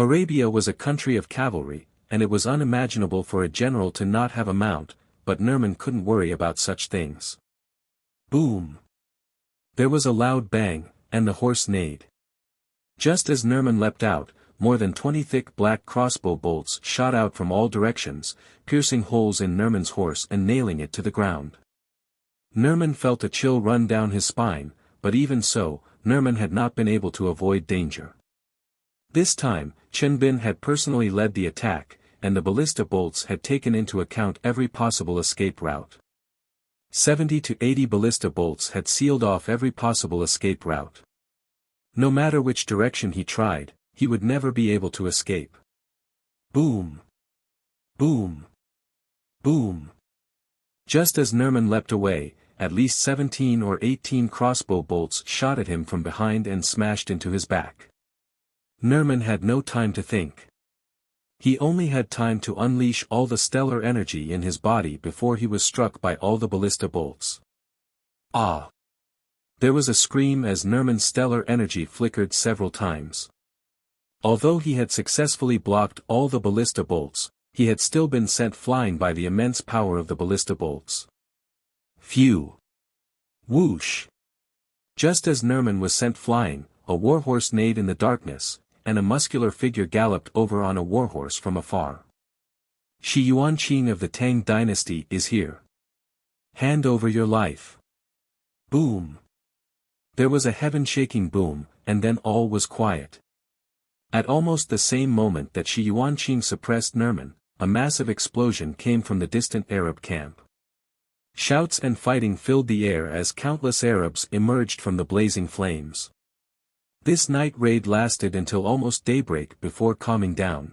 Arabia was a country of cavalry, and it was unimaginable for a general to not have a mount, but Nerman couldn't worry about such things. Boom! There was a loud bang, and the horse neighed. Just as Nerman leapt out, more than 20 thick black crossbow bolts shot out from all directions, piercing holes in Nerman's horse and nailing it to the ground. Nerman felt a chill run down his spine, but even so, Nerman had not been able to avoid danger. This time, Chen Bin had personally led the attack, and the ballista bolts had taken into account every possible escape route. 70 to 80 ballista bolts had sealed off every possible escape route. No matter which direction he tried, he would never be able to escape. Boom! Boom! Boom! Just as Nerman leapt away, at least 17 or 18 crossbow bolts shot at him from behind and smashed into his back. Nerman had no time to think. He only had time to unleash all the stellar energy in his body before he was struck by all the ballista bolts. Ah! There was a scream as Nerman's stellar energy flickered several times. Although he had successfully blocked all the ballista bolts, he had still been sent flying by the immense power of the ballista bolts. Phew! Whoosh! Just as Nerman was sent flying, a warhorse neighed in the darkness, and a muscular figure galloped over on a warhorse from afar. Shi Yuanqing of the Tang dynasty is here. Hand over your life. Boom! There was a heaven-shaking boom, and then all was quiet. At almost the same moment that Shi Yuanqing suppressed Nerman, a massive explosion came from the distant Arab camp. Shouts and fighting filled the air as countless Arabs emerged from the blazing flames. This night raid lasted until almost daybreak before calming down.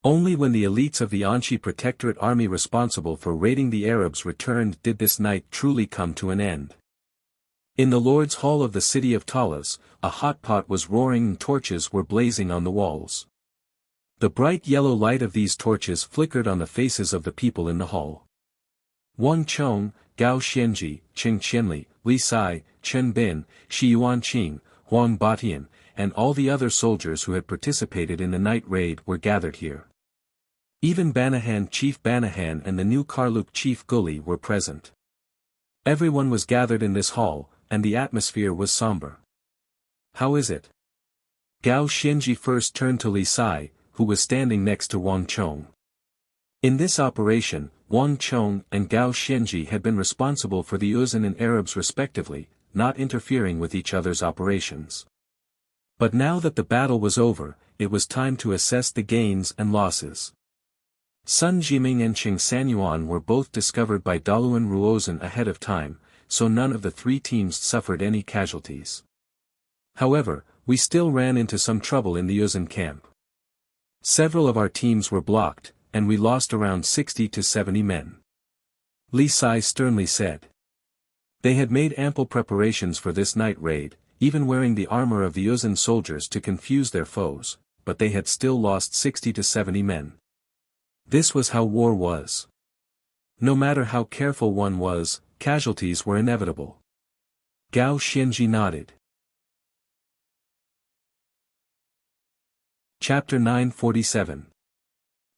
Only when the elites of the Anshi Protectorate army responsible for raiding the Arabs returned did this night truly come to an end. In the Lord's Hall of the city of Talas, a hot pot was roaring and torches were blazing on the walls. The bright yellow light of these torches flickered on the faces of the people in the hall. Wang Chong, Gao Xianji, Qing Qianli, Li Sai, Chen Bin, Shi Yuanqing, Huang Batian, and all the other soldiers who had participated in the night raid were gathered here. Even Banahan Chief Banahan and the new Karluk Chief Guli were present. Everyone was gathered in this hall, and the atmosphere was somber. How is it? Gao Xianji first turned to Li Sai, who was standing next to Wang Chong. In this operation, Wang Chong and Gao Xianji had been responsible for the Uzan and Arabs respectively, not interfering with each other's operations. But now that the battle was over, it was time to assess the gains and losses. Sun Jiming and Qing Sanyuan were both discovered by Daluan Ruozan ahead of time, so none of the three teams suffered any casualties. However, we still ran into some trouble in the Uzan camp. Several of our teams were blocked, and we lost around 60 to 70 men. Li Sai sternly said. They had made ample preparations for this night raid, even wearing the armor of the Uzan soldiers to confuse their foes, but they had still lost 60 to 70 men. This was how war was. No matter how careful one was, casualties were inevitable. Gao Xianji nodded. Chapter 947.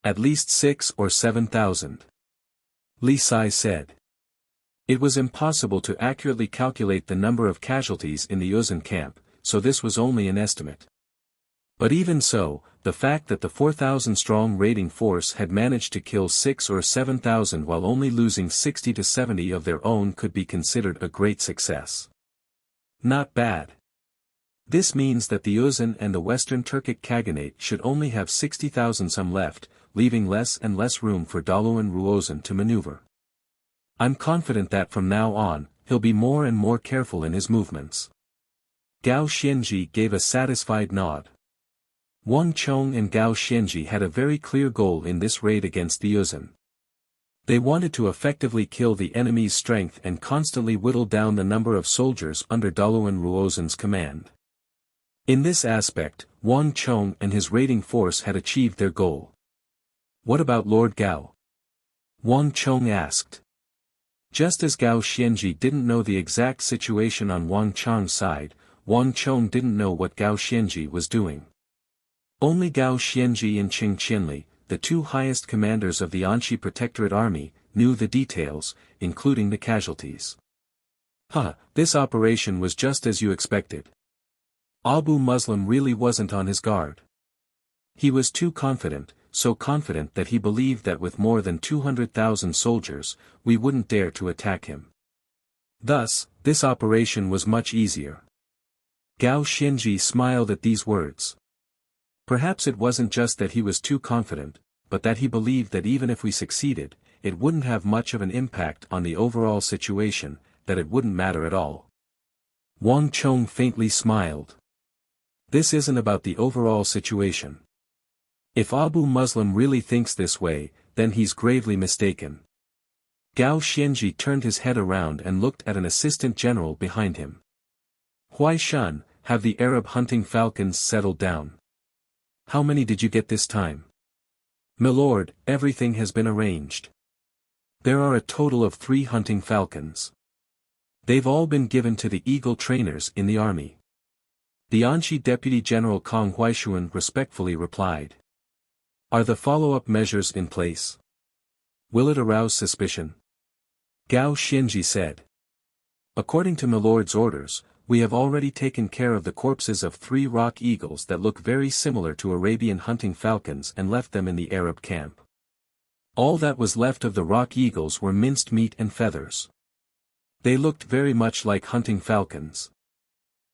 At least 6 or 7,000. Li Sai said. It was impossible to accurately calculate the number of casualties in the Uzan camp, so this was only an estimate. But even so, the fact that the 4,000-strong raiding force had managed to kill 6 or 7,000 while only losing 60 to 70 of their own could be considered a great success. Not bad. This means that the Uzan and the Western Turkic Khaganate should only have 60,000 some left, leaving less and less room for Daluan Ruozan to maneuver. I'm confident that from now on, he'll be more and more careful in his movements. Gao Xianji gave a satisfied nod. Wang Chong and Gao Xianji had a very clear goal in this raid against the Uzan. They wanted to effectively kill the enemy's strength and constantly whittle down the number of soldiers under Daluan Ruozan's command. In this aspect, Wang Chong and his raiding force had achieved their goal. What about Lord Gao? Wang Chong asked. Just as Gao Xianji didn't know the exact situation on Wang Chong's side, Wang Chong didn't know what Gao Xianji was doing. Only Gao Xianji and Qing Qianli, the two highest commanders of the Anshi Protectorate army, knew the details, including the casualties. This operation was just as you expected. Abu Muslim really wasn't on his guard. He was too confident, so confident that he believed that with more than 200,000 soldiers, we wouldn't dare to attack him. Thus, this operation was much easier. Gao Xianji smiled at these words. Perhaps it wasn't just that he was too confident, but that he believed that even if we succeeded, it wouldn't have much of an impact on the overall situation, that it wouldn't matter at all. Wang Chong faintly smiled. This isn't about the overall situation. If Abu Muslim really thinks this way, then he's gravely mistaken. Gao Xianji turned his head around and looked at an assistant general behind him. Huai Shun, have the Arab hunting falcons settled down? How many did you get this time? Milord, everything has been arranged. There are a total of 3 hunting falcons. They've all been given to the eagle trainers in the army. The Anshi Deputy General Kong Huaishuan respectfully replied. Are the follow-up measures in place? Will it arouse suspicion? Gao Xianji said. According to Milord's orders, we have already taken care of the corpses of 3 rock eagles that look very similar to Arabian hunting falcons and left them in the Arab camp. All that was left of the rock eagles were minced meat and feathers. They looked very much like hunting falcons.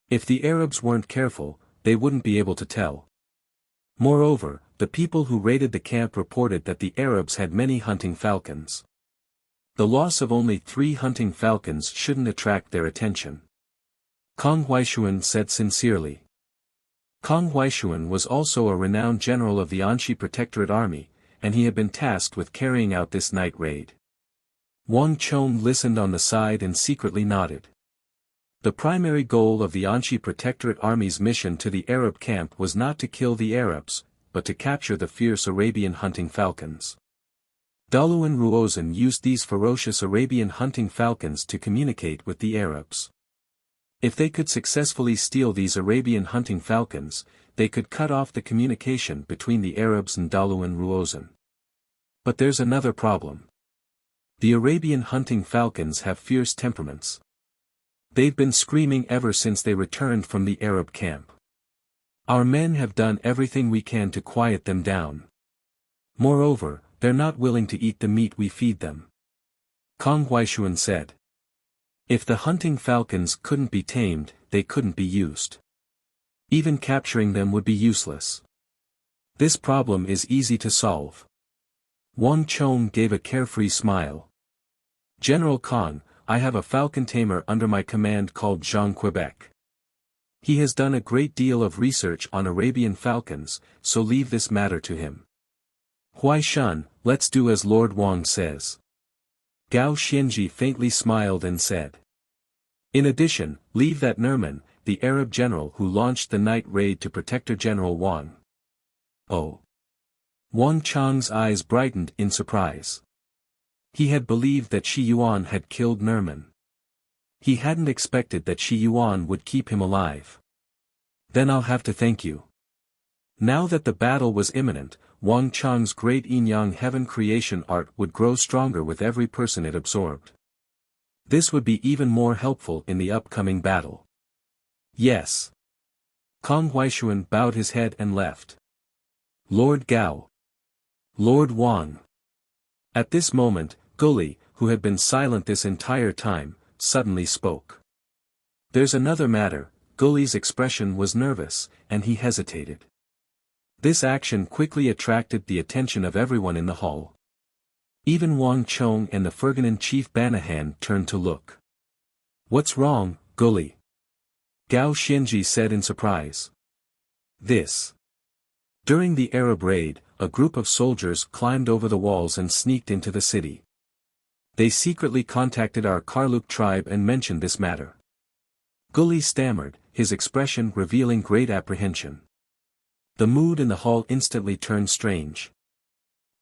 If the Arabs weren't careful, they wouldn't be able to tell. Moreover, the people who raided the camp reported that the Arabs had many hunting falcons. The loss of only 3 hunting falcons shouldn't attract their attention. Kong Huaishuan said sincerely. Kong Huaishuan was also a renowned general of the Anxi Protectorate Army, and he had been tasked with carrying out this night raid. Wang Chong listened on the side and secretly nodded. The primary goal of the Anxi Protectorate Army's mission to the Arab camp was not to kill the Arabs, but to capture the fierce Arabian hunting falcons. Daluan Ruozan used these ferocious Arabian hunting falcons to communicate with the Arabs. If they could successfully steal these Arabian hunting falcons, they could cut off the communication between the Arabs and Daluan Ruozan. But there's another problem. The Arabian hunting falcons have fierce temperaments. They've been screaming ever since they returned from the Arab camp. Our men have done everything we can to quiet them down. Moreover, they're not willing to eat the meat we feed them. Kong Huaishuan said. If the hunting falcons couldn't be tamed, they couldn't be used. Even capturing them would be useless. This problem is easy to solve. Wang Chong gave a carefree smile. General Kong, I have a falcon tamer under my command called Zhang Quebec. He has done a great deal of research on Arabian falcons, so leave this matter to him. Huaishan, let's do as Lord Wang says. Gao Xianji faintly smiled and said. In addition, leave that Nerman, the Arab general who launched the night raid to Protector General Wang. Oh. Wang Chang's eyes brightened in surprise. He had believed that Shi Yuan had killed Nerman. He hadn't expected that Shi Yuan would keep him alive. Then I'll have to thank you. Now that the battle was imminent, Wang Chang's great yin-yang heaven creation art would grow stronger with every person it absorbed. This would be even more helpful in the upcoming battle. Yes. Kong Huaishuan bowed his head and left. Lord Gao. Lord Wang. At this moment, Guli, who had been silent this entire time, suddenly spoke. There's another matter. Guli's expression was nervous, and he hesitated. This action quickly attracted the attention of everyone in the hall. Even Wang Chong and the Ferganan chief Banahan turned to look. What's wrong, Guli? Gao Xianji said in surprise. This. During the Arab raid, a group of soldiers climbed over the walls and sneaked into the city. They secretly contacted our Karluk tribe and mentioned this matter. Guli stammered, his expression revealing great apprehension. The mood in the hall instantly turned strange.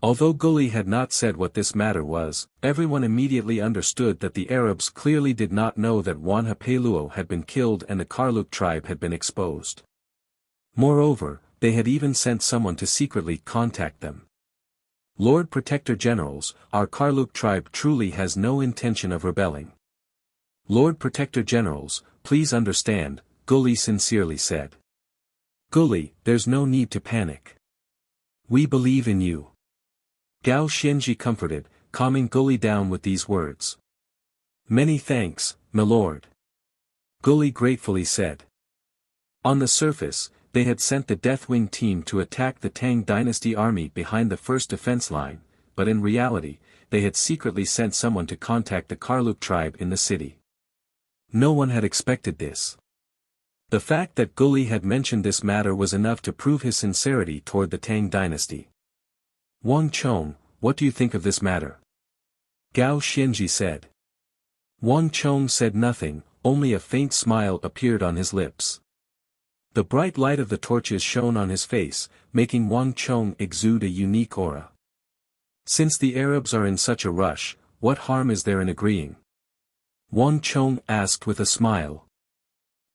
Although Guli had not said what this matter was, everyone immediately understood that the Arabs clearly did not know that Wanha Peluo had been killed and the Karluk tribe had been exposed. Moreover, they had even sent someone to secretly contact them. Lord Protector Generals, our Karluk tribe truly has no intention of rebelling. Lord Protector Generals, please understand, Guli sincerely said. Guli, there's no need to panic. We believe in you. Gao Xianji comforted, calming Guli down with these words. Many thanks, my lord. Guli gratefully said. On the surface, they had sent the Deathwing team to attack the Tang dynasty army behind the first defense line, but in reality, they had secretly sent someone to contact the Karluk tribe in the city. No one had expected this. The fact that Guli had mentioned this matter was enough to prove his sincerity toward the Tang dynasty. Wang Chong, what do you think of this matter? Gao Xianji said. Wang Chong said nothing, only a faint smile appeared on his lips. The bright light of the torches shone on his face, making Wang Chong exude a unique aura. Since the Arabs are in such a rush, what harm is there in agreeing? Wang Chong asked with a smile.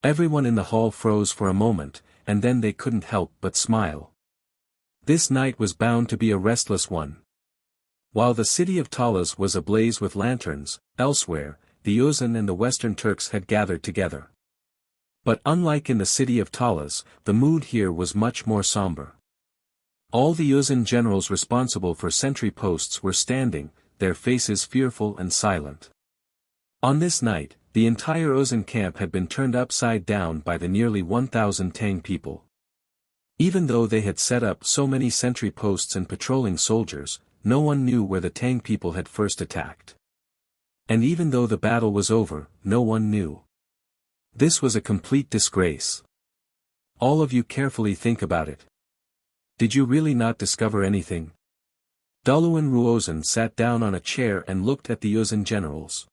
Everyone in the hall froze for a moment, and then they couldn't help but smile. This night was bound to be a restless one. While the city of Talas was ablaze with lanterns, elsewhere, the Uzan and the Western Turks had gathered together. But unlike in the city of Talas, the mood here was much more somber. All the Uzan generals responsible for sentry posts were standing, their faces fearful and silent. On this night, the entire Uzan camp had been turned upside down by the nearly 1,000 Tang people. Even though they had set up so many sentry posts and patrolling soldiers, no one knew where the Tang people had first attacked. And even though the battle was over, no one knew. This was a complete disgrace. All of you carefully think about it. Did you really not discover anything? Daluan Ruozan sat down on a chair and looked at the Yuzhan generals.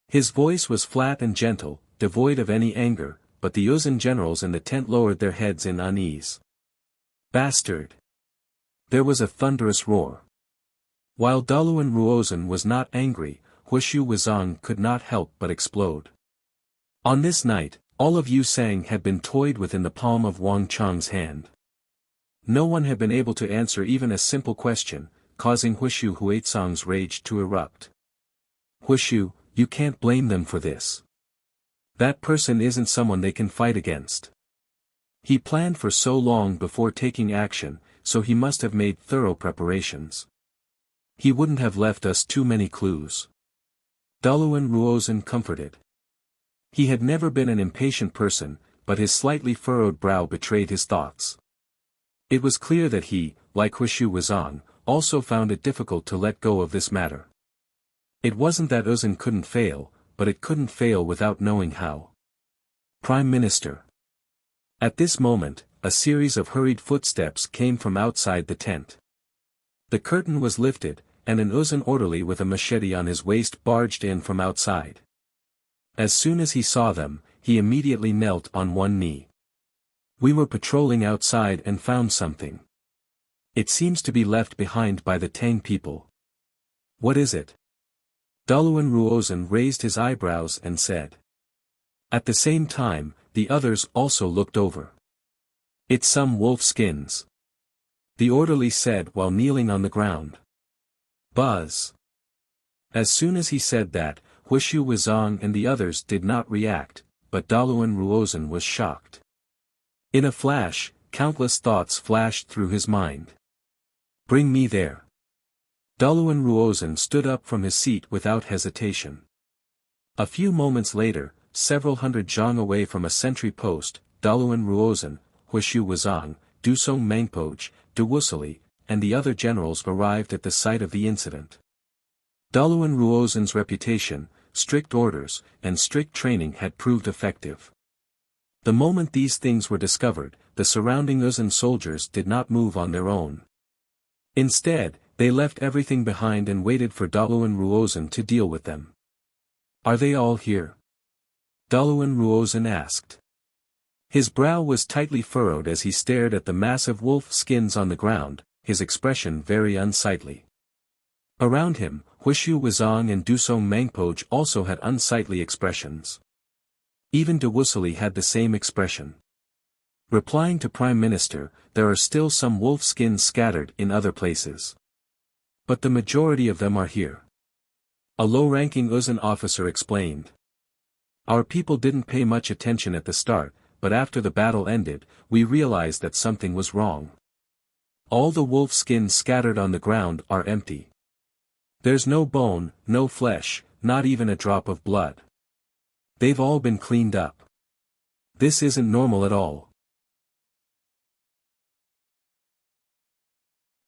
His voice was flat and gentle, devoid of any anger, but the Yuzhan generals in the tent lowered their heads in unease. Bastard! There was a thunderous roar. While Daluan Ruozan was not angry, Wuxia Wuzong could not help but explode. On this night, all of Yusang had been toyed with in the palm of Wang Chang's hand. No one had been able to answer even a simple question, causing Wuxia Huizong's rage to erupt. Wuxia, you can't blame them for this. That person isn't someone they can fight against. He planned for so long before taking action, so he must have made thorough preparations. He wouldn't have left us too many clues. Daluan Ruozan comforted. He had never been an impatient person, but his slightly furrowed brow betrayed his thoughts. It was clear that he, like Wuxia Wuzong, also found it difficult to let go of this matter. It wasn't that Uzan couldn't fail, but it couldn't fail without knowing how. Prime Minister. At this moment, a series of hurried footsteps came from outside the tent. The curtain was lifted, and an Uzan orderly with a machete on his waist barged in from outside. As soon as he saw them, he immediately knelt on one knee. We were patrolling outside and found something. It seems to be left behind by the Tang people. What is it? Daluan Ruozan raised his eyebrows and said. At the same time, the others also looked over. It's some wolf skins. The orderly said while kneeling on the ground. Buzz. As soon as he said that, Wuxia Wuzong and the others did not react, but Daluan Ruozan was shocked. In a flash, countless thoughts flashed through his mind. Bring me there. Daluan Ruozan stood up from his seat without hesitation. A few moments later, several hundred zhang away from a sentry post, Daluan Ruozan, Wuxia Wuzong, Dusong Mangpoj, Wuxia, and the other generals arrived at the site of the incident. Daluan Ruozan's reputation, strict orders, and strict training had proved effective. The moment these things were discovered, the surrounding Uzan soldiers did not move on their own. Instead, they left everything behind and waited for Daluan Ruozan to deal with them. Are they all here? Daluan Ruozan asked. His brow was tightly furrowed as he stared at the massive wolf skins on the ground, his expression very unsightly. Around him, Wuxia Wuzong and Dusong Mangpoj also had unsightly expressions. Even Wuxia had the same expression. Replying to Prime Minister, there are still some wolf skins scattered in other places. But the majority of them are here. A low-ranking Uzan officer explained. Our people didn't pay much attention at the start, but after the battle ended, we realized that something was wrong. All the wolf skins scattered on the ground are empty. There's no bone, no flesh, not even a drop of blood. They've all been cleaned up. This isn't normal at all.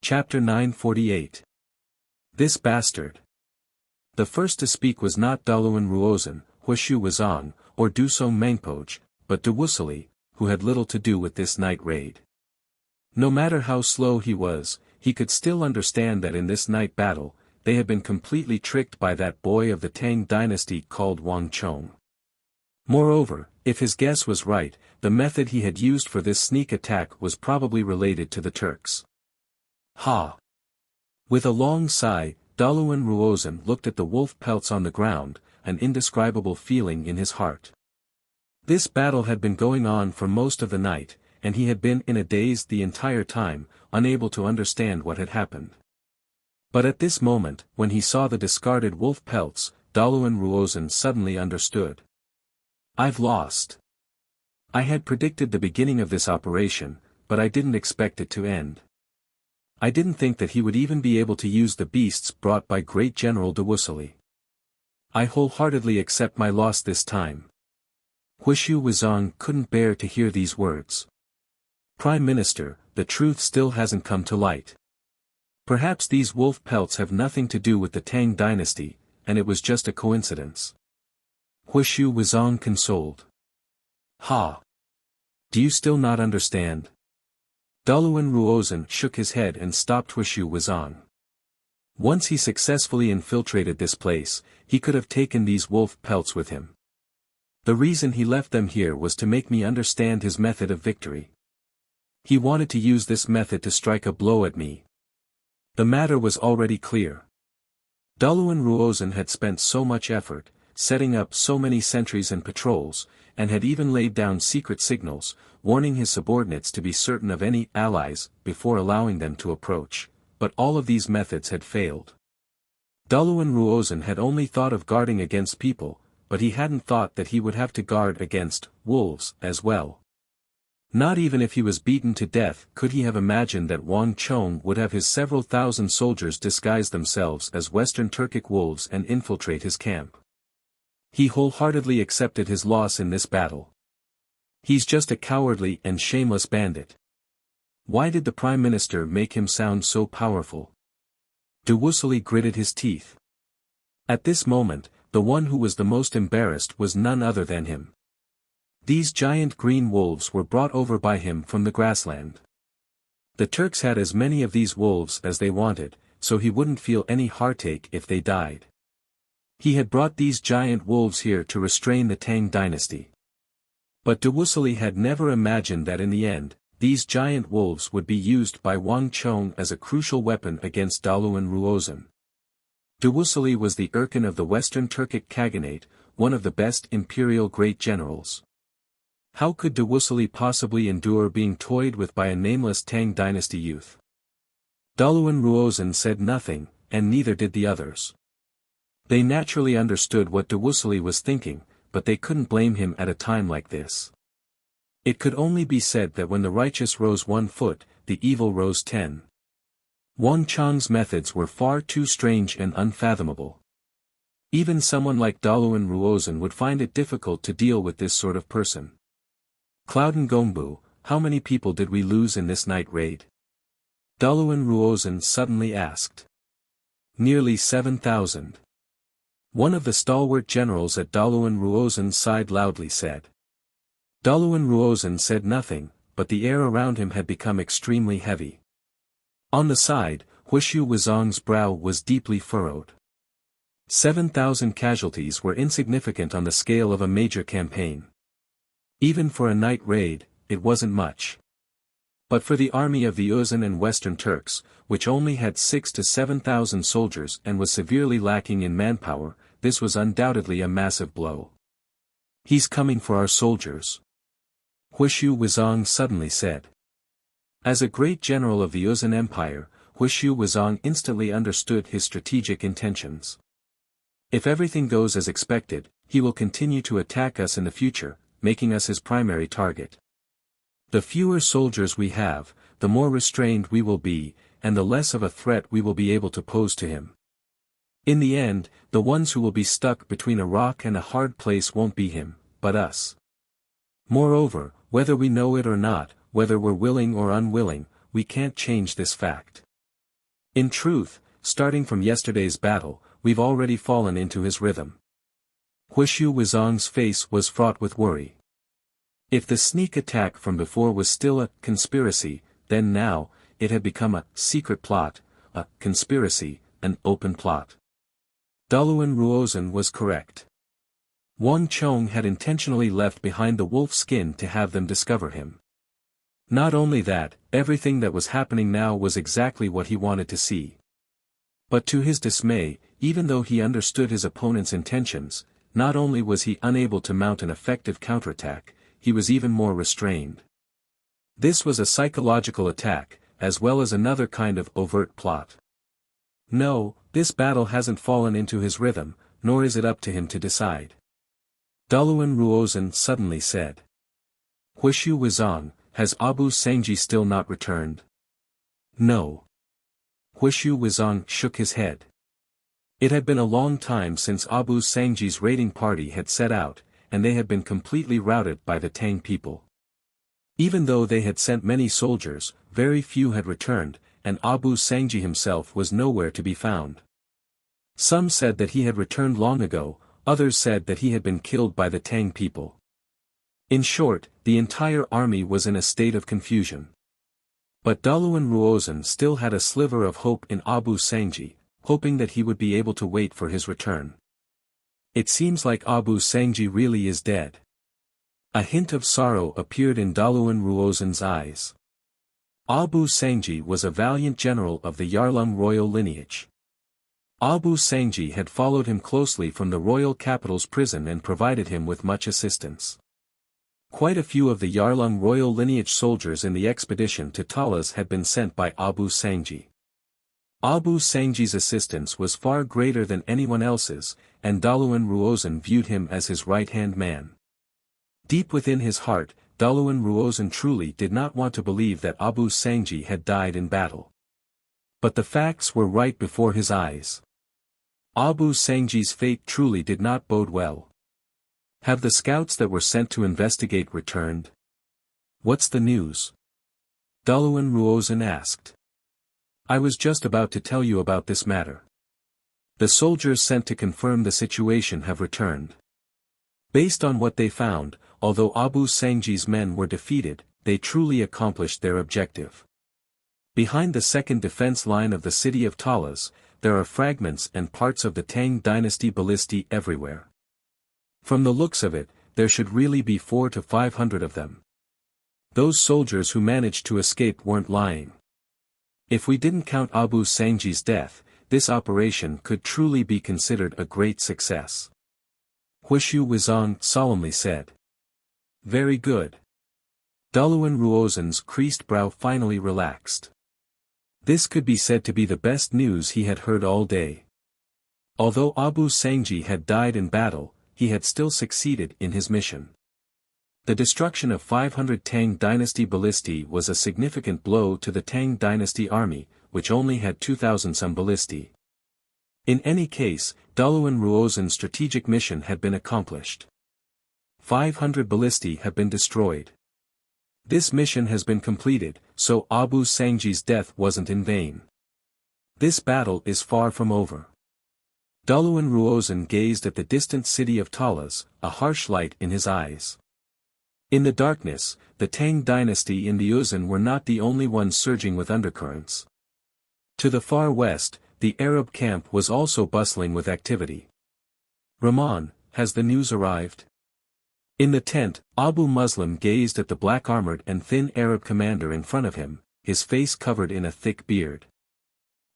Chapter 948. This bastard. The first to speak was not Daluan Ruozan, Wuxia Wuzong, or Dusong Mangpoj, but Wuxia, who had little to do with this night raid. No matter how slow he was, he could still understand that in this night battle, they had been completely tricked by that boy of the Tang dynasty called Wang Chong. Moreover, if his guess was right, the method he had used for this sneak attack was probably related to the Turks. Ha! With a long sigh, Daluan Ruozan looked at the wolf pelts on the ground, an indescribable feeling in his heart. This battle had been going on for most of the night, and he had been in a daze the entire time, unable to understand what had happened. But at this moment, when he saw the discarded wolf pelts, Daluan Ruozan suddenly understood. I've lost. I had predicted the beginning of this operation, but I didn't expect it to end. I didn't think that he would even be able to use the beasts brought by Great General Wuxia. I wholeheartedly accept my loss this time. Wuxia Wuzong couldn't bear to hear these words. Prime Minister, the truth still hasn't come to light. Perhaps these wolf pelts have nothing to do with the Tang dynasty, and it was just a coincidence. Wuxia Wuzong consoled. Ha! Do you still not understand? Daluan Ruozan shook his head and stopped Huishu Wuzong. Once he successfully infiltrated this place, he could have taken these wolf pelts with him. The reason he left them here was to make me understand his method of victory. He wanted to use this method to strike a blow at me. The matter was already clear. Daluan Ruozan had spent so much effort, setting up so many sentries and patrols, and had even laid down secret signals, warning his subordinates to be certain of any allies before allowing them to approach, but all of these methods had failed. Daluan Ruozan had only thought of guarding against people, but he hadn't thought that he would have to guard against wolves as well. Not even if he was beaten to death could he have imagined that Wang Chong would have his several thousand soldiers disguise themselves as Western Turkic wolves and infiltrate his camp. He wholeheartedly accepted his loss in this battle. He's just a cowardly and shameless bandit. Why did the Prime Minister make him sound so powerful? Dewusili gritted his teeth. At this moment, the one who was the most embarrassed was none other than him. These giant green wolves were brought over by him from the grassland. The Turks had as many of these wolves as they wanted, so he wouldn't feel any heartache if they died. He had brought these giant wolves here to restrain the Tang dynasty. But Dewusili had never imagined that in the end, these giant wolves would be used by Wang Chong as a crucial weapon against Daluan Ruozan. Dewusili was the Erkin of the Western Turkic Khaganate, one of the best imperial great generals. How could Dewusili possibly endure being toyed with by a nameless Tang dynasty youth? Daluan Ruozan said nothing, and neither did the others. They naturally understood what Dewusili was thinking, but they couldn't blame him at a time like this. It could only be said that when the righteous rose 1 foot, the evil rose 10. Wang Chong's methods were far too strange and unfathomable. Even someone like Daluan Ruozan would find it difficult to deal with this sort of person. Clouden Gongbu, how many people did we lose in this night raid? Daluan Ruozan suddenly asked. Nearly 7,000. One of the stalwart generals at Daluan Ruozan's side loudly said. Daluan Ruozan said nothing, but the air around him had become extremely heavy. On the side, Huishu Wuzong's brow was deeply furrowed. 7,000 casualties were insignificant on the scale of a major campaign. Even for a night raid, it wasn't much. But for the army of the Uzan and Western Turks, which only had 6,000 to 7,000 soldiers and was severely lacking in manpower, this was undoubtedly a massive blow. He's coming for our soldiers. Huishu Wuzong suddenly said. As a great general of the Uzan Empire, Huishu Wuzong instantly understood his strategic intentions. If everything goes as expected, he will continue to attack us in the future, making us his primary target. The fewer soldiers we have, the more restrained we will be, and the less of a threat we will be able to pose to him. In the end, the ones who will be stuck between a rock and a hard place won't be him, but us. Moreover, whether we know it or not, whether we're willing or unwilling, we can't change this fact. In truth, starting from yesterday's battle, we've already fallen into his rhythm. Huishu Wuzong's face was fraught with worry. If the sneak attack from before was still a conspiracy, then now, it had become a secret plot, a conspiracy, an open plot. Daluan Ruozan was correct. Wang Chong had intentionally left behind the wolf skin to have them discover him. Not only that, everything that was happening now was exactly what he wanted to see. But to his dismay, even though he understood his opponent's intentions, not only was he unable to mount an effective counterattack, he was even more restrained. This was a psychological attack, as well as another kind of overt plot. No, this battle hasn't fallen into his rhythm, nor is it up to him to decide. Daluan Ruozan suddenly said. Huishu Wuzong, has Abu Sangji still not returned? No. Huishu Wuzong shook his head. It had been a long time since Abu Sangji's raiding party had set out, and they had been completely routed by the Tang people. Even though they had sent many soldiers, very few had returned, and Abu Sangji himself was nowhere to be found. Some said that he had returned long ago, others said that he had been killed by the Tang people. In short, the entire army was in a state of confusion. But Daluan Ruozan still had a sliver of hope in Abu Sangji, hoping that he would be able to wait for his return. It seems like Abu Sangji really is dead. A hint of sorrow appeared in Daluan Ruozan's eyes. Abu Sangji was a valiant general of the Yarlung royal lineage. Abu Sangji had followed him closely from the royal capital's prison and provided him with much assistance. Quite a few of the Yarlung royal lineage soldiers in the expedition to Talas had been sent by Abu Sangji. Abu Sangji's assistance was far greater than anyone else's, and Daluan Ruozan viewed him as his right-hand man. Deep within his heart, Daluan Ruozan truly did not want to believe that Abu Sangji had died in battle. But the facts were right before his eyes. Abu Sangji's fate truly did not bode well. Have the scouts that were sent to investigate returned? What's the news? Daluan Ruozan asked. I was just about to tell you about this matter. The soldiers sent to confirm the situation have returned. Based on what they found, although Abu Sangji's men were defeated, they truly accomplished their objective. Behind the second defense line of the city of Talas, there are fragments and parts of the Tang dynasty ballistae everywhere. From the looks of it, there should really be 400 to 500 of them. Those soldiers who managed to escape weren't lying. If we didn't count Abu Sangji's death, this operation could truly be considered a great success. Huishu Wizong solemnly said. Very good. Daluan Ruozan's creased brow finally relaxed. This could be said to be the best news he had heard all day. Although Abu Sangji had died in battle, he had still succeeded in his mission. The destruction of 500 Tang dynasty ballistae was a significant blow to the Tang dynasty army, which only had 2,000 some ballistae. In any case, Daluan Ruozan's strategic mission had been accomplished. 500 ballistae have been destroyed. This mission has been completed, so Abu Sangji's death wasn't in vain. This battle is far from over. Daluan Ruozan gazed at the distant city of Talas, a harsh light in his eyes. In the darkness, the Tang dynasty in the Uzan were not the only ones surging with undercurrents. To the far west, the Arab camp was also bustling with activity. Rahman, has the news arrived? In the tent, Abu Muslim gazed at the black-armored and thin Arab commander in front of him, his face covered in a thick beard.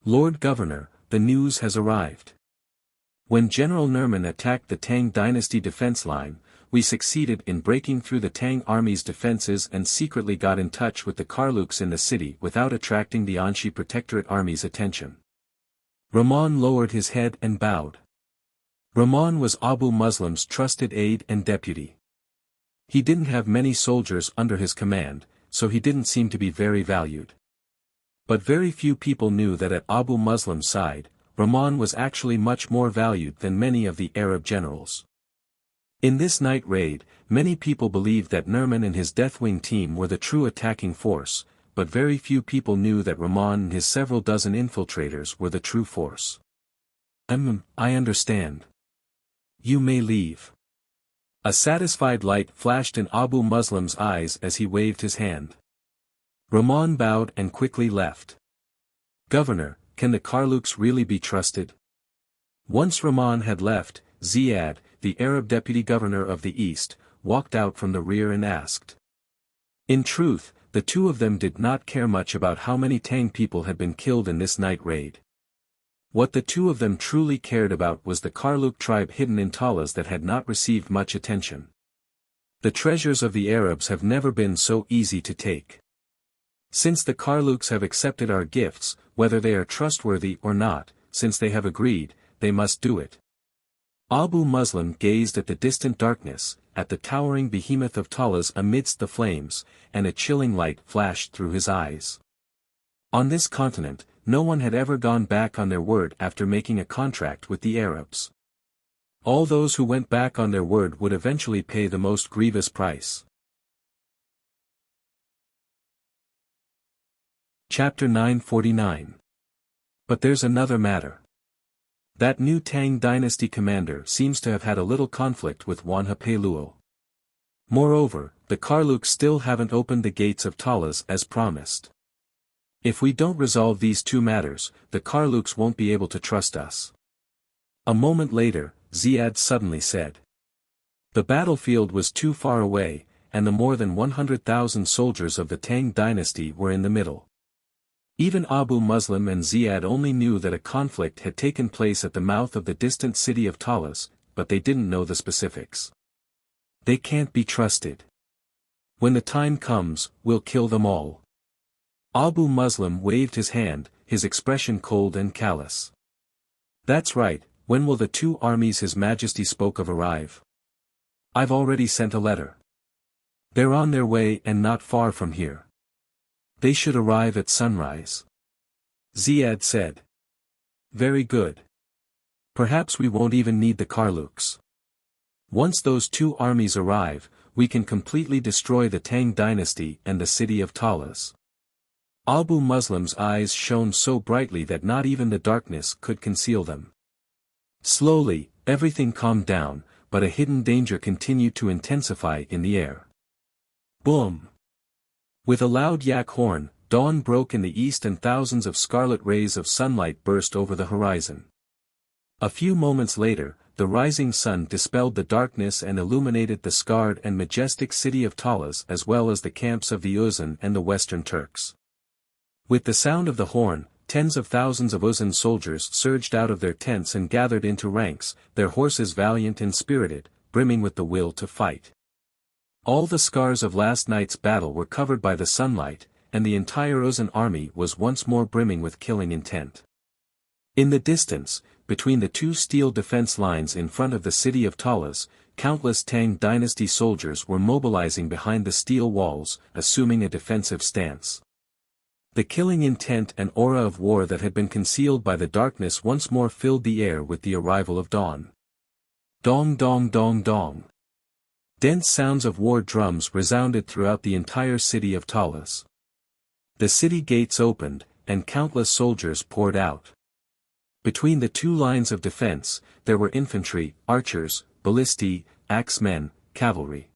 Lord Governor, the news has arrived. When General Nerman attacked the Tang dynasty defense line, we succeeded in breaking through the Tang army's defenses and secretly got in touch with the Karluks in the city without attracting the Anshi Protectorate army's attention. Rahman lowered his head and bowed. Rahman was Abu Muslim's trusted aide and deputy. He didn't have many soldiers under his command, so he didn't seem to be very valued. But very few people knew that at Abu Muslim's side, Rahman was actually much more valued than many of the Arab generals. In this night raid, many people believed that Nerman and his Deathwing team were the true attacking force, but very few people knew that Rahman and his several dozen infiltrators were the true force. I understand. You may leave. A satisfied light flashed in Abu Muslim's eyes as he waved his hand. Rahman bowed and quickly left. Governor, can the Karluks really be trusted? Once Rahman had left, Ziad, the Arab deputy governor of the east, walked out from the rear and asked. In truth, the two of them did not care much about how many Tang people had been killed in this night raid. What the two of them truly cared about was the Karluk tribe hidden in Talas that had not received much attention. The treasures of the Arabs have never been so easy to take. Since the Karluks have accepted our gifts, whether they are trustworthy or not, since they have agreed, they must do it. Abu Muslim gazed at the distant darkness, at the towering behemoth of Talas amidst the flames, and a chilling light flashed through his eyes. On this continent, no one had ever gone back on their word after making a contract with the Arabs. All those who went back on their word would eventually pay the most grievous price. Chapter 949. But there's another matter. That new Tang dynasty commander seems to have had a little conflict with Wanha Luo. Moreover, the Karluks still haven't opened the gates of Talas as promised. If we don't resolve these two matters, the Karluks won't be able to trust us. A moment later, Ziad suddenly said. The battlefield was too far away, and the more than 100,000 soldiers of the Tang dynasty were in the middle. Even Abu Muslim and Ziad only knew that a conflict had taken place at the mouth of the distant city of Talas, but they didn't know the specifics. They can't be trusted. When the time comes, we'll kill them all. Abu Muslim waved his hand, his expression cold and callous. That's right, when will the two armies His Majesty spoke of arrive? I've already sent a letter. They're on their way and not far from here. They should arrive at sunrise. Ziad said. Very good. Perhaps we won't even need the Karluks. Once those two armies arrive, we can completely destroy the Tang dynasty and the city of Talas. Abu Muslim's eyes shone so brightly that not even the darkness could conceal them. Slowly, everything calmed down, but a hidden danger continued to intensify in the air. Boom! With a loud yak horn, dawn broke in the east and thousands of scarlet rays of sunlight burst over the horizon. A few moments later, the rising sun dispelled the darkness and illuminated the scarred and majestic city of Talas as well as the camps of the Uzun and the Western Turks. With the sound of the horn, tens of thousands of Uzun soldiers surged out of their tents and gathered into ranks, their horses valiant and spirited, brimming with the will to fight. All the scars of last night's battle were covered by the sunlight, and the entire Uzun army was once more brimming with killing intent. In the distance, between the two steel defense lines in front of the city of Talas, countless Tang dynasty soldiers were mobilizing behind the steel walls, assuming a defensive stance. The killing intent and aura of war that had been concealed by the darkness once more filled the air with the arrival of dawn. Dong dong dong dong. Dense sounds of war drums resounded throughout the entire city of Talas. The city gates opened, and countless soldiers poured out. Between the two lines of defense, there were infantry, archers, ballistae, axemen, cavalry.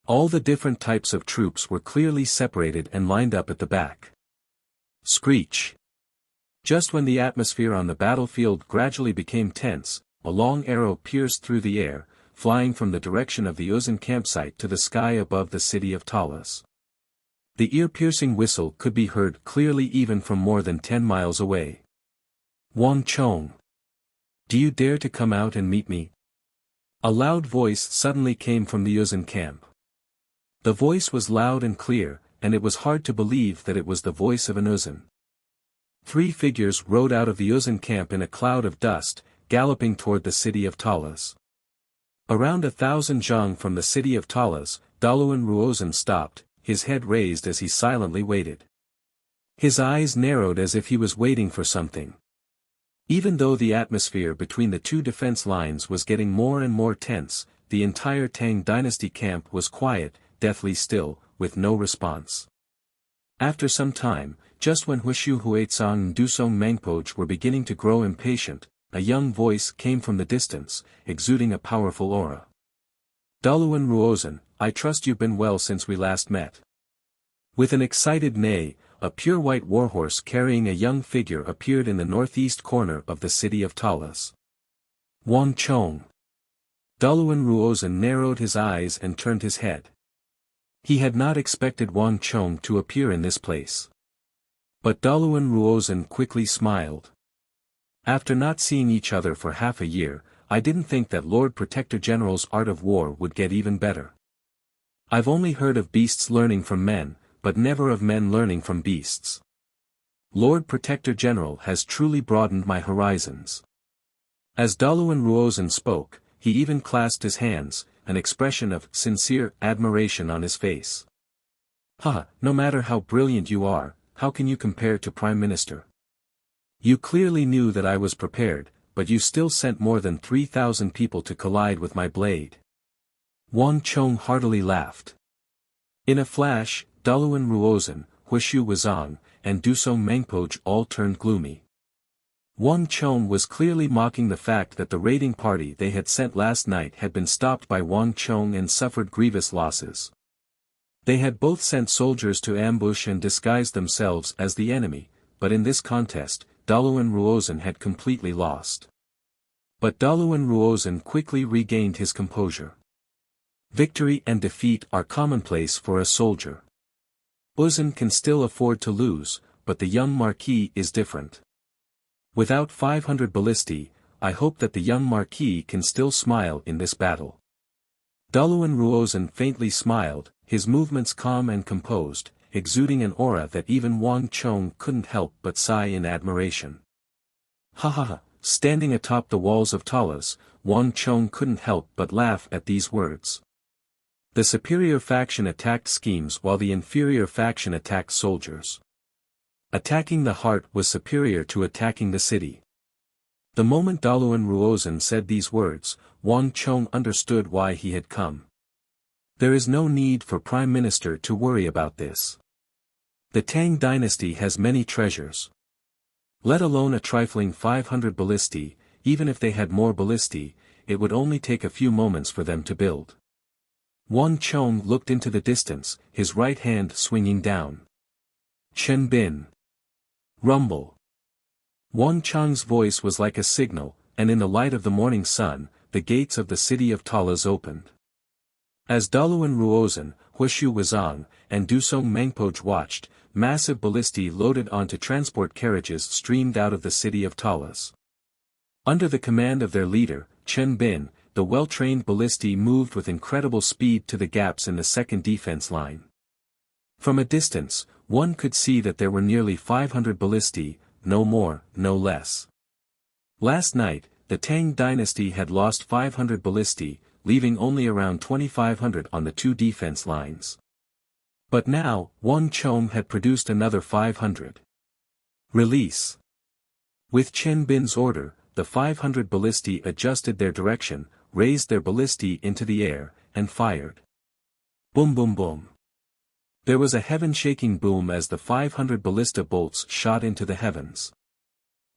All the different types of troops were clearly separated and lined up at the back. Screech! Just when the atmosphere on the battlefield gradually became tense, a long arrow pierced through the air, flying from the direction of the Uzun campsite to the sky above the city of Talas. The ear-piercing whistle could be heard clearly even from more than 10 miles away. Wang Chong! Do you dare to come out and meet me? A loud voice suddenly came from the Uzun camp. The voice was loud and clear, and it was hard to believe that it was the voice of an Uzun. 3 figures rode out of the Uzun camp in a cloud of dust, galloping toward the city of Talas. Around 1,000 zhang from the city of Talas, Daluan Ruozan stopped, his head raised as he silently waited. His eyes narrowed as if he was waiting for something. Even though the atmosphere between the two defense lines was getting more and more tense, the entire Tang dynasty camp was quiet, deathly still, with no response. After some time, just when Huishu Huaitsang and Dusong Mangpoj were beginning to grow impatient, a young voice came from the distance, exuding a powerful aura. Daluan Ruozan, I trust you've been well since we last met. With an excited neigh, a pure white warhorse carrying a young figure appeared in the northeast corner of the city of Talas. Wang Chong! Daluan Ruozan narrowed his eyes and turned his head. He had not expected Wang Chong to appear in this place. But Daluan Ruozan quickly smiled. After not seeing each other for half a year, I didn't think that Lord Protector General's art of war would get even better. I've only heard of beasts learning from men, but never of men learning from beasts. Lord Protector General has truly broadened my horizons. As Daluan Ruozan spoke, he even clasped his hands, an expression of sincere admiration on his face. No matter how brilliant you are, how can you compare to Prime Minister? You clearly knew that I was prepared, but you still sent more than 3,000 people to collide with my blade. Wang Chong heartily laughed. In a flash, Daluan Ruozan, Huishu Wazang, and Dusong Mangpoj all turned gloomy. Wang Chong was clearly mocking the fact that the raiding party they had sent last night had been stopped by Wang Chong and suffered grievous losses. They had both sent soldiers to ambush and disguised themselves as the enemy, but in this contest, Daluan Ruozhen had completely lost. But Daluan Ruozhen quickly regained his composure. Victory and defeat are commonplace for a soldier. Uzun can still afford to lose, but the young Marquis is different. Without 500 ballistae, I hope that the young Marquis can still smile in this battle. Daluan Ruozhen faintly smiled, his movements calm and composed, exuding an aura that even Wang Chong couldn't help but sigh in admiration. Ha ha ha, standing atop the walls of Talas, Wang Chong couldn't help but laugh at these words. The superior faction attacked schemes while the inferior faction attacked soldiers. Attacking the heart was superior to attacking the city. The moment Daluan Ruozhen said these words, Wang Chong understood why he had come. There is no need for Prime Minister to worry about this. The Tang dynasty has many treasures. Let alone a trifling 500 ballistae, even if they had more ballistae, it would only take a few moments for them to build. Wang Chong looked into the distance, his right hand swinging down. Chen Bin. Rumble. Wang Chong's voice was like a signal, and in the light of the morning sun, the gates of the city of Talas opened. As Daluan Ruozhen, Wuxia Wuzong, and Dusong Mengpoj watched, massive ballistae loaded onto transport carriages streamed out of the city of Talas. Under the command of their leader, Chen Bin, the well-trained ballistae moved with incredible speed to the gaps in the second defense line. From a distance, one could see that there were nearly 500 ballistae, no more, no less. Last night, the Tang dynasty had lost 500 ballistae, leaving only around 2,500 on the two defense lines. But now, Wang Chong had produced another 500. Release. With Chen Bin's order, the 500 ballistae adjusted their direction, raised their ballistae into the air, and fired. Boom boom boom. There was a heaven-shaking boom as the 500 ballista bolts shot into the heavens.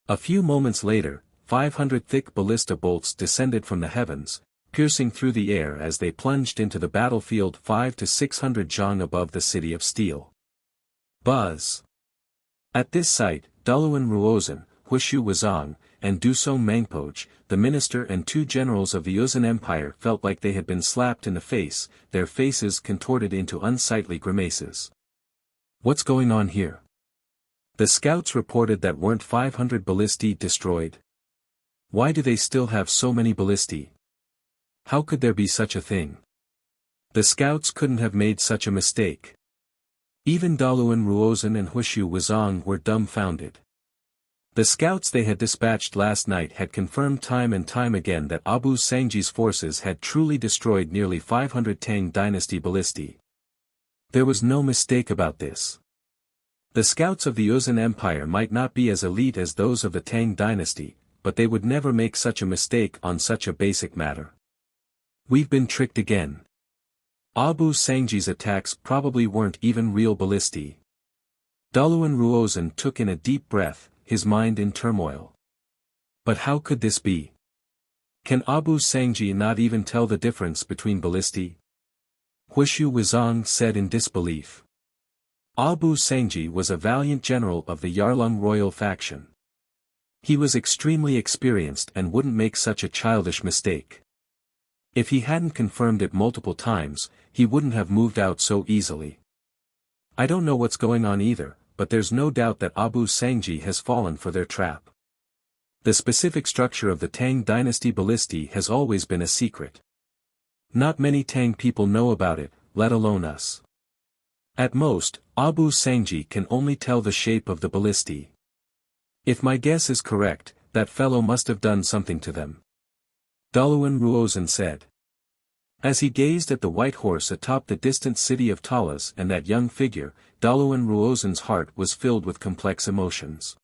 A few moments later, 500 thick ballista bolts descended from the heavens, piercing through the air as they plunged into the battlefield 5 to 600 zhang above the city of steel. Buzz. At this sight, Daluan Ruozhen, Wuxia Wuzong, and Dusong Mengpoj, the minister and two generals of the Uzun Empire felt like they had been slapped in the face, their faces contorted into unsightly grimaces. What's going on here? The scouts reported that weren't 500 ballistae destroyed? Why do they still have so many ballistae? How could there be such a thing? The scouts couldn't have made such a mistake. Even Daluan Ruozhen and Wuxia Wuzong were dumbfounded. The scouts they had dispatched last night had confirmed time and time again that Abu Sangji's forces had truly destroyed nearly 500 Tang dynasty ballistae. There was no mistake about this. The scouts of the Uzun Empire might not be as elite as those of the Tang dynasty, but they would never make such a mistake on such a basic matter. We've been tricked again. Abu Sangji's attacks probably weren't even real ballistae. Daluan Ruozhen took in a deep breath, his mind in turmoil. But how could this be? Can Abu Sangji not even tell the difference between ballistae? Wuxia Wuzong said in disbelief. Abu Sangji was a valiant general of the Yarlung royal faction. He was extremely experienced and wouldn't make such a childish mistake. If he hadn't confirmed it multiple times, he wouldn't have moved out so easily. I don't know what's going on either, but there's no doubt that Abu Sangji has fallen for their trap. The specific structure of the Tang dynasty ballistae has always been a secret. Not many Tang people know about it, let alone us. At most, Abu Sangji can only tell the shape of the ballistae. If my guess is correct, that fellow must have done something to them. Daluan Ruozhen said. As he gazed at the white horse atop the distant city of Talas and that young figure, Daluan Ruozhen's heart was filled with complex emotions.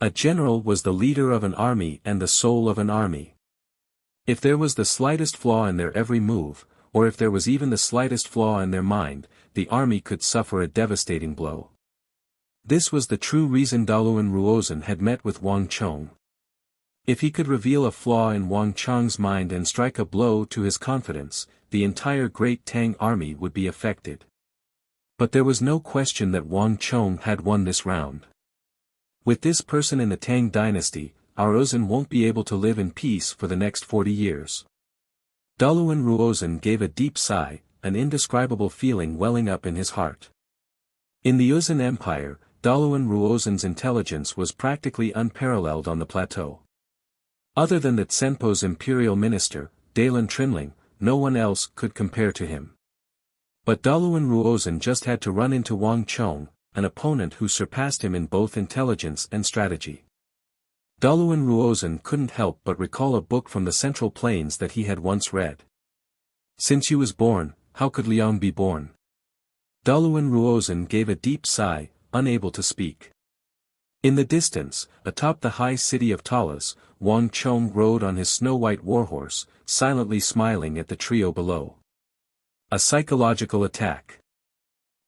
A general was the leader of an army and the soul of an army. If there was the slightest flaw in their every move, or if there was even the slightest flaw in their mind, the army could suffer a devastating blow. This was the true reason Daluan Ruozhen had met with Wang Chong. If he could reveal a flaw in Wang Chong's mind and strike a blow to his confidence, the entire Great Tang army would be affected. But there was no question that Wang Chong had won this round. With this person in the Tang dynasty, our Ruozhen won't be able to live in peace for the next 40 years. Daluan Ruozhen gave a deep sigh, an indescribable feeling welling up in his heart. In the Ruozhen Empire, Daluan Ruozhen's intelligence was practically unparalleled on the plateau. Other than that Senpo's imperial minister, Dalan Trinling, no one else could compare to him. But Daluan Ruozhen just had to run into Wang Chong, an opponent who surpassed him in both intelligence and strategy. Daluan Ruozhen couldn't help but recall a book from the Central Plains that he had once read. Since you was born, how could Liang be born? Daluan Ruozhen gave a deep sigh, unable to speak. In the distance, atop the high city of Talas, Wang Chong rode on his snow-white warhorse, silently smiling at the trio below. A psychological attack.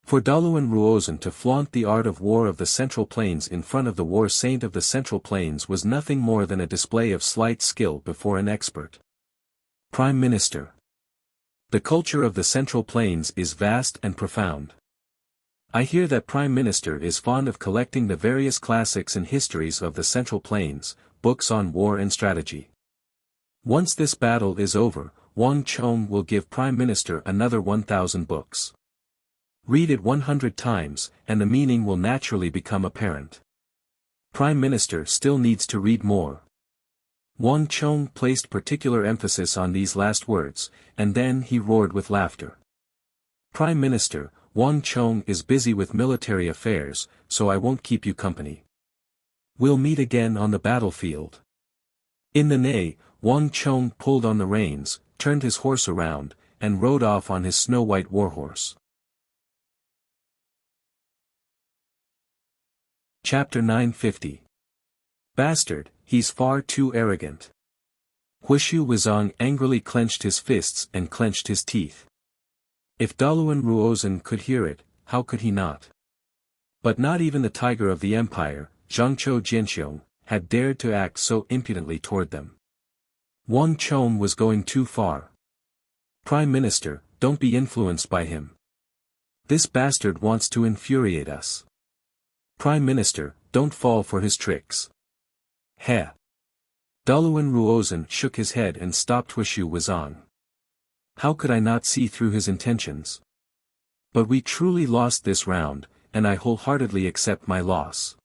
For Daluan Ruozhen to flaunt the art of war of the Central Plains in front of the war saint of the Central Plains was nothing more than a display of slight skill before an expert. Prime Minister. The culture of the Central Plains is vast and profound. I hear that Prime Minister is fond of collecting the various classics and histories of the Central Plains, books on war and strategy. Once this battle is over, Wang Chong will give Prime Minister another 1,000 books. Read it 100 times, and the meaning will naturally become apparent. Prime Minister still needs to read more. Wang Chong placed particular emphasis on these last words, and then he roared with laughter. Prime Minister, Wang Chong is busy with military affairs, so I won't keep you company. We'll meet again on the battlefield. In the neigh, Wang Chong pulled on the reins, turned his horse around, and rode off on his snow-white warhorse. Chapter 950. Bastard, he's far too arrogant. Wuxia Wuzong angrily clenched his fists and clenched his teeth. If Daluan Ruozhen could hear it, how could he not? But not even the tiger of the empire, Zhangqiu Jianxiong, had dared to act so impudently toward them. Wang Chong was going too far. Prime Minister, don't be influenced by him. This bastard wants to infuriate us. Prime Minister, don't fall for his tricks. Heh. Daluan Ruozhen shook his head and stopped Wuxia Wuzong. How could I not see through his intentions? But we truly lost this round, and I wholeheartedly accept my loss.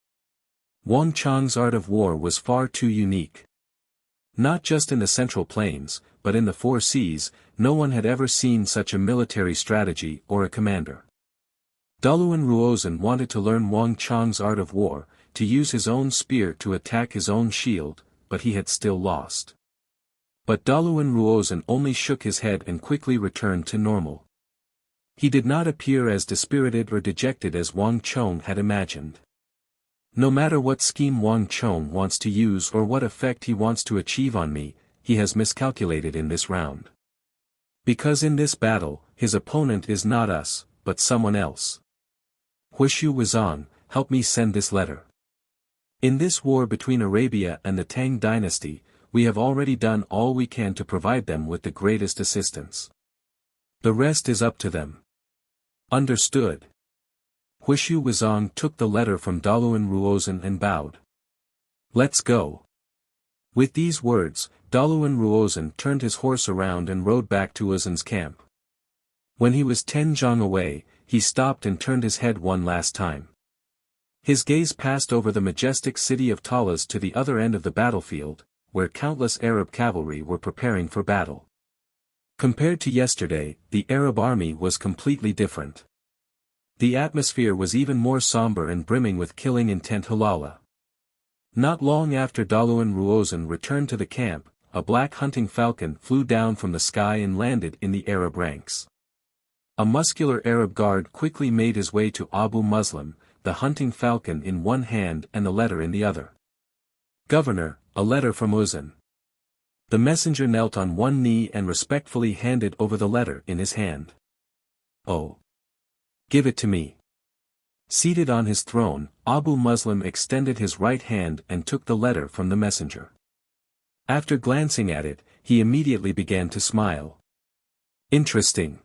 Wang Chong's art of war was far too unique. Not just in the Central Plains, but in the Four Seas, no one had ever seen such a military strategy or a commander. Daluan Ruozhen wanted to learn Wang Chong's art of war, to use his own spear to attack his own shield, but he had still lost. But Daluan Ruozhen only shook his head and quickly returned to normal. He did not appear as dispirited or dejected as Wang Chong had imagined. No matter what scheme Wang Chong wants to use or what effect he wants to achieve on me, he has miscalculated in this round. Because in this battle, his opponent is not us, but someone else. Wuxia Wuzong, help me send this letter. In this war between Arabia and the Tang dynasty, we have already done all we can to provide them with the greatest assistance. The rest is up to them. Understood. Wuxia Wuzong took the letter from Daluan Ruozhen and bowed. Let's go. With these words, Daluan Ruozhen turned his horse around and rode back to Wuozhen's camp. When he was 10 zhang away, he stopped and turned his head one last time. His gaze passed over the majestic city of Talas to the other end of the battlefield, where countless Arab cavalry were preparing for battle. Compared to yesterday, the Arab army was completely different. The atmosphere was even more somber and brimming with killing intent halala. Not long after Daluan Ruozhen returned to the camp, a black hunting falcon flew down from the sky and landed in the Arab ranks. A muscular Arab guard quickly made his way to Abu Muslim, the hunting falcon in one hand and the letter in the other. Governor, a letter from Wuozhen. The messenger knelt on one knee and respectfully handed over the letter in his hand. Oh. Give it to me. Seated on his throne, Abu Muslim extended his right hand and took the letter from the messenger. After glancing at it, he immediately began to smile. Interesting.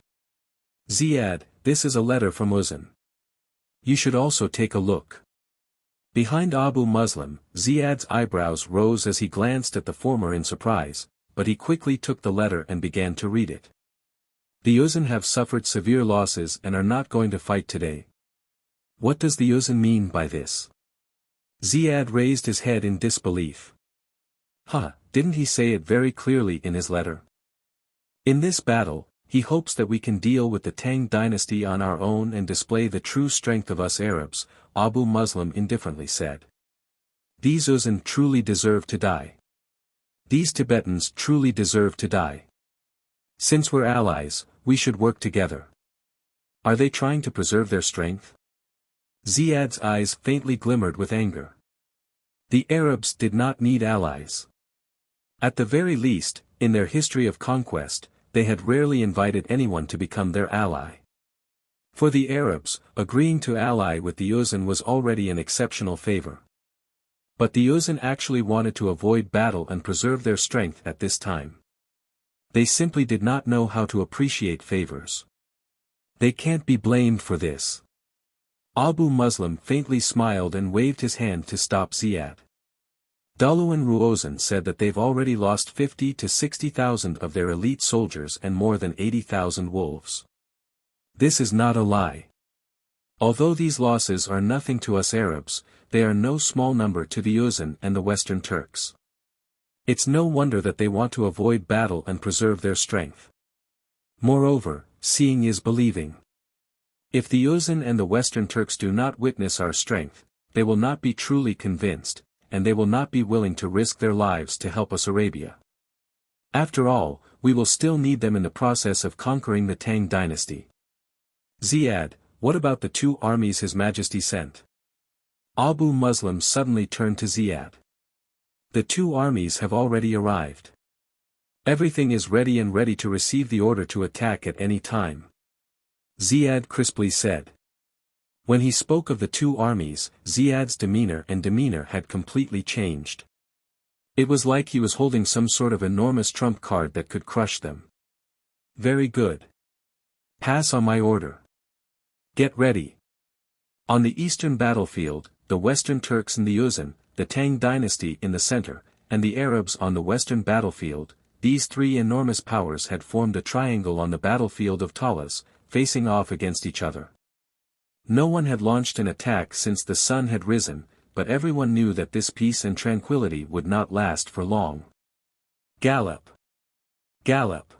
Ziyad, this is a letter from Uzan. You should also take a look. Behind Abu Muslim, Ziyad's eyebrows rose as he glanced at the former in surprise, but he quickly took the letter and began to read it. The Uzan have suffered severe losses and are not going to fight today. What does the Uzan mean by this? Ziyad raised his head in disbelief. Didn't he say it very clearly in his letter? In this battle, he hopes that we can deal with the Tang dynasty on our own and display the true strength of us Arabs, Abu Muslim indifferently said. These Uzan truly deserve to die. These Tibetans truly deserve to die. Since we're allies, we should work together. Are they trying to preserve their strength? Ziyad's eyes faintly glimmered with anger. The Arabs did not need allies. At the very least, in their history of conquest, they had rarely invited anyone to become their ally. For the Arabs, agreeing to ally with the Uzan was already an exceptional favor. But the Uzan actually wanted to avoid battle and preserve their strength at this time. They simply did not know how to appreciate favors. They can't be blamed for this. Abu Muslim faintly smiled and waved his hand to stop Ziyad. Duluan Ruozan said that they've already lost 50 to 60,000 of their elite soldiers and more than 80,000 wolves. This is not a lie. Although these losses are nothing to us Arabs, they are no small number to the Uzan and the Western Turks. It's no wonder that they want to avoid battle and preserve their strength. Moreover, seeing is believing. If the Uzan and the Western Turks do not witness our strength, they will not be truly convinced, and they will not be willing to risk their lives to help us Arabia. After all, we will still need them in the process of conquering the Tang dynasty. Ziyad, what about the 2 armies His Majesty sent? Abu Muslim suddenly turned to Ziyad. The 2 armies have already arrived. Everything is ready and ready to receive the order to attack at any time. Ziyad crisply said. When he spoke of the 2 armies, Ziyad's demeanor had completely changed. It was like he was holding some sort of enormous trump card that could crush them. Very good. Pass on my order. Get ready. On the eastern battlefield, the Western Turks and the Uzan, the Tang dynasty in the center, and the Arabs on the western battlefield, these 3 enormous powers had formed a triangle on the battlefield of Talas, facing off against each other. No one had launched an attack since the sun had risen, but everyone knew that this peace and tranquility would not last for long. Gallop! Gallop!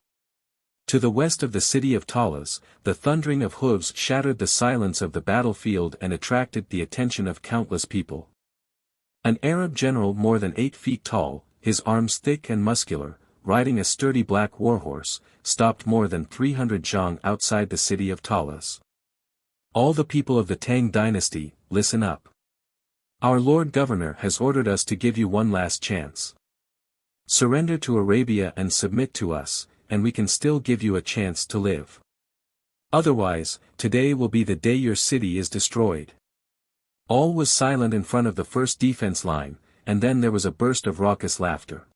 To the west of the city of Talas, the thundering of hooves shattered the silence of the battlefield and attracted the attention of countless people. An Arab general more than 8 feet tall, his arms thick and muscular, riding a sturdy black warhorse, stopped more than 300 zhang outside the city of Talas. All the people of the Tang dynasty, listen up. Our Lord Governor has ordered us to give you one last chance. Surrender to Arabia and submit to us, and we can still give you a chance to live. Otherwise, today will be the day your city is destroyed. All was silent in front of the first defense line, and then there was a burst of raucous laughter.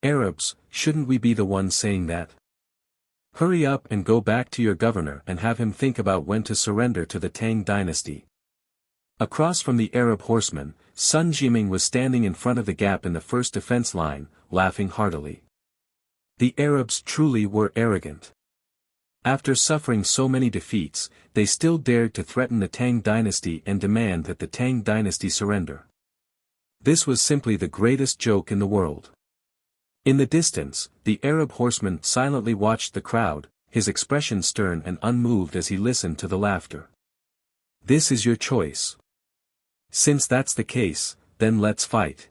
Arabs, shouldn't we be the ones saying that? Hurry up and go back to your governor and have him think about when to surrender to the Tang dynasty. Across from the Arab horseman, Sun Jiming was standing in front of the gap in the first defense line, laughing heartily. The Arabs truly were arrogant. After suffering so many defeats, they still dared to threaten the Tang dynasty and demand that the Tang dynasty surrender. This was simply the greatest joke in the world. In the distance, the Arab horseman silently watched the crowd, his expression stern and unmoved as he listened to the laughter. This is your choice. Since that's the case, then let's fight.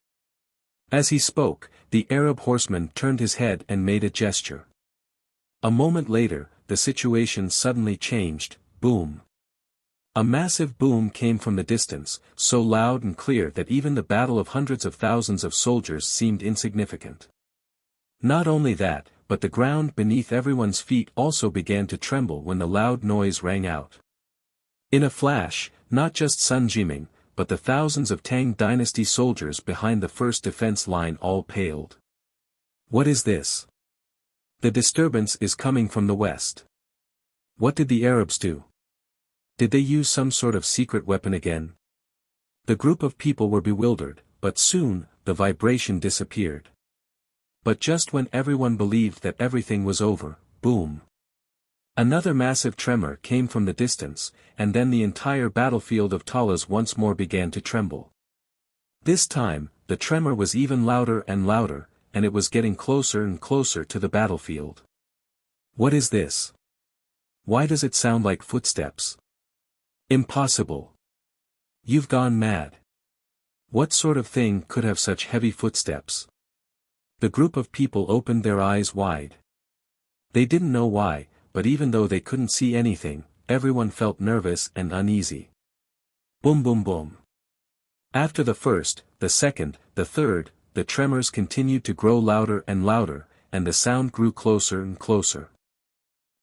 As he spoke, the Arab horseman turned his head and made a gesture. A moment later, the situation suddenly changed, boom. A massive boom came from the distance, so loud and clear that even the battle of hundreds of thousands of soldiers seemed insignificant. Not only that, but the ground beneath everyone's feet also began to tremble when the loud noise rang out. In a flash, not just Sun Jiming, but the thousands of Tang dynasty soldiers behind the first defense line all paled. What is this? The disturbance is coming from the west. What did the Arabs do? Did they use some sort of secret weapon again? The group of people were bewildered, but soon, the vibration disappeared. But just when everyone believed that everything was over, boom! Another massive tremor came from the distance, and then the entire battlefield of Talas once more began to tremble. This time, the tremor was even louder and louder, and it was getting closer and closer to the battlefield. What is this? Why does it sound like footsteps? Impossible. You've gone mad. What sort of thing could have such heavy footsteps? The group of people opened their eyes wide. They didn't know why, but even though they couldn't see anything, everyone felt nervous and uneasy. Boom boom boom. After the first, the second, the third, the tremors continued to grow louder and louder, and the sound grew closer and closer.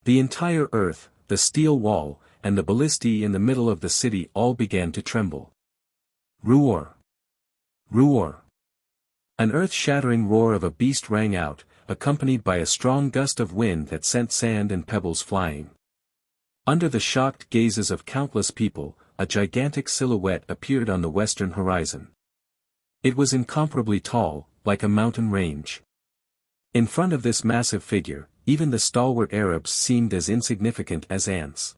The entire earth, the steel wall, and the ballistae in the middle of the city all began to tremble. Roar! Roar! An earth-shattering roar of a beast rang out, accompanied by a strong gust of wind that sent sand and pebbles flying. Under the shocked gazes of countless people, a gigantic silhouette appeared on the western horizon. It was incomparably tall, like a mountain range. In front of this massive figure, even the stalwart Arabs seemed as insignificant as ants.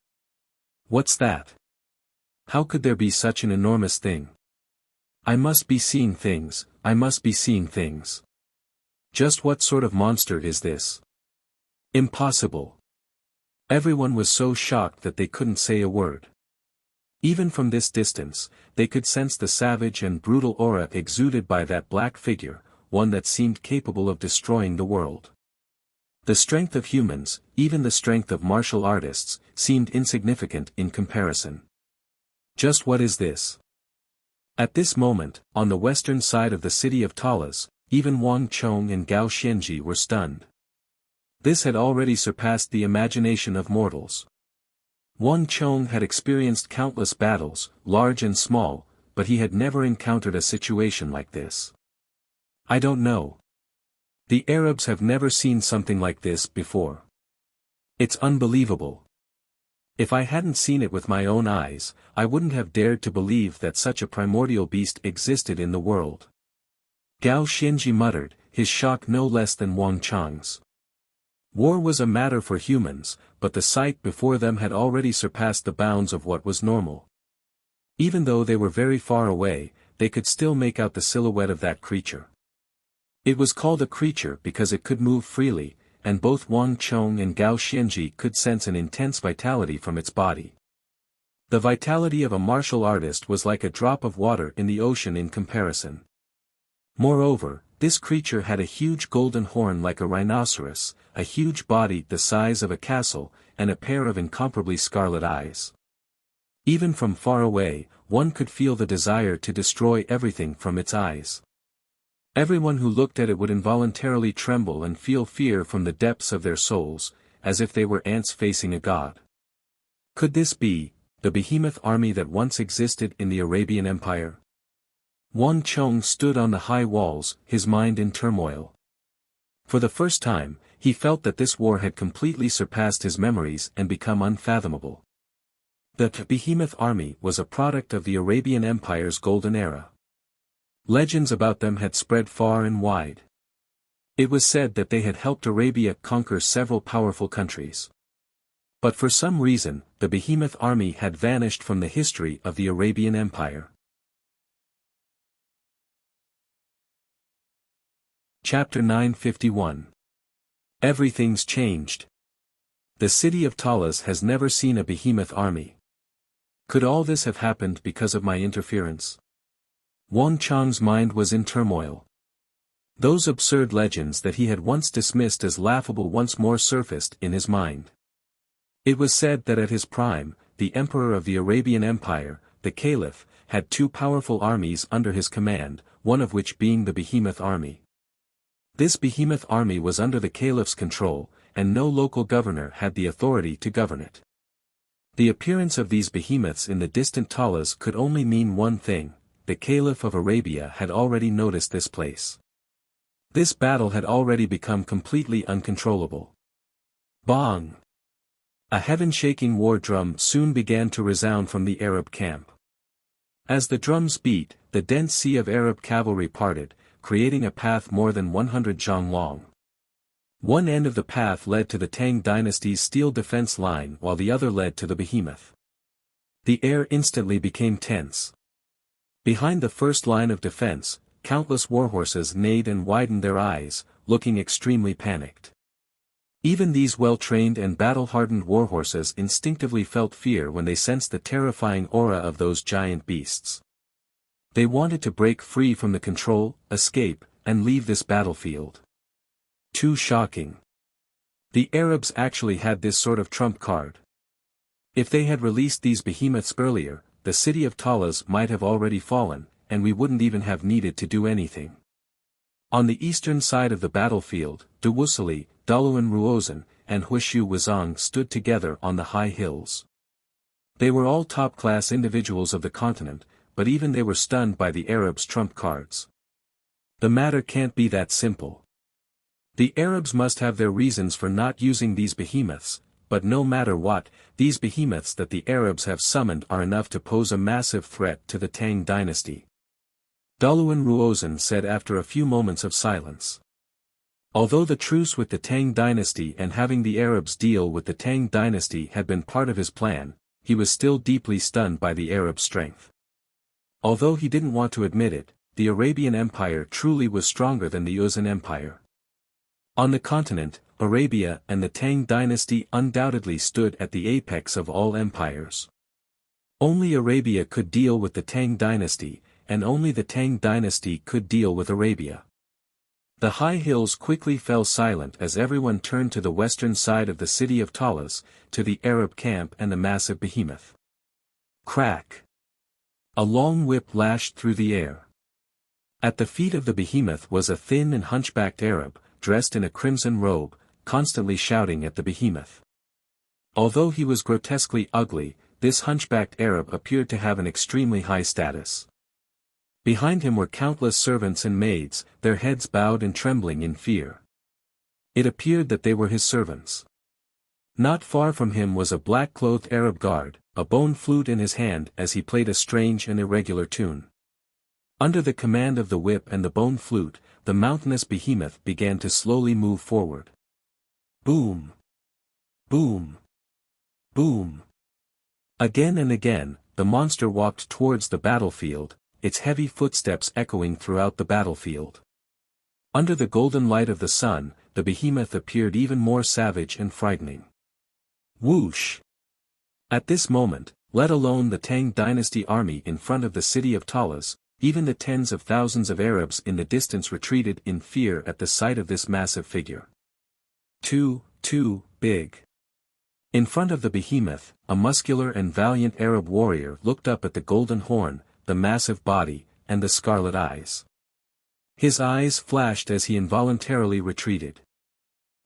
What's that? How could there be such an enormous thing? I must be seeing things, I must be seeing things. Just what sort of monster is this? Impossible. Everyone was so shocked that they couldn't say a word. Even from this distance, they could sense the savage and brutal aura exuded by that black figure, one that seemed capable of destroying the world. The strength of humans, even the strength of martial artists, seemed insignificant in comparison. Just what is this? At this moment, on the western side of the city of Talas, even Wang Chong and Gao Xianji were stunned. This had already surpassed the imagination of mortals. Wang Chong had experienced countless battles, large and small, but he had never encountered a situation like this. I don't know. The Arabs have never seen something like this before. It's unbelievable. If I hadn't seen it with my own eyes, I wouldn't have dared to believe that such a primordial beast existed in the world. Gao Xianji muttered, his shock no less than Wang Chong's. War was a matter for humans, but the sight before them had already surpassed the bounds of what was normal. Even though they were very far away, they could still make out the silhouette of that creature. It was called a creature because it could move freely, and both Wang Chong and Gao Xianji could sense an intense vitality from its body. The vitality of a martial artist was like a drop of water in the ocean in comparison. Moreover, this creature had a huge golden horn like a rhinoceros, a huge body the size of a castle, and a pair of incomparably scarlet eyes. Even from far away, one could feel the desire to destroy everything from its eyes. Everyone who looked at it would involuntarily tremble and feel fear from the depths of their souls, as if they were ants facing a god. Could this be the behemoth army that once existed in the Arabian Empire? Wang Chong stood on the high walls, his mind in turmoil. For the first time, he felt that this war had completely surpassed his memories and become unfathomable. The behemoth army was a product of the Arabian Empire's golden era. Legends about them had spread far and wide. It was said that they had helped Arabia conquer several powerful countries. But for some reason, the behemoth army had vanished from the history of the Arabian Empire. Chapter 951. Everything's changed. The city of Talas has never seen a behemoth army. Could all this have happened because of my interference? Wang Chong's mind was in turmoil. Those absurd legends that he had once dismissed as laughable once more surfaced in his mind. It was said that at his prime, the emperor of the Arabian Empire, the Caliph, had two powerful armies under his command, one of which being the behemoth army. This behemoth army was under the Caliph's control, and no local governor had the authority to govern it. The appearance of these behemoths in the distant Taulas could only mean one thing: the Caliph of Arabia had already noticed this place. This battle had already become completely uncontrollable. Bang! A heaven-shaking war drum soon began to resound from the Arab camp. As the drums beat, the dense sea of Arab cavalry parted, creating a path more than 100 zhang long. One end of the path led to the Tang dynasty's steel defense line while the other led to the behemoth. The air instantly became tense. Behind the first line of defense, countless warhorses neighed and widened their eyes, looking extremely panicked. Even these well-trained and battle-hardened warhorses instinctively felt fear when they sensed the terrifying aura of those giant beasts. They wanted to break free from the control, escape, and leave this battlefield. Too shocking. The Arabs actually had this sort of trump card. If they had released these behemoths earlier, the city of Taulas might have already fallen, and we wouldn't even have needed to do anything. On the eastern side of the battlefield, de Wuxia, Daluan Ruozan, and Huishu Wuzong stood together on the high hills. They were all top-class individuals of the continent, but even they were stunned by the Arabs' trump cards. The matter can't be that simple. The Arabs must have their reasons for not using these behemoths, but no matter what, these behemoths that the Arabs have summoned are enough to pose a massive threat to the Tang dynasty. Daluan Ruozan said after a few moments of silence. Although the truce with the Tang dynasty and having the Arabs deal with the Tang dynasty had been part of his plan, he was still deeply stunned by the Arab strength. Although he didn't want to admit it, the Arabian Empire truly was stronger than the Uzan Empire. On the continent, Arabia and the Tang dynasty undoubtedly stood at the apex of all empires. Only Arabia could deal with the Tang dynasty, and only the Tang dynasty could deal with Arabia. The high hills quickly fell silent as everyone turned to the western side of the city of Taulas, to the Arab camp and the massive behemoth. Crack! A long whip lashed through the air. At the feet of the behemoth was a thin and hunchbacked Arab, dressed in a crimson robe, constantly shouting at the behemoth. Although he was grotesquely ugly, this hunchbacked Arab appeared to have an extremely high status. Behind him were countless servants and maids, their heads bowed and trembling in fear. It appeared that they were his servants. Not far from him was a black-clothed Arab guard, a bone flute in his hand as he played a strange and irregular tune. Under the command of the whip and the bone flute, the mountainous behemoth began to slowly move forward. Boom! Boom! Boom! Again and again, the monster walked towards the battlefield, its heavy footsteps echoing throughout the battlefield. Under the golden light of the sun, the behemoth appeared even more savage and frightening. Whoosh! At this moment, let alone the Tang dynasty army in front of the city of Taulas, even the tens of thousands of Arabs in the distance retreated in fear at the sight of this massive figure. Too big. In front of the behemoth, a muscular and valiant Arab warrior looked up at the golden horn, the massive body, and the scarlet eyes. His eyes flashed as he involuntarily retreated.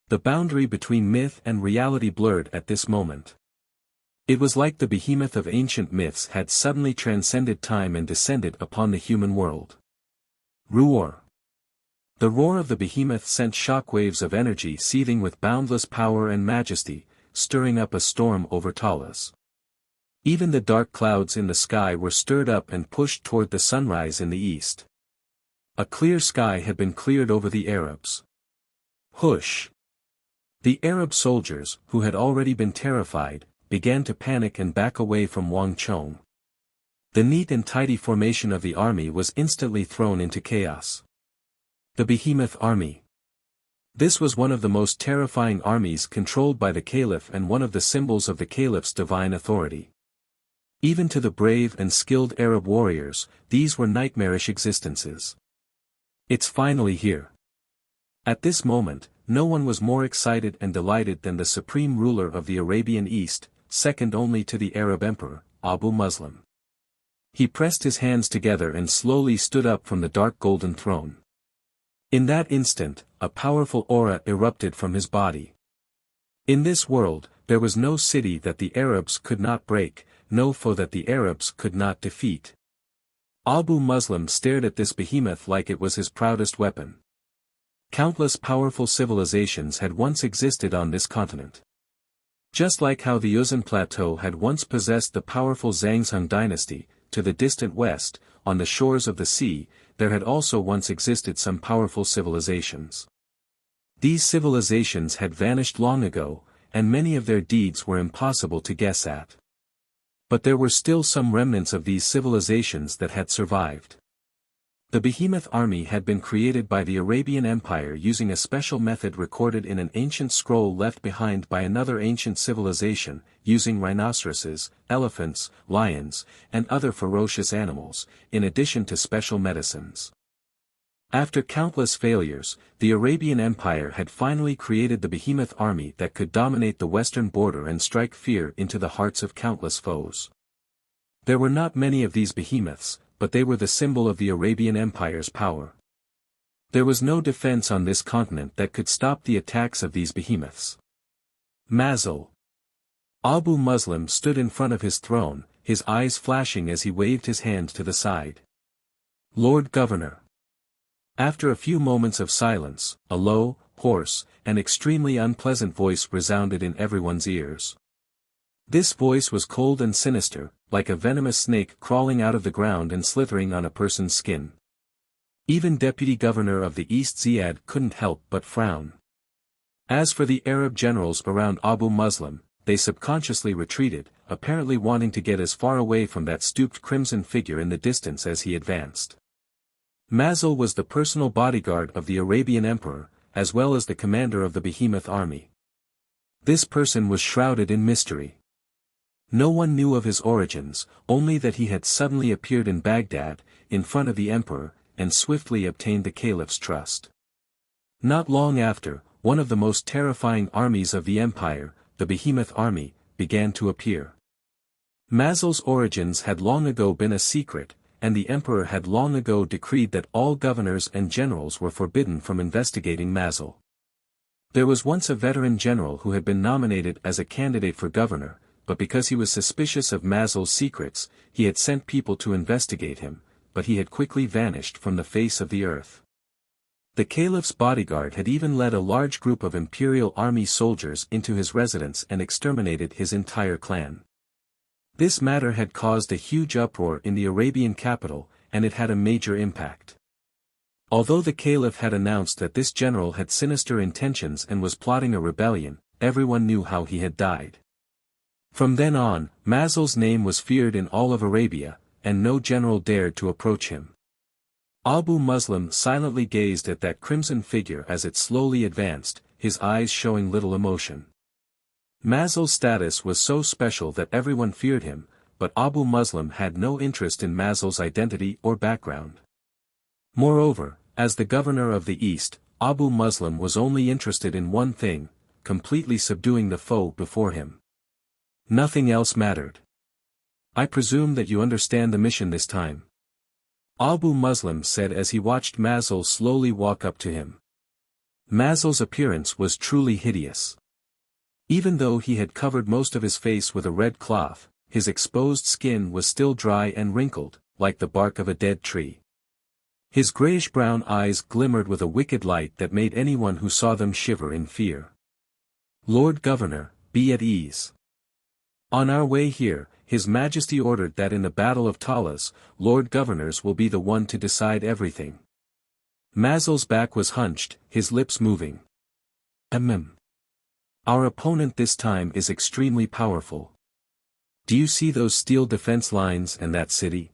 The boundary between myth and reality blurred at this moment. It was like the behemoth of ancient myths had suddenly transcended time and descended upon the human world. Roar! The roar of the behemoth sent shockwaves of energy seething with boundless power and majesty, stirring up a storm over Taulas. Even the dark clouds in the sky were stirred up and pushed toward the sunrise in the east. A clear sky had been cleared over the Arabs. Hush! The Arab soldiers, who had already been terrified, began to panic and back away from Wangchong. The neat and tidy formation of the army was instantly thrown into chaos. The Behemoth Army. This was one of the most terrifying armies controlled by the Caliph and one of the symbols of the Caliph's divine authority. Even to the brave and skilled Arab warriors, these were nightmarish existences. It's finally here. At this moment, no one was more excited and delighted than the supreme ruler of the Arabian East, second only to the Arab emperor, Abu Muslim. He pressed his hands together and slowly stood up from the dark golden throne. In that instant, a powerful aura erupted from his body. In this world, there was no city that the Arabs could not break, no foe that the Arabs could not defeat. Abu Muslim stared at this behemoth like it was his proudest weapon. Countless powerful civilizations had once existed on this continent. Just like how the Yuzhan Plateau had once possessed the powerful Zhangzheng dynasty, to the distant west, on the shores of the sea, there had also once existed some powerful civilizations. These civilizations had vanished long ago, and many of their deeds were impossible to guess at. But there were still some remnants of these civilizations that had survived. The behemoth army had been created by the Arabian Empire using a special method recorded in an ancient scroll left behind by another ancient civilization, using rhinoceroses, elephants, lions, and other ferocious animals, in addition to special medicines. After countless failures, the Arabian Empire had finally created the behemoth army that could dominate the western border and strike fear into the hearts of countless foes. There were not many of these behemoths, but they were the symbol of the Arabian Empire's power. There was no defense on this continent that could stop the attacks of these behemoths. Mazil. Abu Muslim stood in front of his throne, his eyes flashing as he waved his hand to the side. Lord Governor. After a few moments of silence, a low, hoarse, and extremely unpleasant voice resounded in everyone's ears. This voice was cold and sinister, like a venomous snake crawling out of the ground and slithering on a person's skin. Even Deputy Governor of the East Ziyad couldn't help but frown. As for the Arab generals around Abu Muslim, they subconsciously retreated, apparently wanting to get as far away from that stooped crimson figure in the distance as he advanced. Mazil was the personal bodyguard of the Arabian Emperor, as well as the commander of the behemoth army. This person was shrouded in mystery. No one knew of his origins, only that he had suddenly appeared in Baghdad, in front of the emperor, and swiftly obtained the caliph's trust. Not long after, one of the most terrifying armies of the empire, the behemoth army, began to appear. Mazil's origins had long ago been a secret, and the emperor had long ago decreed that all governors and generals were forbidden from investigating Mazil. There was once a veteran general who had been nominated as a candidate for governor, but because he was suspicious of Mazil's secrets, he had sent people to investigate him, but he had quickly vanished from the face of the earth. The caliph's bodyguard had even led a large group of imperial army soldiers into his residence and exterminated his entire clan. This matter had caused a huge uproar in the Arabian capital, and it had a major impact. Although the caliph had announced that this general had sinister intentions and was plotting a rebellion, everyone knew how he had died. From then on, Mazil's name was feared in all of Arabia, and no general dared to approach him. Abu Muslim silently gazed at that crimson figure as it slowly advanced, his eyes showing little emotion. Mazil's status was so special that everyone feared him, but Abu Muslim had no interest in Mazil's identity or background. Moreover, as the governor of the East, Abu Muslim was only interested in one thing, completely subduing the foe before him. Nothing else mattered. I presume that you understand the mission this time. Abu Muslim said as he watched Mazil slowly walk up to him. Mazil's appearance was truly hideous. Even though he had covered most of his face with a red cloth, his exposed skin was still dry and wrinkled, like the bark of a dead tree. His grayish-brown eyes glimmered with a wicked light that made anyone who saw them shiver in fear. Lord Governor, be at ease. On our way here, His Majesty ordered that in the Battle of Talas, Lord Governors will be the one to decide everything. Mazil's back was hunched, his lips moving. Our opponent this time is extremely powerful. Do you see those steel defense lines and that city?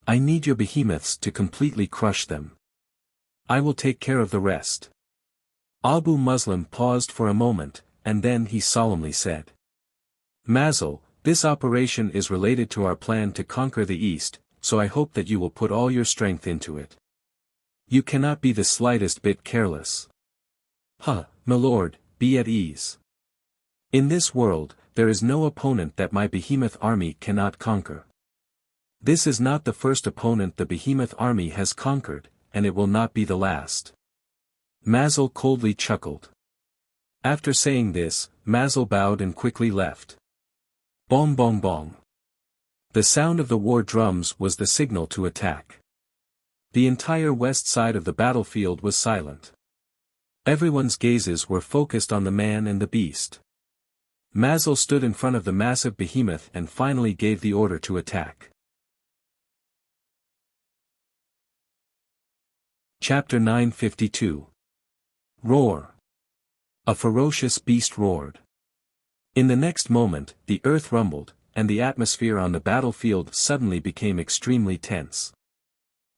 I need your behemoths to completely crush them. I will take care of the rest. Abu Muslim paused for a moment, and then he solemnly said. Mazil, this operation is related to our plan to conquer the East, so I hope that you will put all your strength into it. You cannot be the slightest bit careless. My lord, be at ease. In this world, there is no opponent that my behemoth army cannot conquer. This is not the first opponent the behemoth army has conquered, and it will not be the last. Mazil coldly chuckled. After saying this, Mazel bowed and quickly left. Bong bong bong. The sound of the war drums was the signal to attack. The entire west side of the battlefield was silent. Everyone's gazes were focused on the man and the beast. Mazel stood in front of the massive behemoth and finally gave the order to attack. Chapter 952. Roar. A ferocious beast roared. In the next moment, the earth rumbled, and the atmosphere on the battlefield suddenly became extremely tense.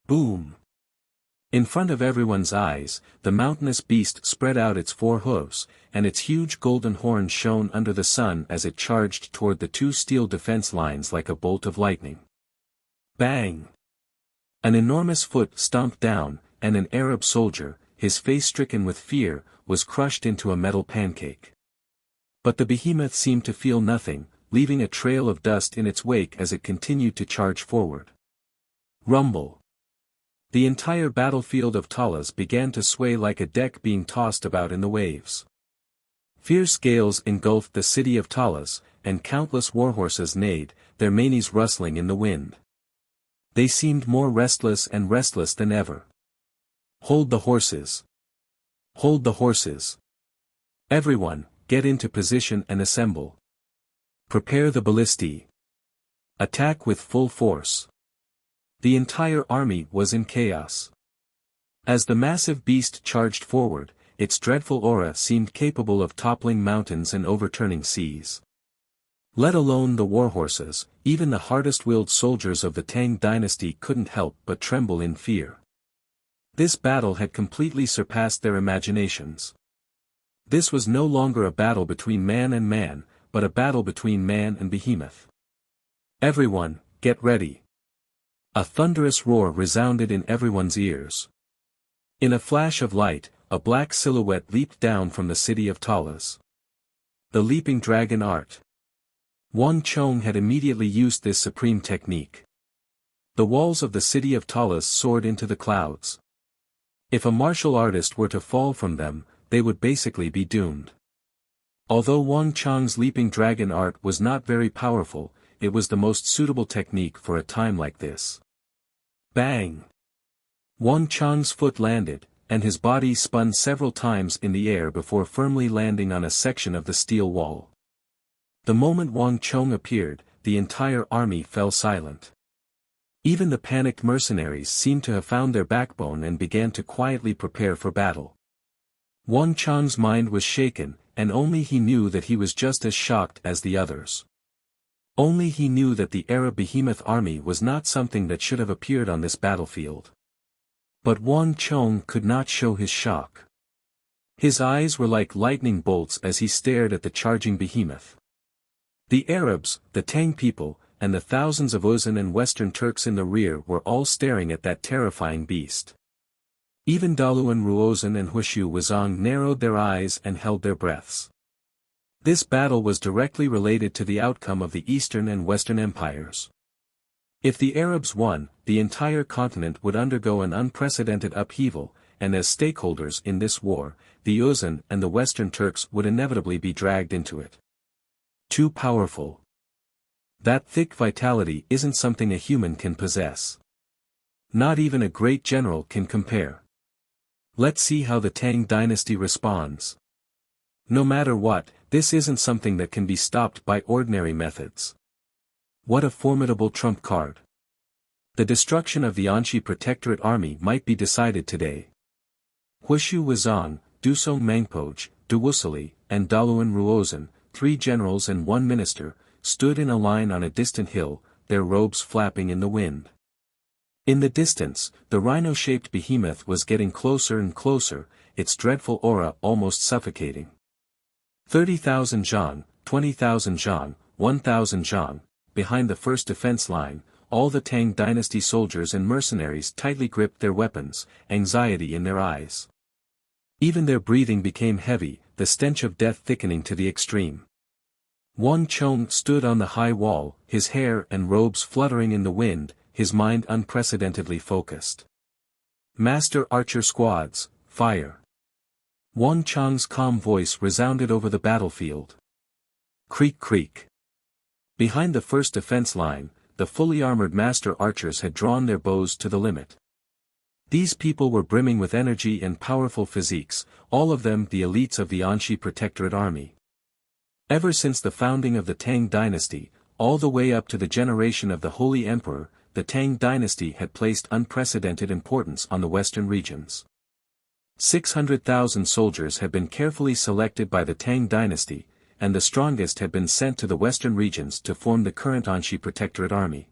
Boom! In front of everyone's eyes, the mountainous beast spread out its 4 hooves, and its huge golden horns shone under the sun as it charged toward the 2 steel defense lines like a bolt of lightning. Bang! An enormous foot stomped down, and an Arab soldier, his face stricken with fear, was crushed into a metal pancake. But the behemoth seemed to feel nothing, leaving a trail of dust in its wake as it continued to charge forward. Rumble. The entire battlefield of Talas began to sway like a deck being tossed about in the waves. Fierce gales engulfed the city of Talas, and countless warhorses neighed, their manes rustling in the wind. They seemed more restless and restless than ever. Hold the horses! Hold the horses! Everyone, get into position and assemble. Prepare the ballistae. Attack with full force. The entire army was in chaos. As the massive beast charged forward, its dreadful aura seemed capable of toppling mountains and overturning seas. Let alone the warhorses, even the hardest-willed soldiers of the Tang dynasty couldn't help but tremble in fear. This battle had completely surpassed their imaginations. This was no longer a battle between man, but a battle between man and behemoth. Everyone, get ready. A thunderous roar resounded in everyone's ears. In a flash of light, a black silhouette leaped down from the city of Talas. The leaping dragon art. Wang Chong had immediately used this supreme technique. The walls of the city of Talas soared into the clouds. If a martial artist were to fall from them, they would basically be doomed. Although Wang Chong's leaping dragon art was not very powerful, it was the most suitable technique for a time like this. Bang! Wang Chong's foot landed, and his body spun several times in the air before firmly landing on a section of the steel wall. The moment Wang Chong appeared, the entire army fell silent. Even the panicked mercenaries seemed to have found their backbone and began to quietly prepare for battle. Wang Chong's mind was shaken, and only he knew that he was just as shocked as the others. Only he knew that the Arab behemoth army was not something that should have appeared on this battlefield. But Wang Chong could not show his shock. His eyes were like lightning bolts as he stared at the charging behemoth. The Arabs, the Tang people, and the thousands of Uzan and Western Turks in the rear were all staring at that terrifying beast. Even Daluan Ruozan and Huishu Wuzong narrowed their eyes and held their breaths. This battle was directly related to the outcome of the Eastern and Western empires. If the Arabs won, the entire continent would undergo an unprecedented upheaval, and as stakeholders in this war, the Uzan and the Western Turks would inevitably be dragged into it. Too powerful. That thick vitality isn't something a human can possess. Not even a great general can compare. Let's see how the Tang dynasty responds. No matter what, this isn't something that can be stopped by ordinary methods. What a formidable trump card. The destruction of the Anxi Protectorate army might be decided today. Huishu Wuzong, Dusong Mangpoj, Duwusili, and Daluan Ruozan, 3 generals and 1 minister, stood in a line on a distant hill, their robes flapping in the wind. In the distance, the rhino-shaped behemoth was getting closer and closer, its dreadful aura almost suffocating. 30,000 zhang, 20,000 zhang, 1,000 zhang, behind the first defense line, all the Tang dynasty soldiers and mercenaries tightly gripped their weapons, anxiety in their eyes. Even their breathing became heavy, the stench of death thickening to the extreme. Wang Chong stood on the high wall, his hair and robes fluttering in the wind, his mind unprecedentedly focused. Master archer squads, fire! Wang Chang's calm voice resounded over the battlefield. Creak creak. Behind the first defense line, the fully armored master archers had drawn their bows to the limit. These people were brimming with energy and powerful physiques, all of them the elites of the Anxi Protectorate Army. Ever since the founding of the Tang dynasty, all the way up to the generation of the Holy Emperor, the Tang dynasty had placed unprecedented importance on the western regions. 600,000 soldiers had been carefully selected by the Tang dynasty, and the strongest had been sent to the western regions to form the current Anxi Protectorate Army.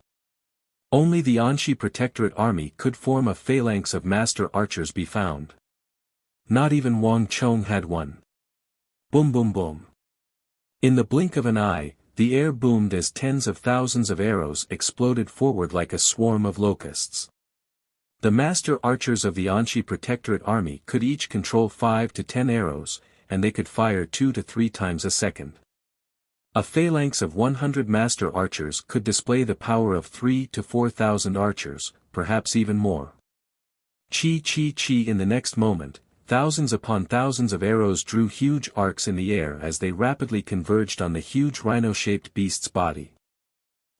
Only the Anxi Protectorate Army could form a phalanx of master archers be found. Not even Wang Chong had one. Boom boom boom. In the blink of an eye, the air boomed as tens of thousands of arrows exploded forward like a swarm of locusts. The master archers of the Anxi Protectorate Army could each control 5 to 10 arrows, and they could fire 2 to 3 times a second. A phalanx of 100 master archers could display the power of 3 to 4,000 archers, perhaps even more. Chi chi chi. In the next moment, thousands upon thousands of arrows drew huge arcs in the air as they rapidly converged on the huge rhino-shaped beast's body.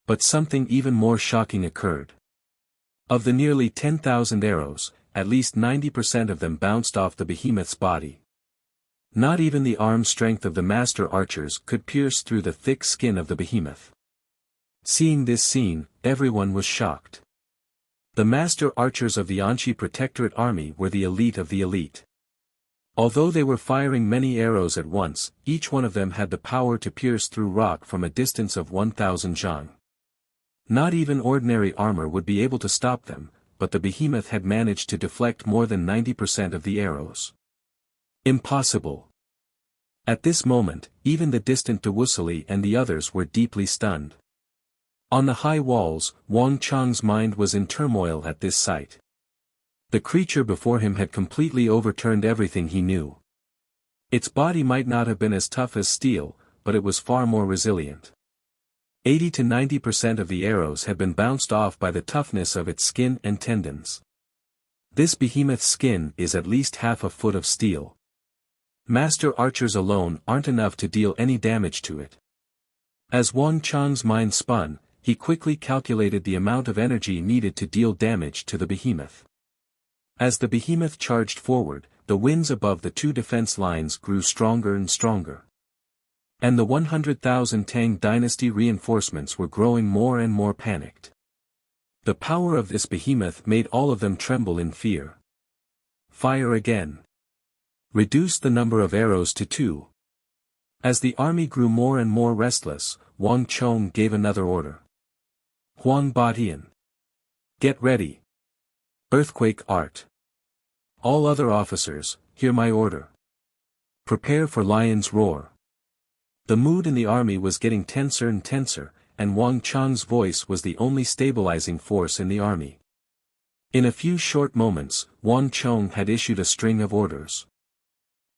But something even more shocking occurred. Of the nearly 10,000 arrows, at least 90% of them bounced off the behemoth's body. Not even the arm strength of the master archers could pierce through the thick skin of the behemoth. Seeing this scene, everyone was shocked. The master archers of the Anxi Protectorate Army were the elite of the elite. Although they were firing many arrows at once, each one of them had the power to pierce through rock from a distance of 1,000 zhang. Not even ordinary armor would be able to stop them, but the behemoth had managed to deflect more than 90% of the arrows. Impossible. At this moment, even the distant Wuxia and the others were deeply stunned. On the high walls, Wang Chang's mind was in turmoil at this sight. The creature before him had completely overturned everything he knew. Its body might not have been as tough as steel, but it was far more resilient. 80 to 90% of the arrows had been bounced off by the toughness of its skin and tendons. This behemoth's skin is at least half a foot of steel. Master archers alone aren't enough to deal any damage to it. As Wang Chang's mind spun, he quickly calculated the amount of energy needed to deal damage to the behemoth. As the behemoth charged forward, the winds above the two defense lines grew stronger and stronger. And the 100,000 Tang dynasty reinforcements were growing more and more panicked. The power of this behemoth made all of them tremble in fear. Fire again. Reduce the number of arrows to 2. As the army grew more and more restless, Wang Chong gave another order. Huang Batian. Get ready. Earthquake art. All other officers, hear my order. Prepare for lion's roar. The mood in the army was getting tenser and tenser, and Wang Chang's voice was the only stabilizing force in the army. In a few short moments, Wang Chong had issued a string of orders.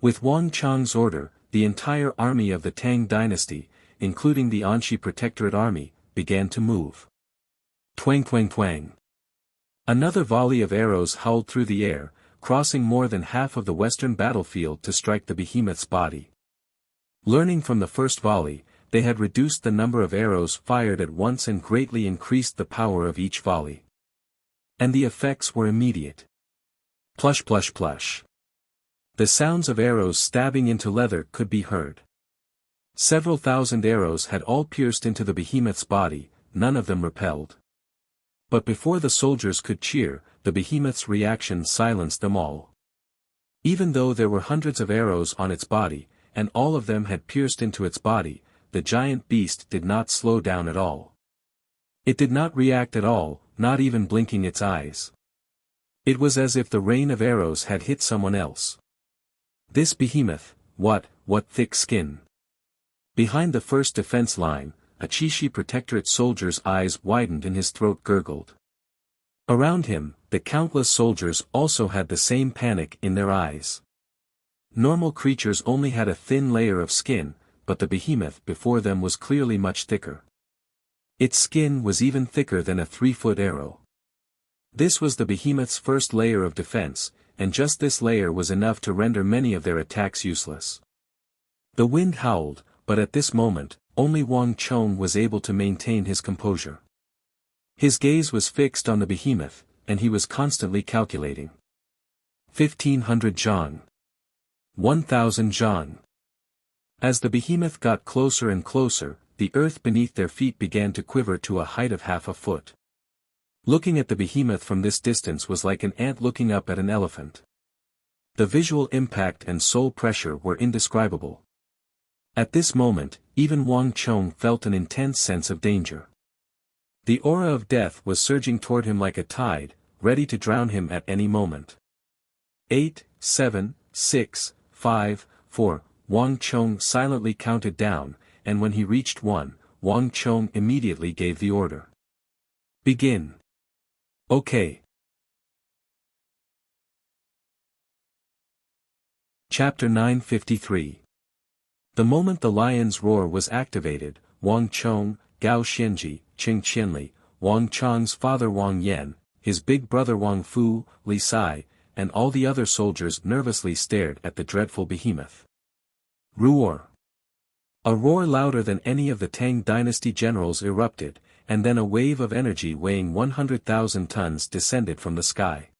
With Wang Chang's order, the entire army of the Tang dynasty, including the Anxi Protectorate Army, began to move. Twang twang twang. Another volley of arrows howled through the air, crossing more than half of the western battlefield to strike the behemoth's body. Learning from the first volley, they had reduced the number of arrows fired at once and greatly increased the power of each volley. And the effects were immediate. Plush plush plush. The sounds of arrows stabbing into leather could be heard. Several thousand arrows had all pierced into the behemoth's body, none of them repelled. But before the soldiers could cheer, the behemoth's reaction silenced them all. Even though there were hundreds of arrows on its body, and all of them had pierced into its body, the giant beast did not slow down at all. It did not react at all, not even blinking its eyes. It was as if the rain of arrows had hit someone else. This behemoth, what thick skin. Behind the first defense line, a Anxi Protectorate soldier's eyes widened and his throat gurgled. Around him, the countless soldiers also had the same panic in their eyes. Normal creatures only had a thin layer of skin, but the behemoth before them was clearly much thicker. Its skin was even thicker than a 3-foot arrow. This was the behemoth's first layer of defense, and just this layer was enough to render many of their attacks useless. The wind howled, but at this moment, only Wang Chong was able to maintain his composure. His gaze was fixed on the behemoth, and he was constantly calculating. 1,500 zhang. 1,000 zhang. As the behemoth got closer and closer, the earth beneath their feet began to quiver to a height of half a foot. Looking at the behemoth from this distance was like an ant looking up at an elephant. The visual impact and soul pressure were indescribable. At this moment, even Wang Chong felt an intense sense of danger. The aura of death was surging toward him like a tide, ready to drown him at any moment. 8, 7, 6, 5, 4, Wang Chong silently counted down, and when he reached 1, Wang Chong immediately gave the order. Begin. Okay. Chapter 953. The moment the lion's roar was activated, Wang Chong, Gao Xianji, Qing Qianli, Wang Chong's father Wang Yan, his big brother Wang Fu, Li Sai, and all the other soldiers nervously stared at the dreadful behemoth. Roar! A roar louder than any of the Tang dynasty generals erupted, and then a wave of energy weighing 100,000 tons descended from the sky.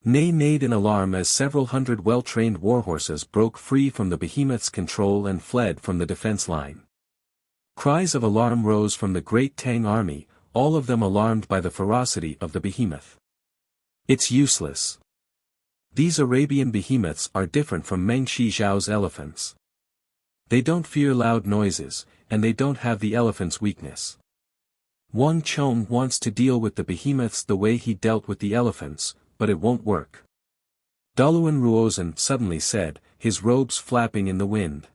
Neighed in alarm as several hundred well-trained warhorses broke free from the behemoth's control and fled from the defense line. Cries of alarm rose from the great Tang army, all of them alarmed by the ferocity of the behemoth. It's useless. These Arabian behemoths are different from Meng Shijiao's elephants. They don't fear loud noises, and they don't have the elephant's weakness. Wang Chong wants to deal with the behemoths the way he dealt with the elephants, but it won't work. Daluan Ruozhen suddenly said, his robes flapping in the wind.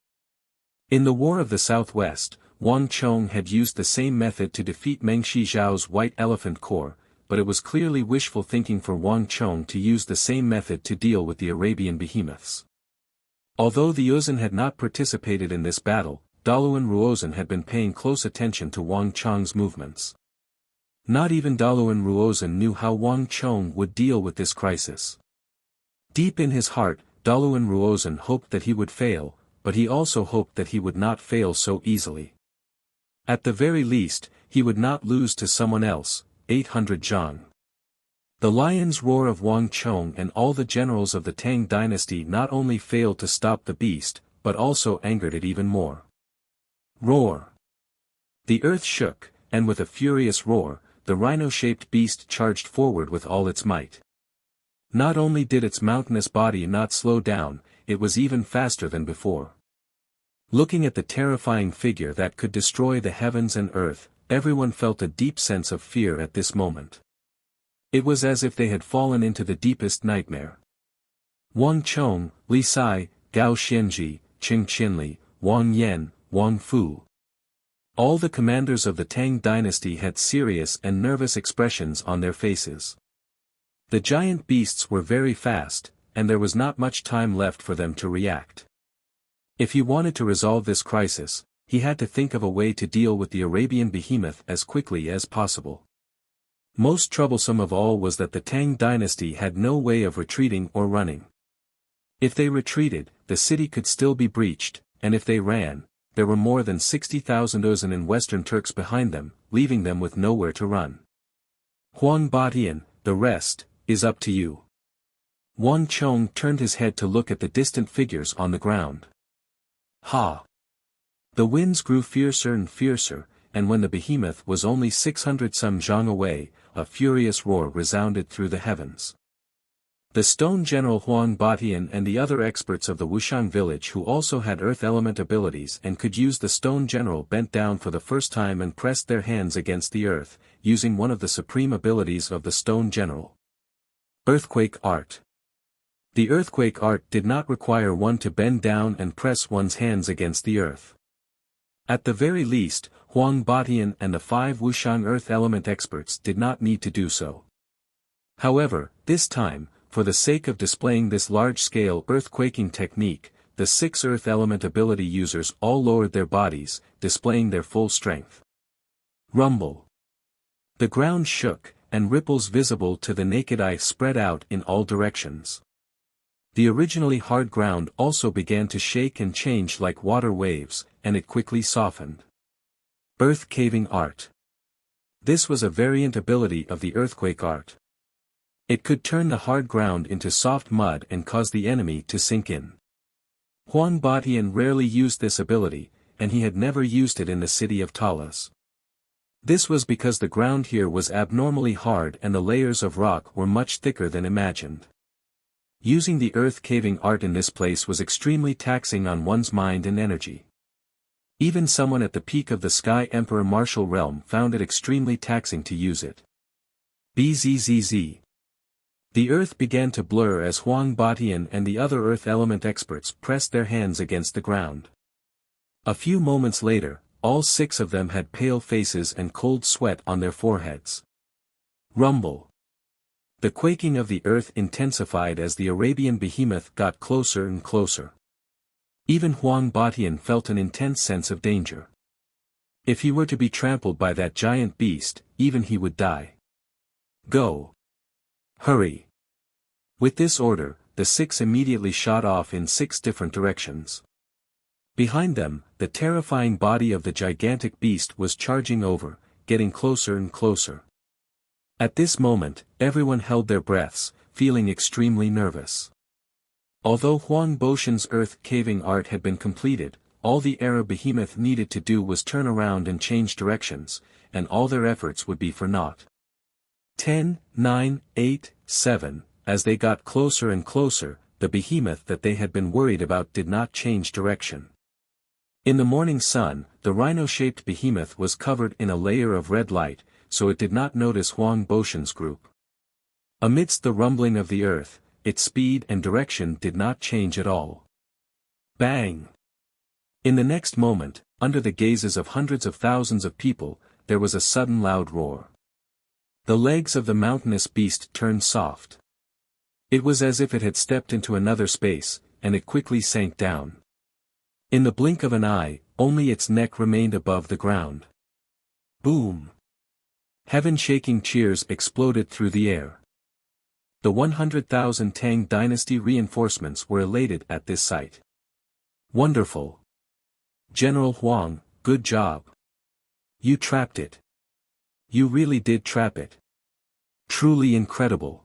In the War of the Southwest, Wang Chong had used the same method to defeat Meng Shijiao's White Elephant Corps, but it was clearly wishful thinking for Wang Chong to use the same method to deal with the Arabian behemoths. Although the Uzhen had not participated in this battle, Daluan Ruozhen had been paying close attention to Wang Chong's movements. Not even Daluan Ruozhen knew how Wang Chong would deal with this crisis. Deep in his heart, Daluan Ruozhen hoped that he would fail, but he also hoped that he would not fail so easily. At the very least, he would not lose to someone else, 800 zhang. The lion's roar of Wang Chong and all the generals of the Tang dynasty not only failed to stop the beast, but also angered it even more. Roar! The earth shook, and with a furious roar, the rhino-shaped beast charged forward with all its might. Not only did its mountainous body not slow down, it was even faster than before. Looking at the terrifying figure that could destroy the heavens and earth, everyone felt a deep sense of fear at this moment. It was as if they had fallen into the deepest nightmare. Wang Chong, Li Sai, Gao Xianji, Qing Qianli, Wang Yan, Wang Fu. All the commanders of the Tang dynasty had serious and nervous expressions on their faces. The giant beasts were very fast, and there was not much time left for them to react. If he wanted to resolve this crisis, he had to think of a way to deal with the Arabian behemoth as quickly as possible. Most troublesome of all was that the Tang dynasty had no way of retreating or running. If they retreated, the city could still be breached, and if they ran, there were more than 60,000 Uzhen and Western Turks behind them, leaving them with nowhere to run. Huang Batian, the rest, is up to you. Wang Chong turned his head to look at the distant figures on the ground. Ha! The winds grew fiercer and fiercer, and when the behemoth was only 600 some zhang away, a furious roar resounded through the heavens. The stone general Huang Batian and the other experts of the Wuxiang village who also had earth element abilities and could use the stone general bent down for the first time and pressed their hands against the earth, using one of the supreme abilities of the stone general. Earthquake art. The earthquake art did not require one to bend down and press one's hands against the earth. At the very least, Huang Batian and the 5 Wuxiang earth element experts did not need to do so. However, this time, for the sake of displaying this large-scale earthquaking technique, the 6 earth element ability users all lowered their bodies, displaying their full strength. Rumble. The ground shook, and ripples visible to the naked eye spread out in all directions. The originally hard ground also began to shake and change like water waves, and it quickly softened. Earth caving art. This was a variant ability of the earthquake art. It could turn the hard ground into soft mud and cause the enemy to sink in. Huang Batian rarely used this ability, and he had never used it in the city of Talas. This was because the ground here was abnormally hard and the layers of rock were much thicker than imagined. Using the earth caving art in this place was extremely taxing on one's mind and energy. Even someone at the peak of the Sky Emperor martial realm found it extremely taxing to use it. Bzzz. The earth began to blur as Huang Batian and the other earth element experts pressed their hands against the ground. A few moments later, all 6 of them had pale faces and cold sweat on their foreheads. Rumble. The quaking of the earth intensified as the Arabian behemoth got closer and closer. Even Huang Batian felt an intense sense of danger. If he were to be trampled by that giant beast, even he would die. Go. Hurry. With this order, the 6 immediately shot off in 6 different directions. Behind them, the terrifying body of the gigantic beast was charging over, getting closer and closer. At this moment, everyone held their breaths, feeling extremely nervous. Although Huang Boshan's earth caving art had been completed, all the Arab behemoth needed to do was turn around and change directions, and all their efforts would be for naught. 10, 9, 8, 7, as they got closer and closer, the behemoth that they had been worried about did not change direction. In the morning sun, the rhino-shaped behemoth was covered in a layer of red light, so it did not notice Huang Boshan's group. Amidst the rumbling of the earth, its speed and direction did not change at all. Bang! In the next moment, under the gazes of hundreds of thousands of people, there was a sudden loud roar. The legs of the mountainous beast turned soft. It was as if it had stepped into another space, and it quickly sank down. In the blink of an eye, only its neck remained above the ground. Boom! Heaven-shaking cheers exploded through the air. The 100,000 Tang dynasty reinforcements were elated at this sight. Wonderful! General Huang, good job! You trapped it. You really did trap it. Truly incredible.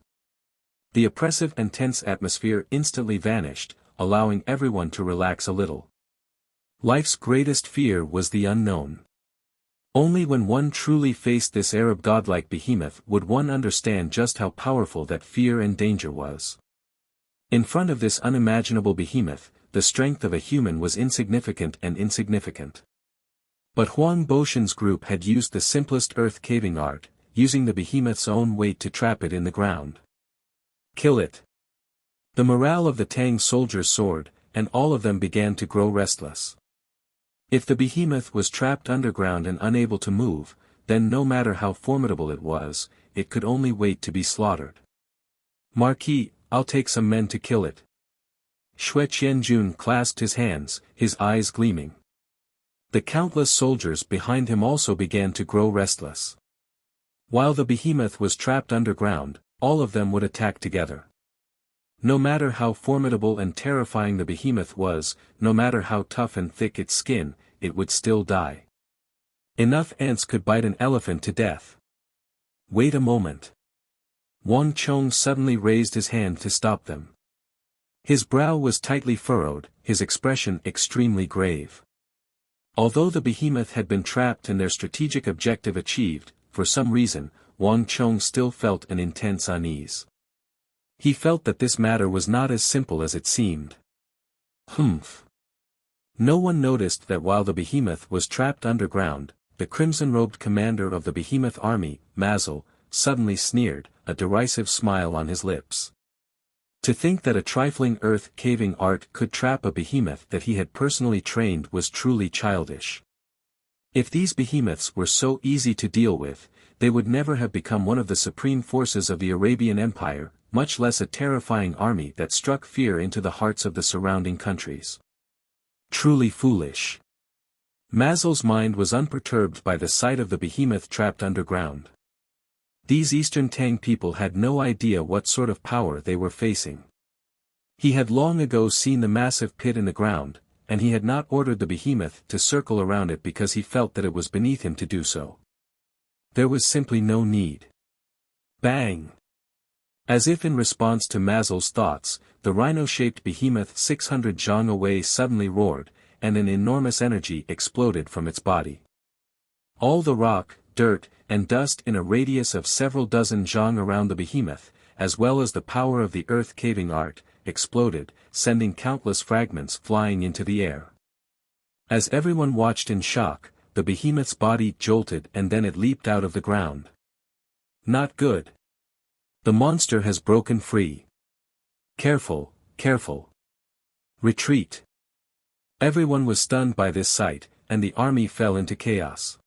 The oppressive and tense atmosphere instantly vanished, allowing everyone to relax a little. Life's greatest fear was the unknown. Only when one truly faced this Arab godlike behemoth would one understand just how powerful that fear and danger was. In front of this unimaginable behemoth, the strength of a human was insignificant and insignificant. But Huang Boshan's group had used the simplest earth caving art, using the behemoth's own weight to trap it in the ground. Kill it. The morale of the Tang soldiers soared, and all of them began to grow restless. If the behemoth was trapped underground and unable to move, then no matter how formidable it was, it could only wait to be slaughtered. Marquis, I'll take some men to kill it. Xue Qianjun clasped his hands, his eyes gleaming. The countless soldiers behind him also began to grow restless. While the behemoth was trapped underground, all of them would attack together. No matter how formidable and terrifying the behemoth was, no matter how tough and thick its skin, it would still die. Enough ants could bite an elephant to death. Wait a moment. Wang Chong suddenly raised his hand to stop them. His brow was tightly furrowed, his expression extremely grave. Although the behemoth had been trapped and their strategic objective achieved, for some reason, Wang Chong still felt an intense unease. He felt that this matter was not as simple as it seemed. Humph. No one noticed that while the behemoth was trapped underground, the crimson-robed commander of the behemoth army, Mazel, suddenly sneered, a derisive smile on his lips. To think that a trifling earth-caving art could trap a behemoth that he had personally trained was truly childish. If these behemoths were so easy to deal with, they would never have become one of the supreme forces of the Arabian Empire, much less a terrifying army that struck fear into the hearts of the surrounding countries. Truly foolish. Mazel's mind was unperturbed by the sight of the behemoth trapped underground. These Eastern Tang people had no idea what sort of power they were facing. He had long ago seen the massive pit in the ground, and he had not ordered the behemoth to circle around it because he felt that it was beneath him to do so. There was simply no need. Bang! As if in response to Mazel's thoughts, the rhino-shaped behemoth 600 zhang away suddenly roared, and an enormous energy exploded from its body. All the rock, dirt, and dust in a radius of several dozen zhang around the behemoth, as well as the power of the earth-caving art, exploded, sending countless fragments flying into the air. As everyone watched in shock, the behemoth's body jolted and then it leaped out of the ground. Not good. The monster has broken free. Careful, careful. Retreat. Everyone was stunned by this sight, and the army fell into chaos.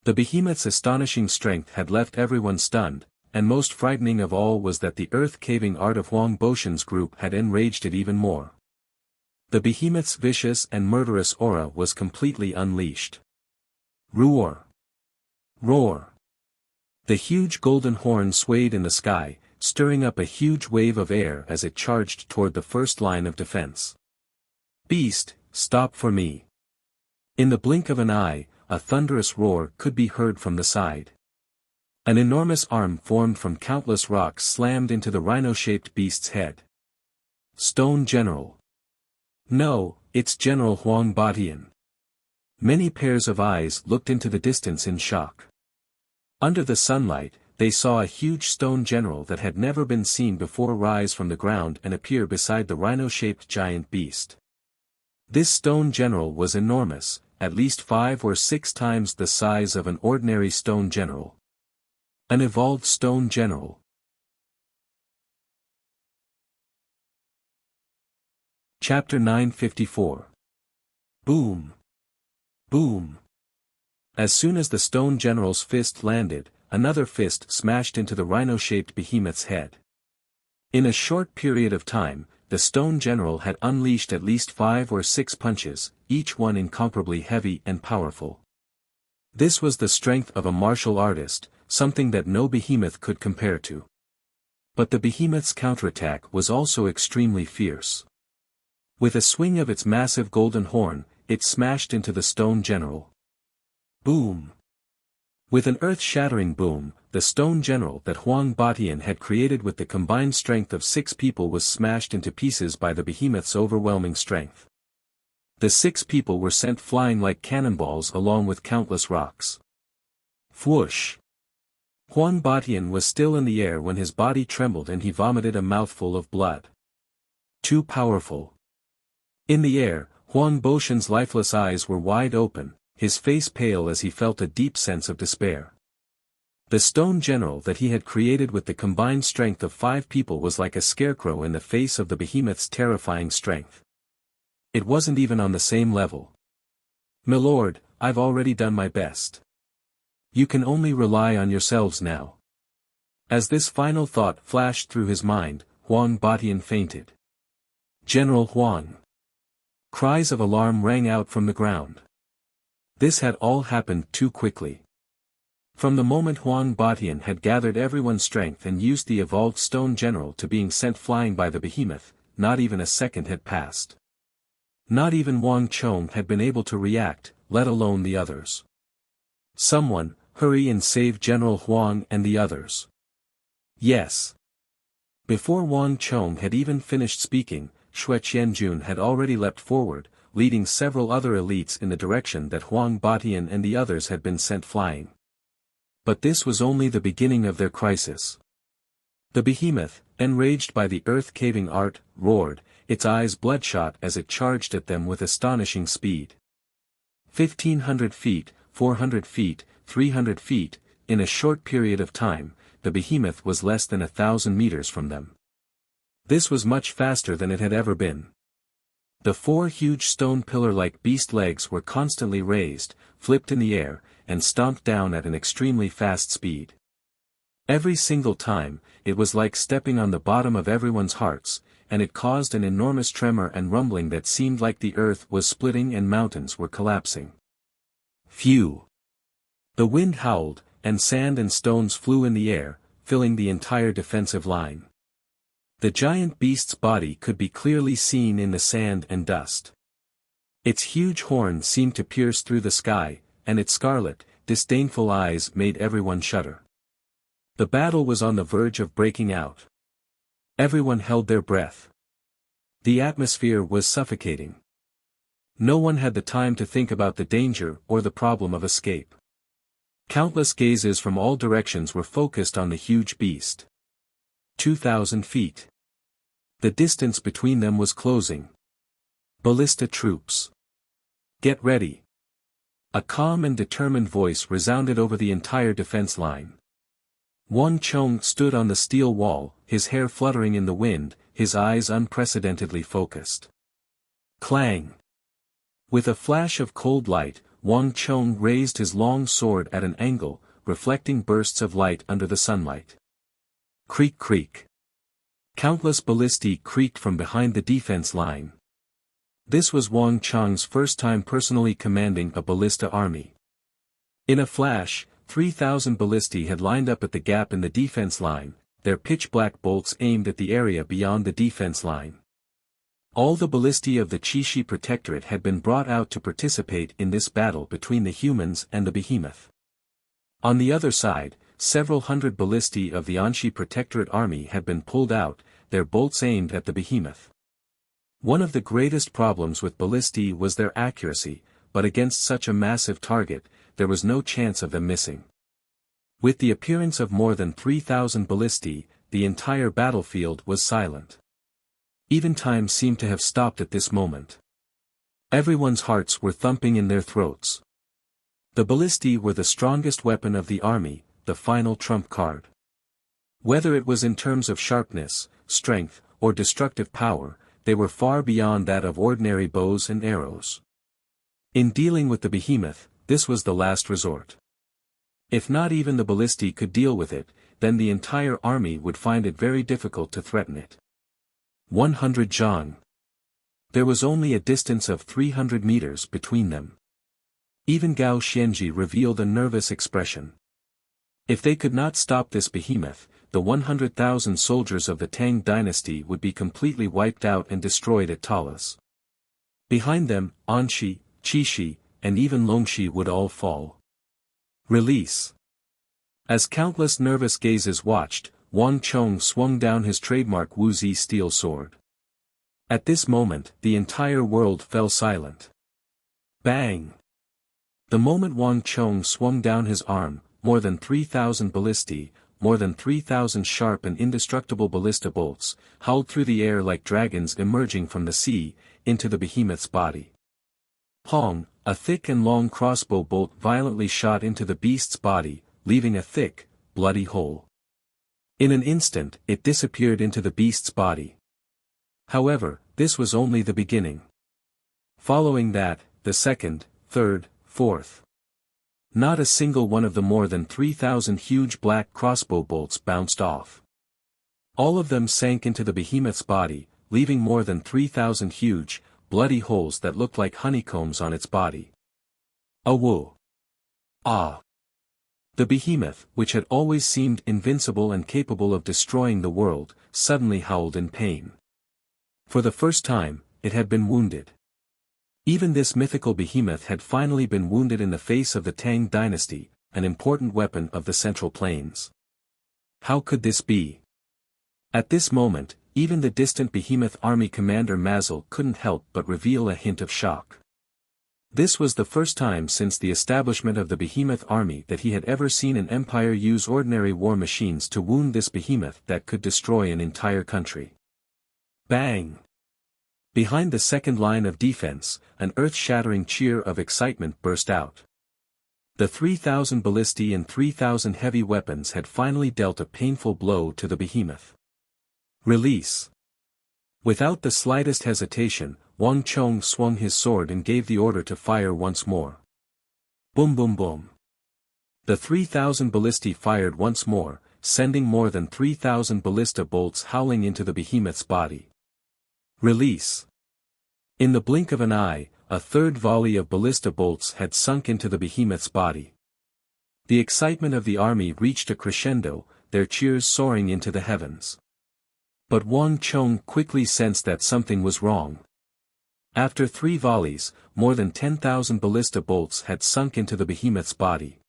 The behemoth's astonishing strength had left everyone stunned, and most frightening of all was that the earth-caving art of Huang Boshan's group had enraged it even more. The behemoth's vicious and murderous aura was completely unleashed. Roar! Roar! The huge golden horn swayed in the sky, stirring up a huge wave of air as it charged toward the first line of defense. Beast, stop for me! In the blink of an eye, a thunderous roar could be heard from the side. An enormous arm formed from countless rocks slammed into the rhino-shaped beast's head. Stone General. No, it's General Huang Batian. Many pairs of eyes looked into the distance in shock. Under the sunlight, they saw a huge stone general that had never been seen before rise from the ground and appear beside the rhino-shaped giant beast. This stone general was enormous, at least 5 or 6 times the size of an ordinary stone general. An evolved stone general. Chapter 954. Boom! Boom! As soon as the stone general's fist landed, another fist smashed into the rhino-shaped behemoth's head. In a short period of time, the stone general had unleashed at least 5 or 6 punches, each one incomparably heavy and powerful. This was the strength of a martial artist, something that no behemoth could compare to. But the behemoth's counterattack was also extremely fierce. With a swing of its massive golden horn, it smashed into the stone general. Boom! With an earth-shattering boom, the stone general that Huang Batian had created with the combined strength of 6 people was smashed into pieces by the behemoth's overwhelming strength. The 6 people were sent flying like cannonballs along with countless rocks. Whoosh! Huang Batian was still in the air when his body trembled and he vomited a mouthful of blood. Too powerful. In the air, Huang Boshan's lifeless eyes were wide open, his face pale as he felt a deep sense of despair. The stone general that he had created with the combined strength of 5 people was like a scarecrow in the face of the behemoth's terrifying strength. It wasn't even on the same level. "Milord, I've already done my best. You can only rely on yourselves now." As this final thought flashed through his mind, Huang Batian fainted. "General Huang!" Cries of alarm rang out from the ground. This had all happened too quickly. From the moment Huang Batian had gathered everyone's strength and used the evolved stone general to being sent flying by the behemoth, not even a second had passed. Not even Wang Chong had been able to react, let alone the others. "Someone, hurry and save General Huang and the others." "Yes." Before Wang Chong had even finished speaking, Xue Qianjun had already leapt forward, leading several other elites in the direction that Huang Batian and the others had been sent flying. But this was only the beginning of their crisis. The behemoth, enraged by the earth-caving art, roared, its eyes bloodshot as it charged at them with astonishing speed. 1,500 feet, 400 feet, 300 feet, in a short period of time, the behemoth was less than 1,000 meters from them. This was much faster than it had ever been. The 4 huge stone pillar-like beast legs were constantly raised, flipped in the air, and stomped down at an extremely fast speed. Every single time, it was like stepping on the bottom of everyone's hearts, and it caused an enormous tremor and rumbling that seemed like the earth was splitting and mountains were collapsing. Phew! The wind howled, and sand and stones flew in the air, filling the entire defensive line. The giant beast's body could be clearly seen in the sand and dust. Its huge horn seemed to pierce through the sky, and its scarlet, disdainful eyes made everyone shudder. The battle was on the verge of breaking out. Everyone held their breath. The atmosphere was suffocating. No one had the time to think about the danger or the problem of escape. Countless gazes from all directions were focused on the huge beast. 2,000 feet. The distance between them was closing. Ballista troops. Get ready. A calm and determined voice resounded over the entire defense line. Wang Chong stood on the steel wall, his hair fluttering in the wind, his eyes unprecedentedly focused. Clang! With a flash of cold light, Wang Chong raised his long sword at an angle, reflecting bursts of light under the sunlight. Creak creak. Countless ballistae creaked from behind the defense line. This was Wang Chong's first time personally commanding a ballista army. In a flash, 3,000 ballistae had lined up at the gap in the defense line, their pitch-black bolts aimed at the area beyond the defense line. All the ballistae of the Qixi Protectorate had been brought out to participate in this battle between the humans and the behemoth. On the other side, several hundred ballistae of the Anxi Protectorate army had been pulled out, their bolts aimed at the behemoth. One of the greatest problems with ballistae was their accuracy, but against such a massive target, there was no chance of them missing. With the appearance of more than 3,000 ballistae, the entire battlefield was silent. Even time seemed to have stopped at this moment. Everyone's hearts were thumping in their throats. The ballistae were the strongest weapon of the army, the final trump card. Whether it was in terms of sharpness, strength, or destructive power, they were far beyond that of ordinary bows and arrows. In dealing with the behemoth, this was the last resort. If not even the ballistae could deal with it, then the entire army would find it very difficult to threaten it. 100 zhang. There was only a distance of 300 meters between them. Even Gao Xianji revealed a nervous expression. If they could not stop this behemoth, the 100,000 soldiers of the Tang dynasty would be completely wiped out and destroyed at Talas. Behind them, Anxi, Qixi, and even Longxi would all fall. Release. As countless nervous gazes watched, Wang Chong swung down his trademark Wuxia steel sword. At this moment, the entire world fell silent. Bang! The moment Wang Chong swung down his arm, more than 3,000 ballistae, more than 3,000 sharp and indestructible ballista bolts, howled through the air like dragons emerging from the sea, into the behemoth's body. Pong! A thick and long crossbow bolt violently shot into the beast's body, leaving a thick, bloody hole. In an instant, it disappeared into the beast's body. However, this was only the beginning. Following that, the second, third, fourth. Not a single one of the more than 3,000 huge black crossbow bolts bounced off. All of them sank into the behemoth's body, leaving more than 3,000 huge, bloody holes that looked like honeycombs on its body. Awoo! Ah! The behemoth, which had always seemed invincible and capable of destroying the world, suddenly howled in pain. For the first time, it had been wounded. Even this mythical behemoth had finally been wounded in the face of the Tang dynasty, an important weapon of the Central Plains. How could this be? At this moment, even the distant behemoth army commander Mazel couldn't help but reveal a hint of shock. This was the first time since the establishment of the behemoth army that he had ever seen an empire use ordinary war machines to wound this behemoth that could destroy an entire country. Bang! Behind the second line of defense, an earth-shattering cheer of excitement burst out. The 3,000 ballistae and 3,000 heavy weapons had finally dealt a painful blow to the behemoth. Release. Without the slightest hesitation, Wang Chong swung his sword and gave the order to fire once more. Boom boom boom. The 3,000 ballistae fired once more, sending more than 3,000 ballista bolts howling into the behemoth's body. Release. In the blink of an eye, a third volley of ballista bolts had sunk into the behemoth's body. The excitement of the army reached a crescendo, their cheers soaring into the heavens. But Wang Chong quickly sensed that something was wrong. After 3 volleys, more than 10,000 ballista bolts had sunk into the behemoth's body.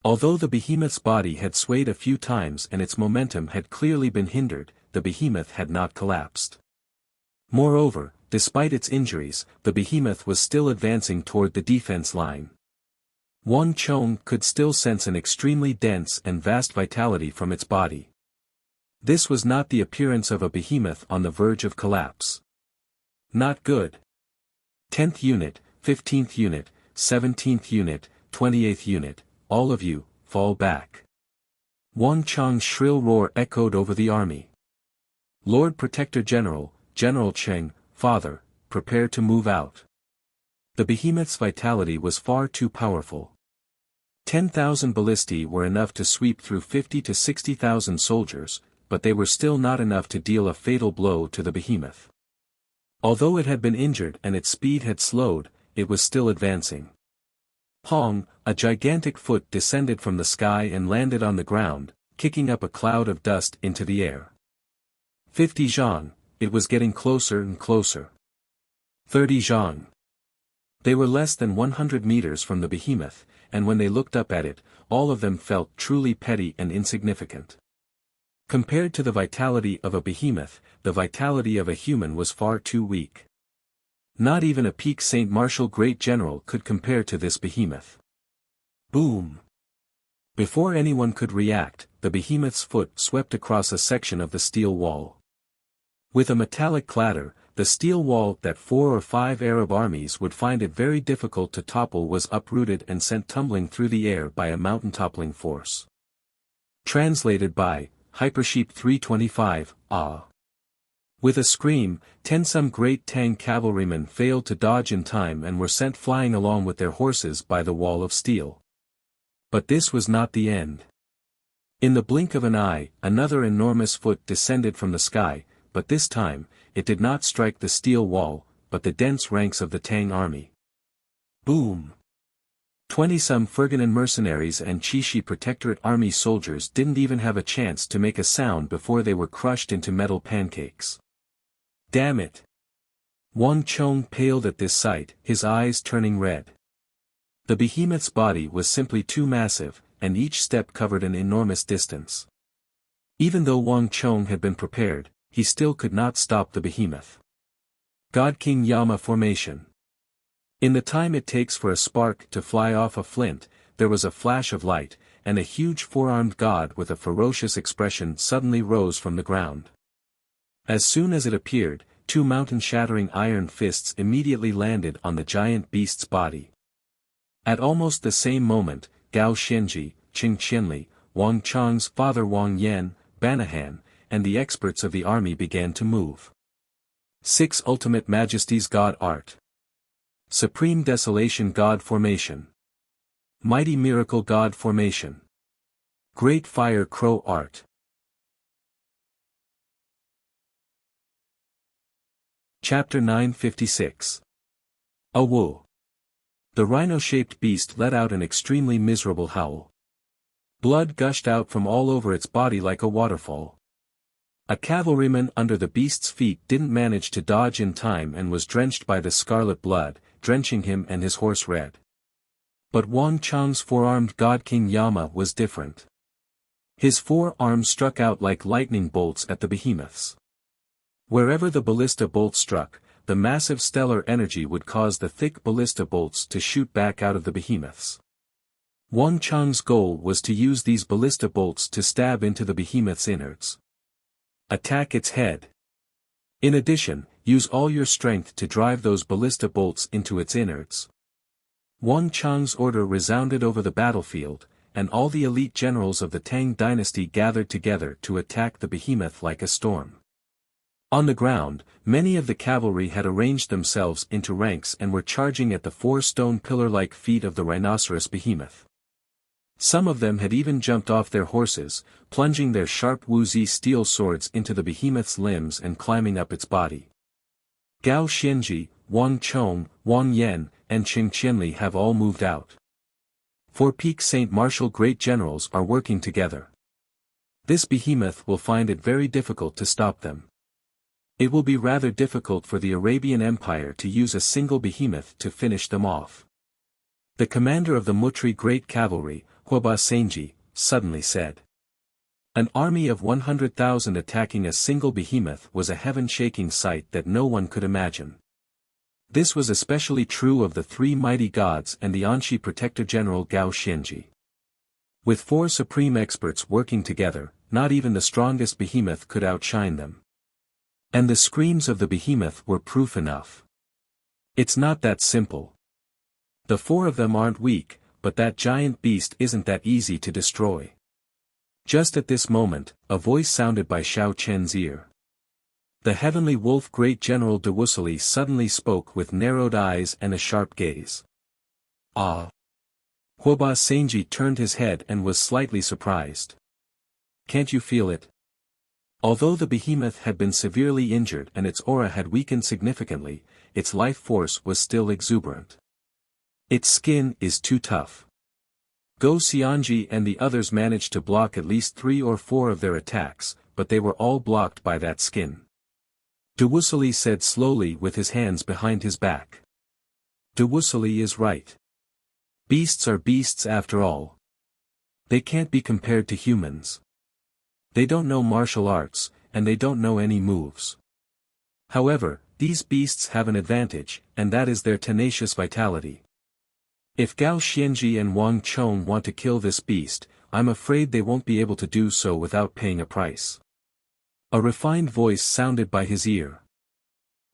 Although the behemoth's body had swayed a few times and its momentum had clearly been hindered, the behemoth had not collapsed. Moreover, despite its injuries, the behemoth was still advancing toward the defense line. Wang Chong could still sense an extremely dense and vast vitality from its body. This was not the appearance of a behemoth on the verge of collapse. Not good. 10th unit, 15th unit, 17th unit, 28th unit, all of you, fall back. Wang Chong's shrill roar echoed over the army. Lord Protector General, General Cheng, Father, prepare to move out. The behemoth's vitality was far too powerful. 10,000 ballistae were enough to sweep through 50 to 60,000 soldiers, but they were still not enough to deal a fatal blow to the behemoth. Although it had been injured and its speed had slowed, it was still advancing. Pong, a gigantic foot descended from the sky and landed on the ground, kicking up a cloud of dust into the air. 50 zhang, it was getting closer and closer. 30 zhang. They were less than 100 meters from the behemoth, and when they looked up at it, all of them felt truly petty and insignificant. Compared to the vitality of a behemoth, the vitality of a human was far too weak. Not even a peak Saint Martial great general could compare to this behemoth. Boom! Before anyone could react, the behemoth's foot swept across a section of the steel wall. With a metallic clatter, the steel wall that 4 or 5 Arab armies would find it very difficult to topple was uprooted and sent tumbling through the air by a mountain-toppling force. Translated by Hypersheep 325, Ah. With a scream, 10 some great Tang cavalrymen failed to dodge in time and were sent flying along with their horses by the wall of steel. But this was not the end. In the blink of an eye, another enormous foot descended from the sky, but this time, it did not strike the steel wall, but the dense ranks of the Tang army. Boom! 20 some Ferganan mercenaries and Chishi Protectorate army soldiers didn't even have a chance to make a sound before they were crushed into metal pancakes. Damn it! Wang Chong paled at this sight, his eyes turning red. The behemoth's body was simply too massive, and each step covered an enormous distance. Even though Wang Chong had been prepared, he still could not stop the behemoth. God King Yama formation. In the time it takes for a spark to fly off a flint, there was a flash of light, and a huge four-armed god with a ferocious expression suddenly rose from the ground. As soon as it appeared, 2 mountain-shattering iron fists immediately landed on the giant beast's body. At almost the same moment, Gao Xianji, Qing Qianli, Wang Chong's father Wang Yan, Banahan, and the experts of the army began to move. 6 Ultimate Majesty's God Art. Supreme Desolation God Formation. Mighty Miracle God Formation. Great Fire Crow Art. Chapter 956. A Wu. The rhino-shaped beast let out an extremely miserable howl. Blood gushed out from all over its body like a waterfall. A cavalryman under the beast's feet didn't manage to dodge in time and was drenched by the scarlet blood, drenching him and his horse red. But Wang Chong's four-armed God King Yama was different. His 4 arms struck out like lightning bolts at the behemoths. Wherever the ballista bolt struck, the massive stellar energy would cause the thick ballista bolts to shoot back out of the behemoths. Wang Chong's goal was to use these ballista bolts to stab into the behemoth's innards. Attack its head. In addition, use all your strength to drive those ballista bolts into its innards. Wang Chong's order resounded over the battlefield, and all the elite generals of the Tang dynasty gathered together to attack the behemoth like a storm. On the ground, many of the cavalry had arranged themselves into ranks and were charging at the 4 stone pillar-like feet of the rhinoceros behemoth. Some of them had even jumped off their horses, plunging their sharp Wuxia steel swords into the behemoth's limbs and climbing up its body. Gao Xianji, Wang Chong, Wang Yan, and Qing Qianli have all moved out. 4 peak Saint Martial great generals are working together. This behemoth will find it very difficult to stop them. It will be rather difficult for the Arabian Empire to use a single behemoth to finish them off. The commander of the Mutri Great Cavalry, Huaba Senji, suddenly said. An army of 100,000 attacking a single behemoth was a heaven-shaking sight that no one could imagine. This was especially true of the three mighty gods and the Anshi Protector General Gao Xianji. With four supreme experts working together, not even the strongest behemoth could outshine them. And the screams of the behemoth were proof enough. It's not that simple. The four of them aren't weak, but that giant beast isn't that easy to destroy. Just at this moment, a voice sounded by Xiao Chen's ear. The heavenly wolf Great General de Wuxia suddenly spoke with narrowed eyes and a sharp gaze. Ah! Huaba Senji turned his head and was slightly surprised. Can't you feel it? Although the behemoth had been severely injured and its aura had weakened significantly, its life force was still exuberant. Its skin is too tough. Go Xianji and the others managed to block at least 3 or 4 of their attacks, but they were all blocked by that skin. De Wuxia said slowly with his hands behind his back. De Wuxia is right. Beasts are beasts after all. They can't be compared to humans. They don't know martial arts, and they don't know any moves. However, these beasts have an advantage, and that is their tenacious vitality. If Gao Xianji and Wang Chong want to kill this beast, I'm afraid they won't be able to do so without paying a price. A refined voice sounded by his ear.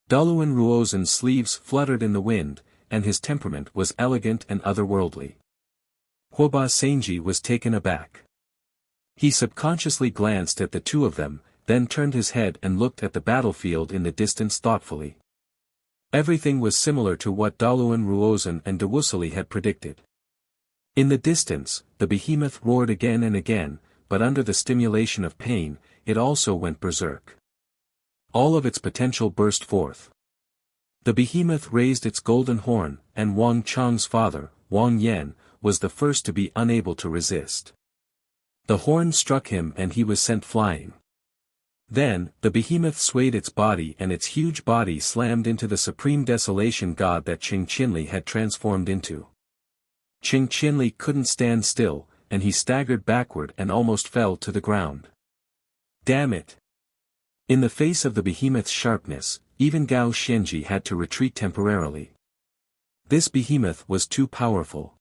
Daluan Ruozen's sleeves fluttered in the wind, and his temperament was elegant and otherworldly. Huaba Senji was taken aback. He subconsciously glanced at the two of them, then turned his head and looked at the battlefield in the distance thoughtfully. Everything was similar to what Daluan Ruozen and de Wuxia had predicted. In the distance, the behemoth roared again and again, but under the stimulation of pain, it also went berserk. All of its potential burst forth. The behemoth raised its golden horn, and Wang Chong's father, Wang Yan, was the first to be unable to resist. The horn struck him and he was sent flying. Then, the behemoth swayed its body and its huge body slammed into the supreme desolation god that Qing Qinli had transformed into. Qing Qinli couldn't stand still, and he staggered backward and almost fell to the ground. Damn it! In the face of the behemoth's sharpness, even Gao Xianji had to retreat temporarily. This behemoth was too powerful.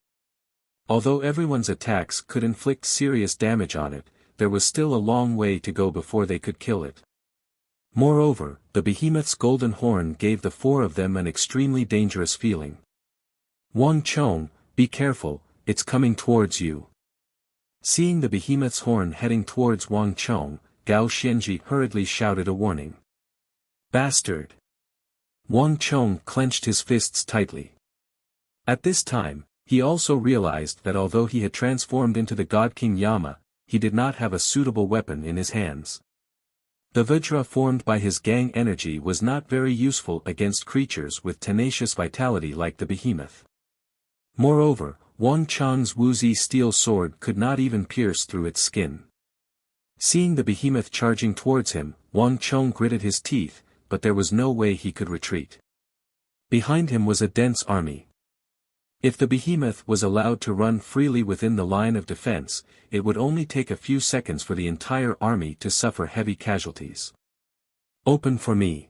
Although everyone's attacks could inflict serious damage on it, there was still a long way to go before they could kill it. Moreover, the behemoth's golden horn gave the four of them an extremely dangerous feeling. Wang Chong, be careful, it's coming towards you. Seeing the behemoth's horn heading towards Wang Chong, Gao Xianji hurriedly shouted a warning. Bastard! Wang Chong clenched his fists tightly. At this time, he also realized that although he had transformed into the god King Yama, he did not have a suitable weapon in his hands. The Vajra formed by his gang energy was not very useful against creatures with tenacious vitality like the behemoth. Moreover, Wang Chong's Wuxi steel sword could not even pierce through its skin. Seeing the behemoth charging towards him, Wang Chong gritted his teeth, but there was no way he could retreat. Behind him was a dense army. If the behemoth was allowed to run freely within the line of defense, it would only take a few seconds for the entire army to suffer heavy casualties. Open for me.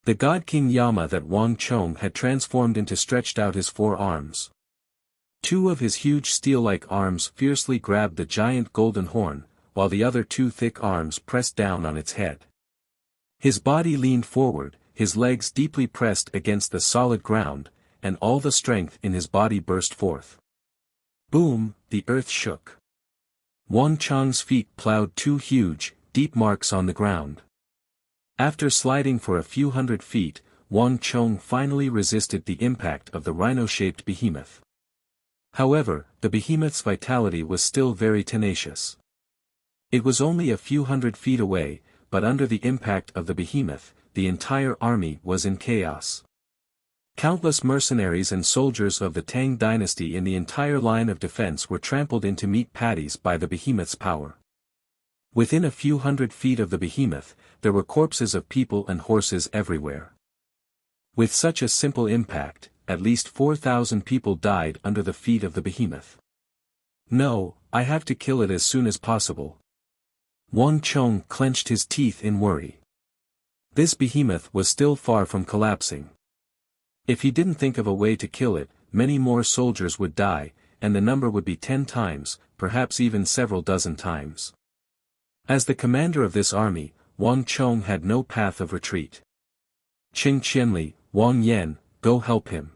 The god King Yama that Wang Chong had transformed into stretched out his 4 arms. 2 of his huge steel-like arms fiercely grabbed the giant golden horn, while the other 2 thick arms pressed down on its head. His body leaned forward, his legs deeply pressed against the solid ground, and all the strength in his body burst forth. Boom, the earth shook. Wang Chong's feet plowed 2 huge, deep marks on the ground. After sliding for a few hundred feet, Wang Chong finally resisted the impact of the rhino-shaped behemoth. However, the behemoth's vitality was still very tenacious. It was only a few hundred feet away, but under the impact of the behemoth, the entire army was in chaos. Countless mercenaries and soldiers of the Tang dynasty in the entire line of defense were trampled into meat patties by the behemoth's power. Within a few hundred feet of the behemoth, there were corpses of people and horses everywhere. With such a simple impact, at least 4,000 people died under the feet of the behemoth. No, I have to kill it as soon as possible. Wang Chong clenched his teeth in worry. This behemoth was still far from collapsing. If he didn't think of a way to kill it, many more soldiers would die, and the number would be 10 times, perhaps even several dozen times. As the commander of this army, Wang Chong had no path of retreat. Qing Qianli, Wang Yan, go help him.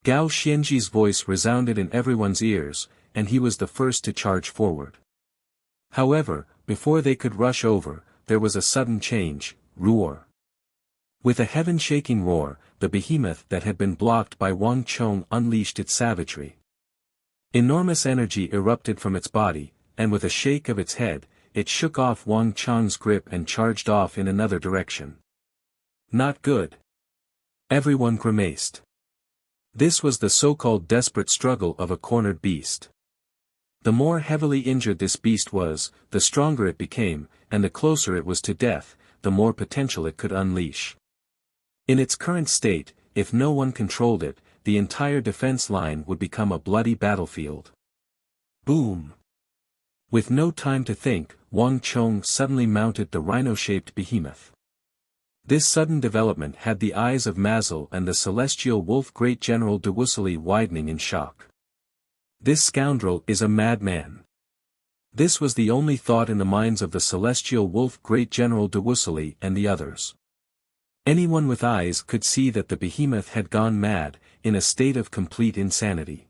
Gao Xianji's voice resounded in everyone's ears, and he was the first to charge forward. However, before they could rush over, there was a sudden change, roar. With a heaven-shaking roar, the behemoth that had been blocked by Wang Chong unleashed its savagery. Enormous energy erupted from its body, and with a shake of its head, it shook off Wang Chong's grip and charged off in another direction. Not good. Everyone grimaced. This was the so-called desperate struggle of a cornered beast. The more heavily injured this beast was, the stronger it became, and the closer it was to death, the more potential it could unleash. In its current state, if no one controlled it, the entire defense line would become a bloody battlefield. Boom! With no time to think, Wang Chong suddenly mounted the rhino-shaped behemoth. This sudden development had the eyes of Mazel and the celestial wolf Great General de Wuxia widening in shock. This scoundrel is a madman. This was the only thought in the minds of the celestial wolf Great General de Wuxia and the others. Anyone with eyes could see that the behemoth had gone mad, in a state of complete insanity.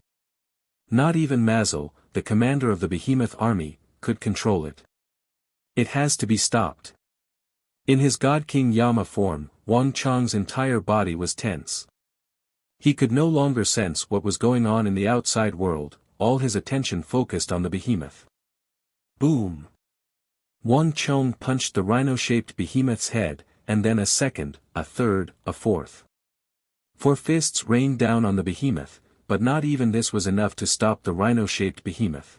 Not even Mazel, the commander of the behemoth army, could control it. It has to be stopped. In his God King Yama form, Wang Chong's entire body was tense. He could no longer sense what was going on in the outside world, all his attention focused on the behemoth. Boom! Wang Chong punched the rhino-shaped behemoth's head, and then a second, a third, a fourth. 4 fists rained down on the behemoth, but not even this was enough to stop the rhino-shaped behemoth.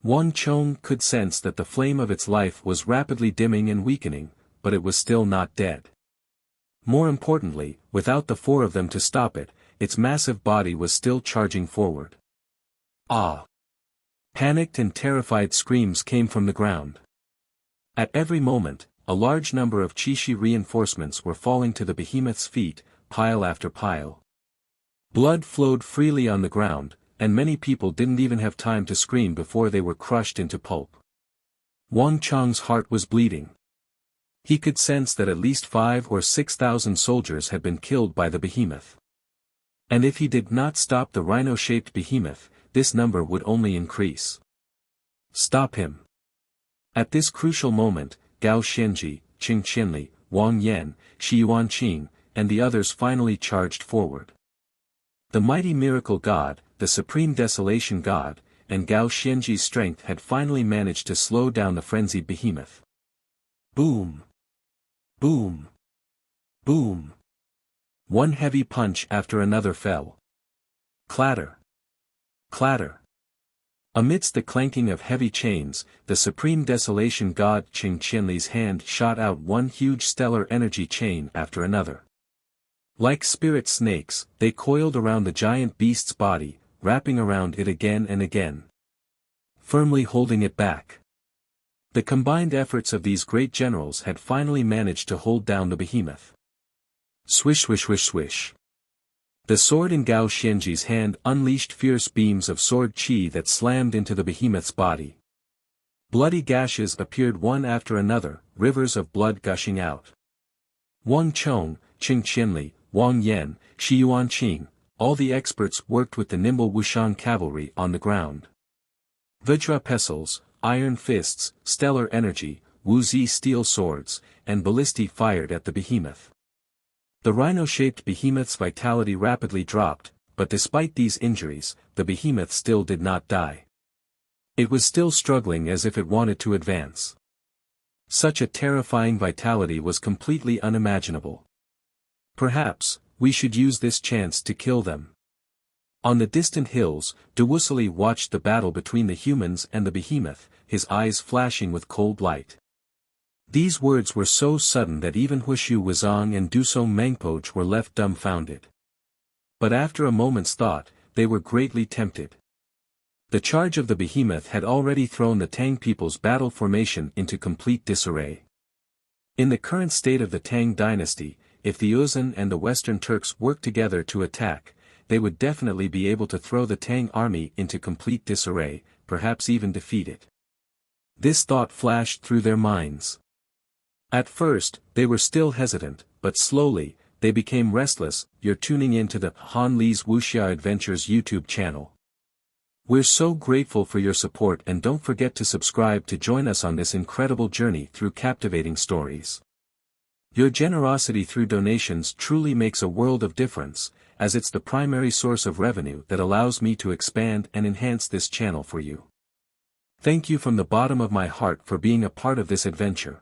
Wang Chong could sense that the flame of its life was rapidly dimming and weakening, but it was still not dead. More importantly, without the 4 of them to stop it, its massive body was still charging forward. Ah! Panicked and terrified screams came from the ground. At every moment, a large number of Qixi reinforcements were falling to the behemoth's feet, pile after pile. Blood flowed freely on the ground, and many people didn't even have time to scream before they were crushed into pulp. Wang Chong's heart was bleeding. He could sense that at least 5,000 or 6,000 soldiers had been killed by the behemoth. And if he did not stop the rhino-shaped behemoth, this number would only increase. Stop him. At this crucial moment, Gao Xianji, Qing Qianli, Wang Yan, Shi Yuanqing, and the others finally charged forward. The mighty miracle god, the supreme desolation god, and Gao Xianji's strength had finally managed to slow down the frenzied behemoth. Boom! Boom! Boom! One heavy punch after another fell. Clatter! Clatter! Amidst the clanking of heavy chains, the supreme desolation god Qing Qianli's hand shot out one huge stellar energy chain after another. Like spirit snakes, they coiled around the giant beast's body, wrapping around it again and again, firmly holding it back. The combined efforts of these great generals had finally managed to hold down the behemoth. Swish swish swish swish. The sword in Gao Xianji's hand unleashed fierce beams of sword qi that slammed into the behemoth's body. Bloody gashes appeared one after another, rivers of blood gushing out. Wang Chong, Qing Qianli, Wang Yan, Shi Yuanqing, all the experts worked with the nimble Wushan cavalry on the ground. Vajra pestles, iron fists, stellar energy, Wuxia steel swords, and ballistae fired at the behemoth. The rhino-shaped behemoth's vitality rapidly dropped, but despite these injuries, the behemoth still did not die. It was still struggling as if it wanted to advance. Such a terrifying vitality was completely unimaginable. Perhaps, we should use this chance to kill them. On the distant hills, Wuxia watched the battle between the humans and the behemoth, his eyes flashing with cold light. These words were so sudden that even Huishu Wuzong and Dusong Mengpoch were left dumbfounded. But after a moment's thought, they were greatly tempted. The charge of the behemoth had already thrown the Tang people's battle formation into complete disarray. In the current state of the Tang dynasty, if the Uzan and the Western Turks worked together to attack, they would definitely be able to throw the Tang army into complete disarray, perhaps even defeat it. This thought flashed through their minds. At first, they were still hesitant, but slowly, they became restless. You're tuning in to the Han Li's Wuxia Adventures YouTube channel. We're so grateful for your support, and don't forget to subscribe to join us on this incredible journey through captivating stories. Your generosity through donations truly makes a world of difference, as it's the primary source of revenue that allows me to expand and enhance this channel for you. Thank you from the bottom of my heart for being a part of this adventure.